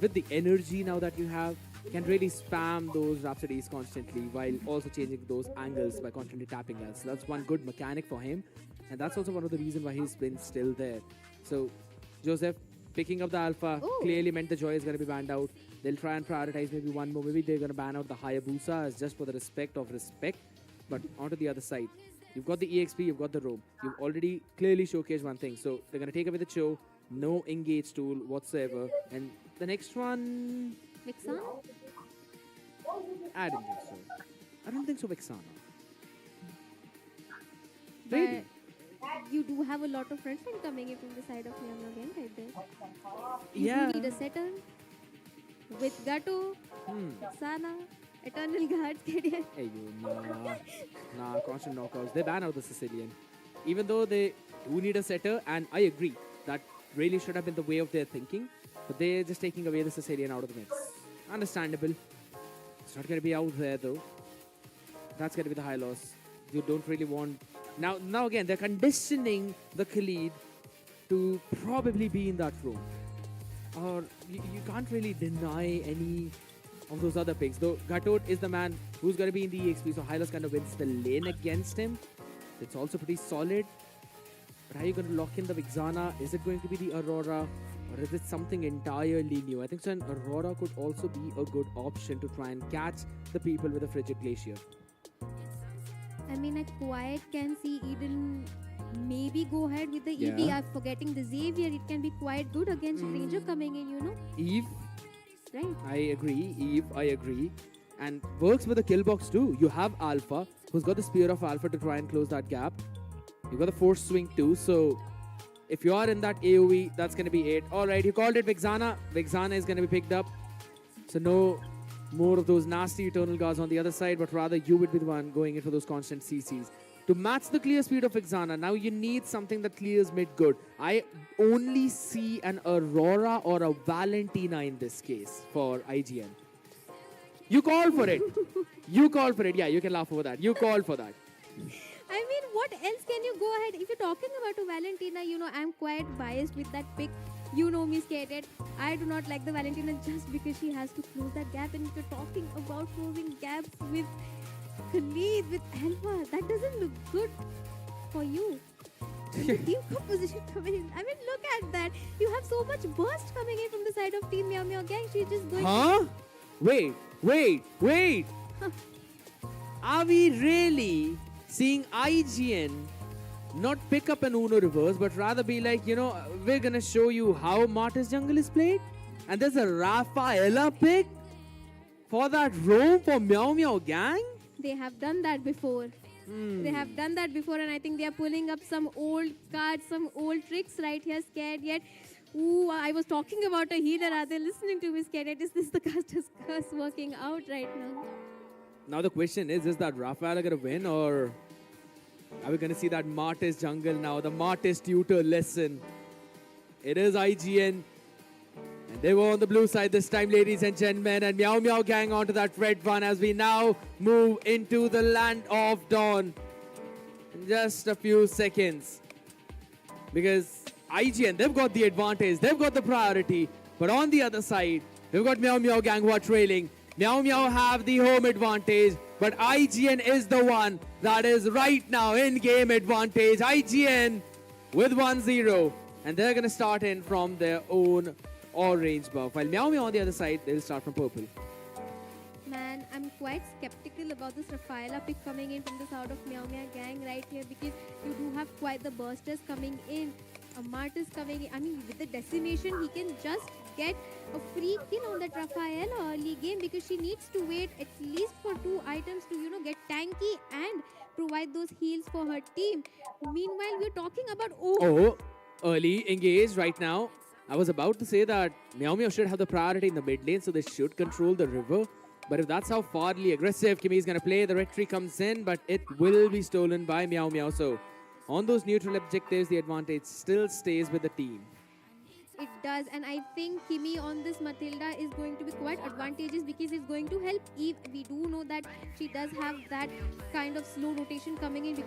with the energy now that you have, can really spam those Rhapsodies constantly while also changing those angles by constantly tapping us. So that's one good mechanic for him. And that's also one of the reasons why he's been still there. So, Joseph, picking up the Alpha clearly meant the Joy is going to be banned out. They'll try and prioritize maybe one more. Maybe they're going to ban out the Hayabusa as just for the respect of respect. But onto the other side, you've got the EXP, you've got the roam. You've already clearly showcased one thing. So they're going to take away the Cho, no engage tool whatsoever. And the next one...
Vexana?
I don't think so. I don't think so, Vexana.
But
Really?
you do have a lot of friends coming in from the side of Meow Meow Gang right there.
Yeah.
You do need a setter with Gato, Vexana, Eternal Guards, KDN.
Hey, nah, constant knockouts. They ban out the Sicilian. Even though they do need a setter, and I agree, that really should have been the way of their thinking, but they're just taking away the Sicilian out of the mix. Understandable. It's not going to be out there, though. That's going to be the high loss. You don't really want... Now again, they're conditioning the Khalid to probably be in that room. Or you can't really deny any of those other picks. Though Gatot is the man who's going to be in the EXP, so Hylos kind of wins the lane against him. It's also pretty solid. But how are you going to lock in the Vexana? Is it going to be the Aurora? Or is it something entirely new? I think so an Aurora could also be a good option to try and catch the people with a Frigid Glacier.
I mean, I quite can see Eden maybe go ahead with the EV. I'm forgetting the Xavier. It can be quite good against Ranger coming in, you know.
Eve.
Right.
I agree. Eve, I agree. And works with the kill box too. You have Alpha, who's got the Spear of Alpha to try and close that gap. You got the Force Swing too. So if you are in that AoE, that's going to be it. Alright, you called it Vexana. Vexana is going to be picked up. So no more of those nasty Eternal Guards on the other side, but rather you would be the one going in for those constant CCs. To match the clear speed of Vexana, now you need something that clears mid good. I only see an Aurora or a Valentina in this case for IGN. You call for it. You call for it. Yeah, you can laugh over that. You call for that.
I mean, what else can you go ahead? If you're talking about a Valentina, I'm quite biased with that pick. You know me, skated. I do not like the Valentina just because she has to close that gap. And if you're talking about closing gaps with Khalid, with Elva, that doesn't look good for you. The team composition coming in. I mean, look at that. You have so much burst coming in from the side of Team Meow Meow Gang. She's just going.
Huh? Wait. Are we really seeing IGN not pick up an Uno reverse, but rather be like, we're gonna show you how Martyrs Jungle is played? And there's a Rafaela pick for that roam for Meow Meow Gang?
They have done that before. They have done that before, and I think they are pulling up some old cards, some old tricks right here. Scared yet? Ooh, I was talking about a healer. Are they listening to me? Scared yet? Is this the caster's curse working out right now?
Now the question is that Rafaela gonna win, or are we gonna see that Martyrs Jungle now? The Martyrs tutor lesson. It is IGN. And they were on the blue side this time, ladies and gentlemen. And Meow Meow Gang onto that red one as we now move into the land of dawn. In just a few seconds. Because IGN, they've got the advantage. They've got the priority. But on the other side, we've got Meow Meow Gang who are trailing. Meow Meow have the home advantage. But IGN is the one that is right now in game advantage. IGN with 1-0. And they're going to start in from their own orange buff. While Meow Meow on the other side, they'll start from purple.
Man, I'm quite skeptical about this Rafaela pick coming in from the side of Meow Meow Gang right here, because you do have quite the bursters coming in. A Martyrs coming in. I mean, with the decimation, he can just get a free kill on that Rafaela early game, because she needs to wait at least for 2 items to, get tanky and provide those heals for her team. Meanwhile, we're talking about...
Early engage right now. I was about to say that Meow Meow should have the priority in the mid lane, so they should control the river. But if that's how farly aggressive Kimi is going to play, the red tree comes in, but it will be stolen by Meow Meow. So on those neutral objectives, the advantage still stays with the team.
It does, and I think Kimi on this Matilda is going to be quite advantageous, because it's going to help Eve. We do know that she does have that kind of slow rotation coming in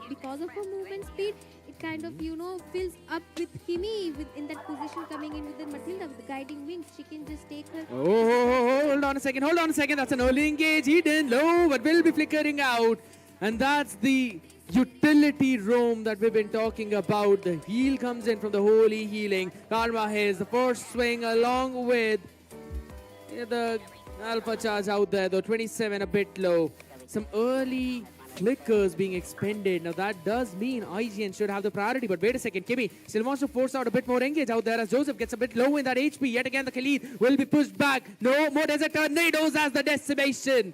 because of her movement speed. It kind of, fills up with Kimi in that position coming in with the Matilda with the guiding wings. She can just take her.
Hold on a second. That's an early engage. Hidden low, but will be flickering out. And that's the utility roam that we've been talking about. The heal comes in from the holy healing. Karma has the first swing along with the alpha charge out there, though 27 a bit low. Some early flickers being expended. Now that does mean IGN should have the priority, but wait a second, Kimi still wants to force out a bit more engage out there as Joseph gets a bit low in that HP. Yet again the Khalid will be pushed back. No more desert tornadoes as the decimation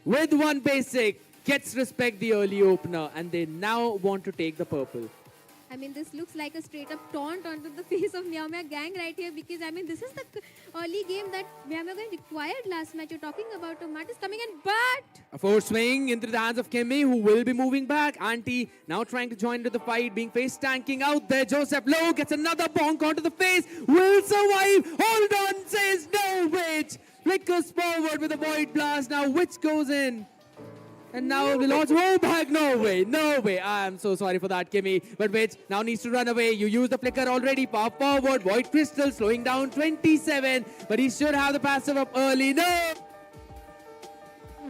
with one basic gets respect the early opener, and they now want to take the purple.
I mean, this looks like a straight up taunt onto the face of Meow Meow Gang right here, because I mean, this is the early game that Meow Meow Gang required last match. You're talking about a Martyrs coming in, but
a force swing into the hands of Kimi, who will be moving back. Auntie now trying to join into the fight, being face tanking out there. Joseph low gets another bonk onto the face, will survive. Hold on, says no, Witch flickers forward with a void blast. Now Witch goes in. And now we launch. Oh, back. No way. I'm so sorry for that, Kimi. But Witch now needs to run away. You use the flicker already. Far forward. Void Crystal slowing down 27. But he should have the passive up early. No!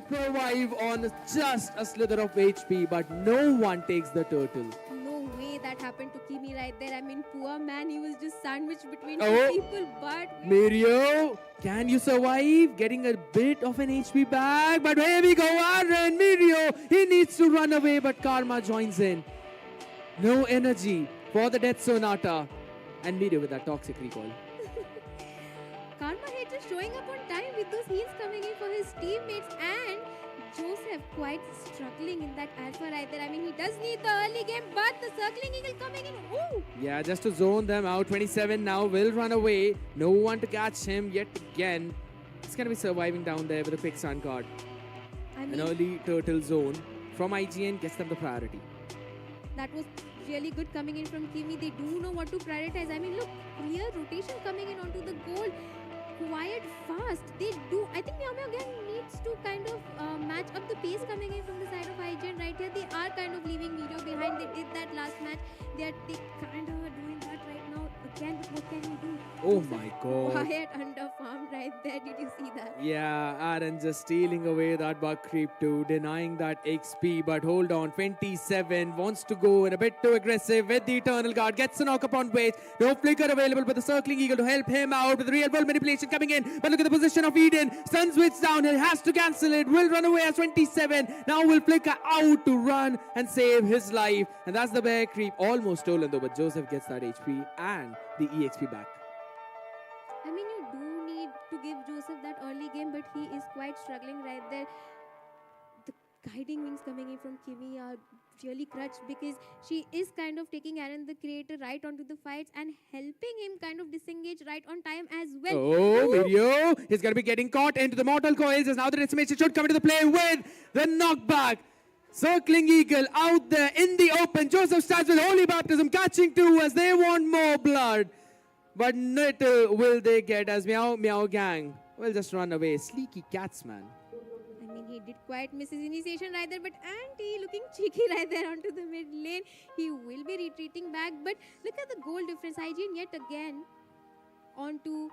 Survive on just a slither of HP. But no one takes the turtle.
no way that happened to Kimi right there. I mean, poor man, he was just sandwiched between two
Oh.
people. But
Mirio, can you survive? Getting a bit of an HP back, but here we go, Aaron. Mirio, he needs to run away, but Karma joins in. No energy for the Death Sonata. And Mirio with that toxic recall.
Karma here just showing up on time with those heals coming in for his teammates, and Joseph quite struggling in that alpha right there. I mean, he does need the early game, but the circling eagle coming in. Ooh!
Yeah, just to zone them out. 27 now will run away. No one to catch him yet again. He's going to be surviving down there with a quick sun card.
I mean,
An early turtle zone from IGN gets them the priority.
that was really good coming in from Kimi. They do know what to prioritize. I mean, look, clear rotation coming in onto the gold. Quite fast. They do. I think Meow Meow Gang need wants to kind of match up the pace coming in from the side of IGN right here. They are kind of leaving Video behind. They did that last match. They kind of are doing that right now again. But what can he do?
Oh my god.
Quiet underfarm right there. Did you see that?
Yeah, Aaron just stealing away that bug creep too, denying that XP. But hold on, 27 wants to go a bit too aggressive with the Eternal Guard. Gets a knock upon Wait. No flicker available, but the Circling Eagle to help him out with the real world manipulation coming in. But look at the position of Eden. Sun switch down. He has to cancel it. Will run away as 27. Now will flicker out to run and save his life. And that's the bear creep. Almost stolen though, but Joseph gets that HP and the EXP back.
I mean, you do need to give Joseph that early game, but he is quite struggling right there. The guiding wings coming in from Kimi are really crutch because she is kind of taking Aaron the creator right onto the fights and helping him kind of disengage right on time as well.
Oh, Video! He's going to be getting caught into the mortal coils as now the decimation should come into the play with the knockback. Circling Eagle out there in the open. Joseph starts with Holy Baptism, catching two as they want more blood. But little will they get as Meow Meow Gang will just run away. Sleeky cats, man.
I mean, he did quite miss his initiation right there, but Anti looking cheeky right there onto the mid lane. He will be retreating back, but look at the goal difference. IGN yet again onto,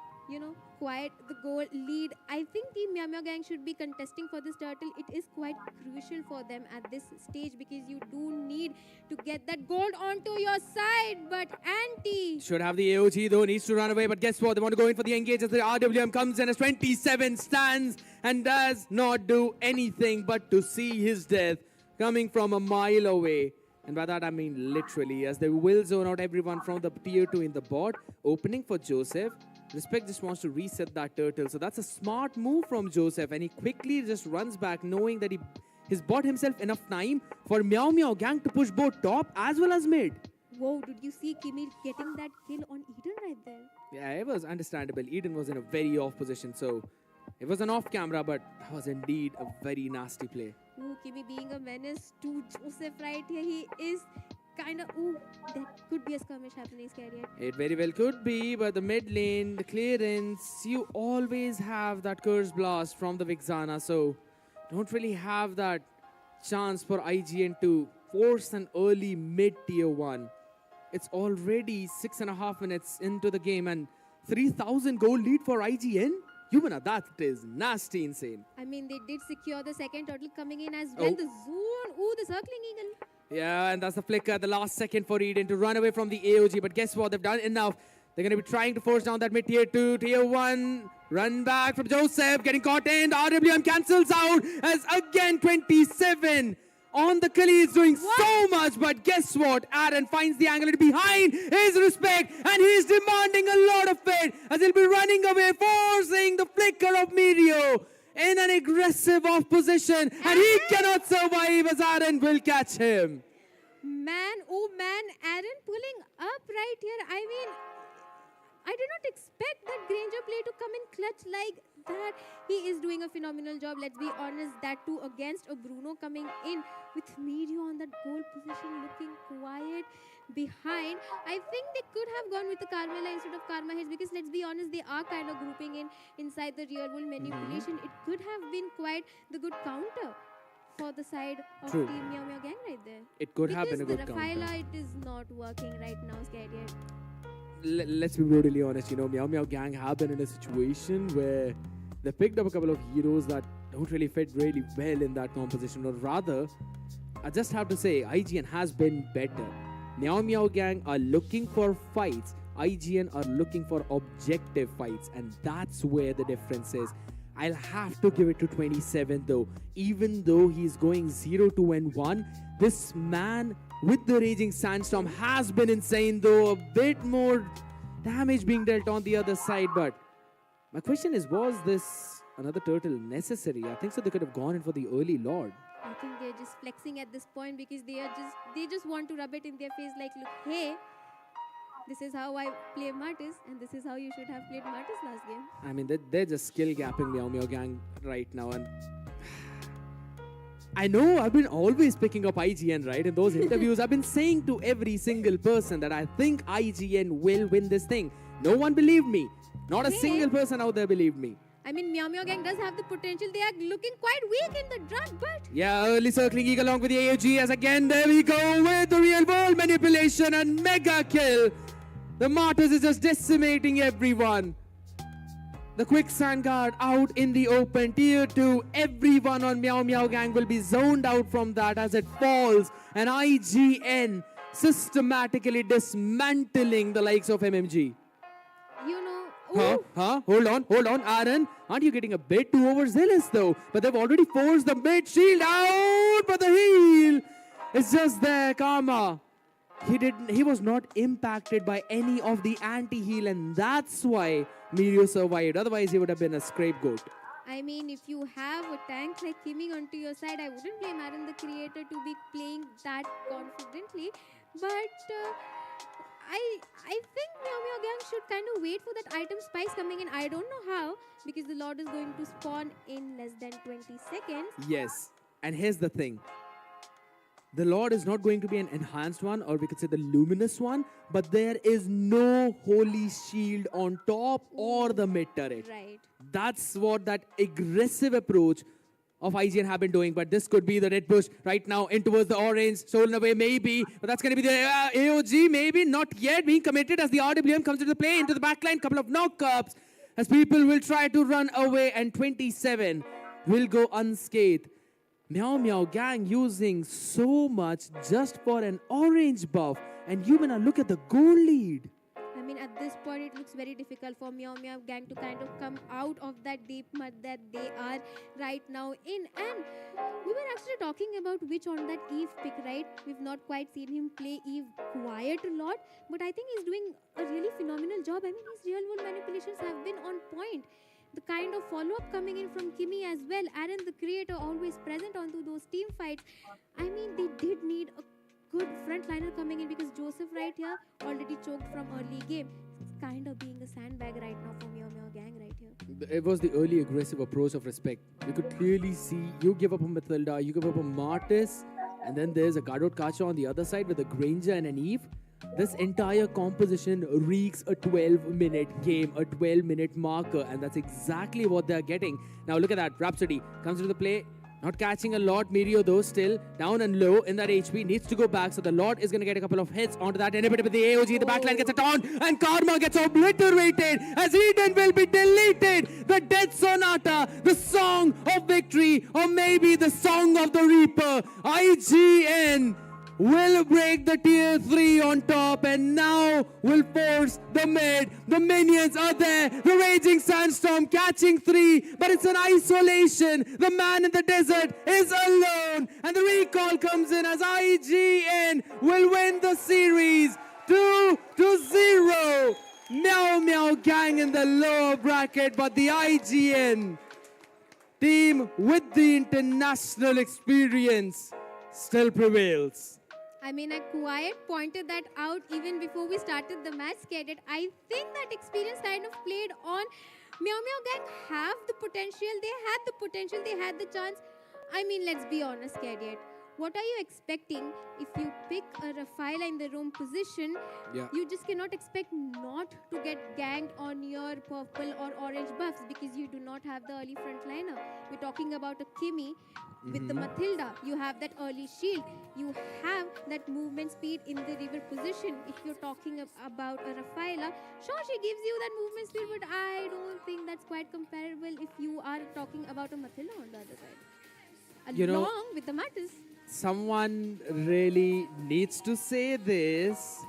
quite the goal lead. I think Team Meow Meow Gang should be contesting for this turtle. It is quite crucial for them at this stage because you do need to get that gold onto your side. But Anti
Should have the AOG though, needs to run away. But guess what? They want to go in for the engage as the RWM comes in as 27 stands and does not do anything but to see his death coming from a mile away. And by that I mean literally, as they will zone out everyone from the tier 2 in the bot. Opening for Joseph. Respect just wants to reset that turtle. So that's a smart move from Joseph. And he quickly just runs back knowing that he's bought himself enough time for Meow Meow Gang to push both top as well as mid.
Whoa, did you see Kimi getting that kill on Eden right there?
Yeah, it was understandable. Eden was in a very off position. So it was an off camera, but that was indeed a very nasty play.
Ooh, Kimi being a menace to Joseph right here. He is kind of, there could be a skirmish happening, Scariot.
It very well could be, but the mid lane, the clearance, you always have that curse blast from the Vixana, so don't really have that chance for IGN to force an early mid tier 1. It's already 6.5 minutes into the game and 3,000 gold lead for IGN? Yumana, that is nasty insane.
I mean, they did secure the second turtle coming in as well. The zone, the circling eagle.
Yeah, and that's the flicker, the last second for Eden to run away from the AOG. But guess what? They've done enough. They're going to be trying to force down that mid tier 2, tier 1. Run back from Joseph, getting caught in. The RWM cancels out as again 27 on the Khalees doing so much. But guess what? Aaron finds the angle behind his respect and he's demanding a lot of it as he'll be running away, forcing the flicker of Mirio in an aggressive off position, and he cannot survive as Aaron will catch him.
Man, Aaron pulling up right here. I mean, I did not expect that Granger play to come in clutch like that. He is doing a phenomenal job, let's be honest. That too against a Bruno coming in with Mirio on that goal position looking quiet behind. I think they could have gone with the Carmela instead of Karma Heads because let's be honest, they are kind of grouping in inside the real world manipulation. It could have been quite the good counter for the side of Team Meow Meow Gang right there.
It could have been a good counter.
Because the Rafaela, it is not working right now, Scariot.
Let's be brutally honest, Meow Meow Gang have been in a situation where they picked up a couple of heroes that don't really fit really well in that composition, or rather, I just have to say, IGN has been better. Meow Meow Gang are looking for fights. IGN are looking for objective fights, and that's where the difference is. I'll have to give it to 27 though. Even though he's going 0-1, this man with the Raging Sandstorm has been insane though. A bit more damage being dealt on the other side, but my question is, was this another turtle necessary? I think so they could have gone in for the early Lord.
I think they're just flexing at this point because they just want to rub it in their face like, look, hey, this is how I play Martis and this is how you should have played Martis last game.
I mean, they're just skill gapping Meow Meow Gang right now, and I know I've been always picking up IGN, right? In those interviews, I've been saying to every single person that I think IGN will win this thing. No one believed me. Not a single person out there believed me.
I mean, Meow Meow Gang does have the potential. They are looking quite weak in the draft, but
Yeah, early circling eagle along with the AOG as again there we go with the real world manipulation and mega kill. The Martyrs is just decimating everyone. The Quicksand Guard out in the open. Tier 2, everyone on Meow Meow Gang will be zoned out from that as it falls. And IGN systematically dismantling the likes of MMG.
you know,
Hold on, Aaron. Aren't you getting a bit too overzealous though? But they've already forced the mid shield out, but the heal is just there, Karma. He was not impacted by any of the anti-heal, and that's why Mirio survived. Otherwise, he would have been a scapegoat.
I mean, if you have a tank like Kimi onto your side, I wouldn't blame Aaron the creator to be playing that confidently. But I think Meow Meow Gang should kind of wait for that item spice coming in. I don't know how, because the Lord is going to spawn in less than 20 seconds.
Yes, and here's the thing. The Lord is not going to be an enhanced one, or we could say the luminous one, but there is no holy shield on top or the mid turret.
Right.
That's what that aggressive approach of IGN have been doing, but this could be the red push right now in towards the orange, stolen away maybe, but that's going to be the AOG maybe, not yet being committed as the RWM comes into the play, into the backline, couple of knockups as people will try to run away, and 27 will go unscathed. Meow Meow Gang using so much just for an orange buff, and you may not look at the goal lead.
I mean, at this point, it looks very difficult for Meow Meow Gang to kind of come out of that deep mud that they are right now in. And we were actually talking about Witch on that Eve pick, right? We've not quite seen him play Eve quiet a lot, but I think he's doing a really phenomenal job. I mean, his real world manipulations have been on point. The kind of follow-up coming in from Kimi as well. Aaron, the creator, always present onto those team fights. I mean, they did need a good frontliner coming in, because Joseph right here already choked from early game. It's kind of being a sandbag right now for Meow Meow Gang right here.
It was the early aggressive approach of respect. You could clearly see you give up a Matilda, you give up a Martis, and then there's a Gadot Kacha on the other side with a Granger and an Eve. This entire composition reeks a 12-minute game, a 12-minute marker, and that's exactly what they're getting. Now look at that, Rhapsody comes into the play, not catching a lot. Mirio though still down and low in that HP, needs to go back, so the Lord is going to get a couple of hits onto that inhibitor with the AOG. The backline gets it on, and Karma gets obliterated as Eden will be deleted. The Death Sonata, the song of victory, or maybe the song of the Reaper. IGN will break the tier 3 on top, and now will force the mid. The minions are there. The Raging Sandstorm catching 3, but it's an isolation. The man in the desert is alone, and the recall comes in as IGN will win the series 2-0. Meow Meow Gang in the lower bracket, but the IGN team with the international experience still prevails.
I mean, I quite pointed that out even before we started the match, Cadet. I think that experience kind of played on. Meow Meow Gang have the potential. They had the potential. They had the chance. I mean, let's be honest, Cadet. What are you expecting if you pick a Rafaela in the roam position?
Yeah.
You just cannot expect not to get ganged on your purple or orange buffs, because you do not have the early frontliner. We're talking about a Kimi with the Matilda. You have that early shield. You have that movement speed in the river position. If you're talking about a Rafaela, sure, she gives you that movement speed, but I don't think that's quite comparable if you are talking about a Matilda on the other side.
You know,
Along with the Mattis.
Someone really needs to say this,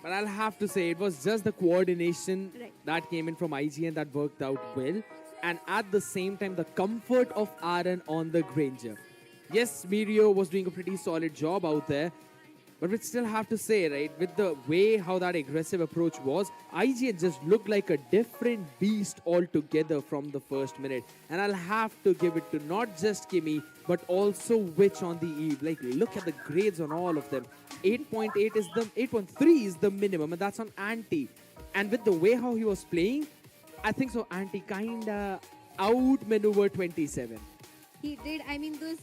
but I'll have to say it was just the coordination that came in from IGN that worked out well, and at the same time the comfort of Aaron on the Granger. Yes, Mirio was doing a pretty solid job out there, but we still have to say, right, with the way how that aggressive approach was, IGN just looked like a different beast altogether from the first minute. And I'll have to give it to not just Kimi, but also Witch on the Eve. Like, look at the grades on all of them. 8.8 is the 8.3 is the minimum, and that's on Anti. And with the way how he was playing, I think so Anti kinda outmaneuvered 27.
He did. I mean, those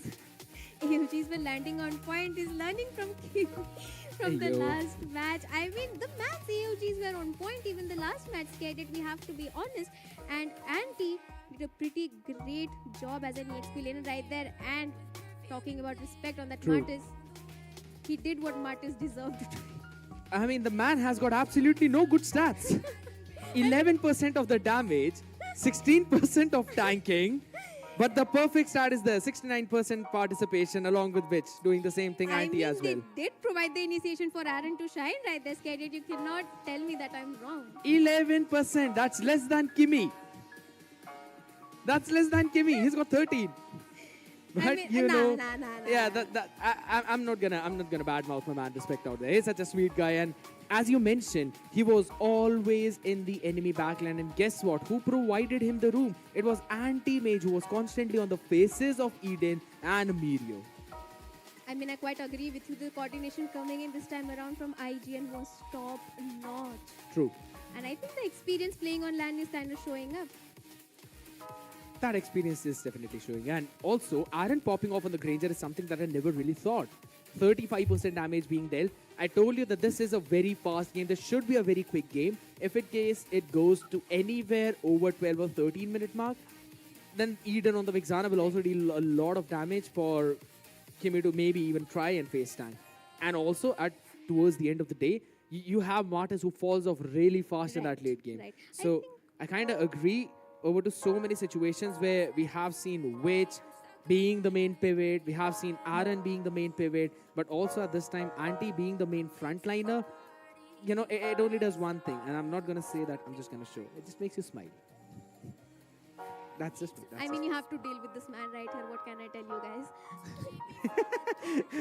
AOGs were landing on point. He's learning from Kim. from the
Yo.
last match. I mean, the match AOGs were on point. Even the last match scared it, we have to be honest. And Anti did a pretty great job as an EXP laner right there. And talking about respect on that
True.
Martis, he did what Martis deserved to do.
I mean, the man has got absolutely no good stats. 11% of the damage, 16% of tanking, but the perfect stat is the 69% participation, along with which doing the same thing
I
Anti
mean,
as well.
they did provide the initiation for Aaron to shine right there, Scared. You cannot tell me that I'm wrong.
11%, that's less than Kimmy. That's less than Kimmy. He's got 13. But
I mean,
you know,
nah.
yeah, I'm not gonna badmouth my man Respect out there. He's such a sweet guy, and as you mentioned, he was always in the enemy backline. And guess what? Who provided him the room? It was Anti-Mage, who was constantly on the faces of Eden and Mirio.
I mean, I quite agree with you. The coordination coming in this time around from IGN was top notch.
True.
And I think the experience playing on land is kind of showing up.
That experience is definitely showing. And also, Aaron popping off on the Granger is something that I never really thought. 35% damage being dealt. I told you that this is a very fast game. This should be a very quick game. If in case it goes to anywhere over 12 or 13 minute mark, then Eden on the Vixana will also deal a lot of damage for Kimmy to maybe even try and face tank. And also, towards the end of the day, you have Martis who falls off really fast in that late game.
Right.
So I kind of agree over to so many situations where we have seen Witch being the main pivot, we have seen Aaron being the main pivot, but also at this time, Anti being the main frontliner. You know, it only does one thing, and I'm not going to say that, I'm just going to show. It just makes you smile. That's just it.
I mean, you have to deal with this man right here. What can I tell you guys?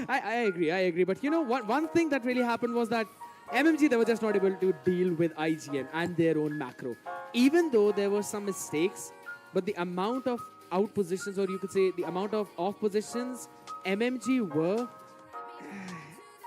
I agree. But you know, one thing that really happened was that MMG, they were just not able to deal with IGN and their own macro. Even though there were some mistakes, but the amount of out positions, or you could say the amount of off positions MMG were,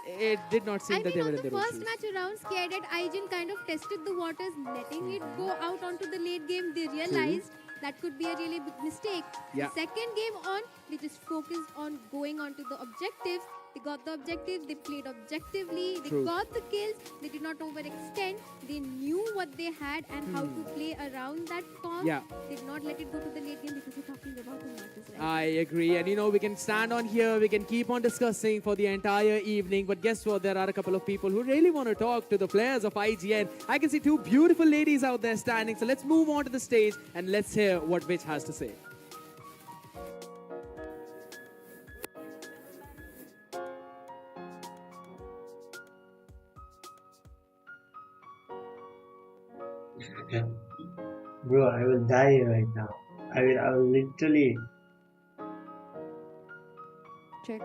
it did not seem that they were in their own
first
shoes.
match around, Scared at IGN kind of tested the waters, letting it go out onto the late game. They realized that could be a really big mistake.
Yeah.
The second game on, they just focused on going on to the objectives. They got the objectives, they played objectively, they
True.
got the kills, they did not overextend, they knew what they had and how to play around that comp.
Yeah.
They did not let it go to the late game because we're talking about the matches, right?
I agree. And you know, we can stand on here, we can keep on discussing for the entire evening. But guess what? There are a couple of people who really want to talk to the players of IGN. I can see two beautiful ladies out there standing. So let's move on to the stage and let's hear what Witch has to say.
Bro, I will die right now. I will literally.
Check.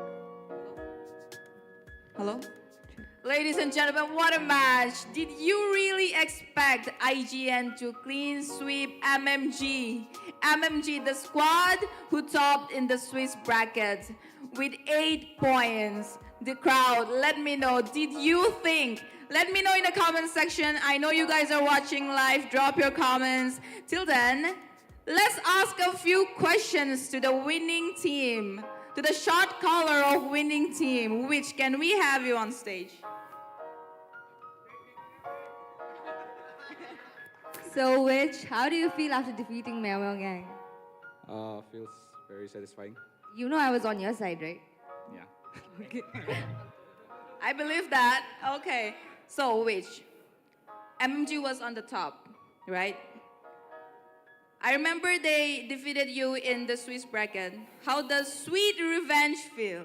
Hello? Ladies and gentlemen, what a match. Did you really expect IGN to clean sweep MMG? MMG, the squad who topped in the Swiss bracket with 8 points. The crowd, let me know, did you think? Let me know in the comment section. I know you guys are watching live. Drop your comments. Till then, let's ask a few questions to the winning team, to the shot caller of winning team. Which can we have you on stage?
So, Witch, how do you feel after defeating Memo Gang?
Feels very satisfying.
You know I was on your side, right?
Yeah.
Okay.
I believe that. Okay. So, which? MMG was on the top, right? I remember they defeated you in the Swiss bracket. How does Sweet Revenge feel?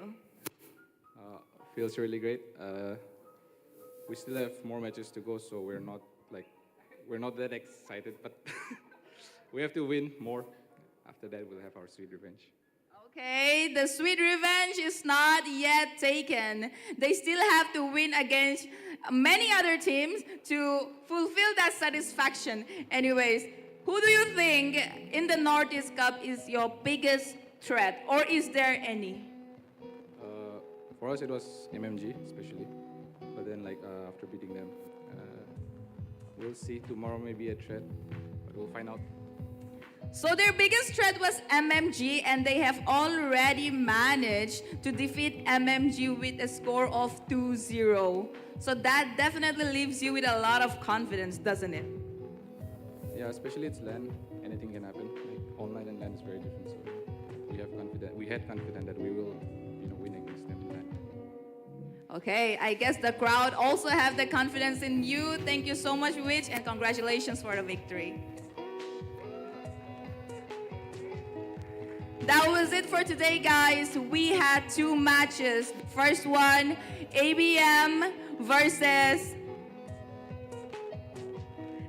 Feels really great. We still have more matches to go, so we're not that excited, but we have to win more. After that, we'll have our Sweet Revenge.
Okay, the Sweet Revenge is not yet taken. They still have to win against many other teams to fulfill that satisfaction. Anyways, who do you think in the Northeast Cup is your biggest threat, or is there any?
For us, it was MMG, especially. But then, after beating them, we'll see. Tomorrow may be a threat, but we'll find out.
So their biggest threat was MMG, and they have already managed to defeat MMG with a score of 2-0. So that definitely leaves you with a lot of confidence, doesn't it?
Yeah, especially it's LAN. Anything can happen. Like online and LAN is very different. So we had confidence that we will, win against them in LAN.
Okay, I guess the crowd also have the confidence in you. Thank you so much, Witch, and congratulations for the victory. That was it for today, guys. We had 2 matches. First one, ABM versus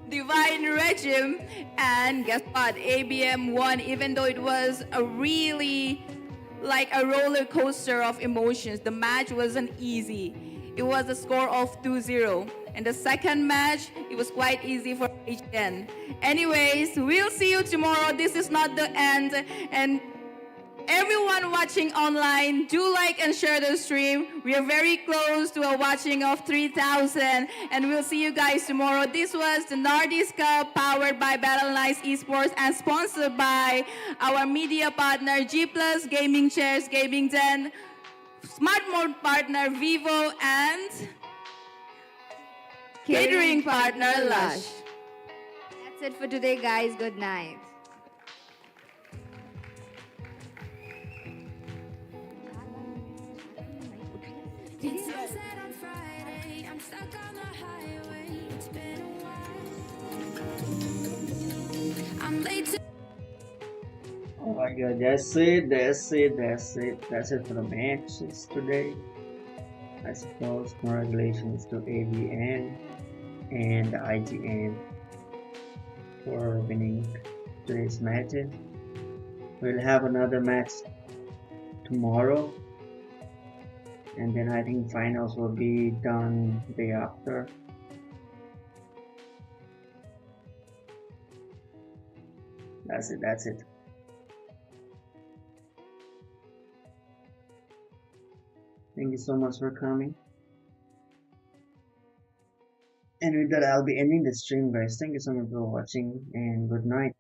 Divine Regime. And guess what? ABM won, even though it was a really like a roller coaster of emotions. The match wasn't easy. It was a score of 2-0. And the second match, it was quite easy for HN. Anyways, we'll see you tomorrow. This is not the end. And everyone watching online, do like and share the stream. We are very close to a watching of 3,000, and we'll see you guys tomorrow. This was the Nordisk Cup powered by Battle Knights Esports and sponsored by our media partner G Plus, Gaming Chairs, Gaming Den, Smart Mode partner Vivo, and catering partner Lush.
That's it for today, guys. Good night.
It's sunset on Friday. I'm stuck on the highway. It's been a while. I'm late to.
Oh my god, that's it for the matches today. I suppose congratulations to ABM and IGN for winning today's matches. We'll have another match tomorrow, and then I think finals will be done the day after. That's it. Thank you so much for coming. And with that, I'll be ending the stream, guys. Thank you so much for watching, and good night.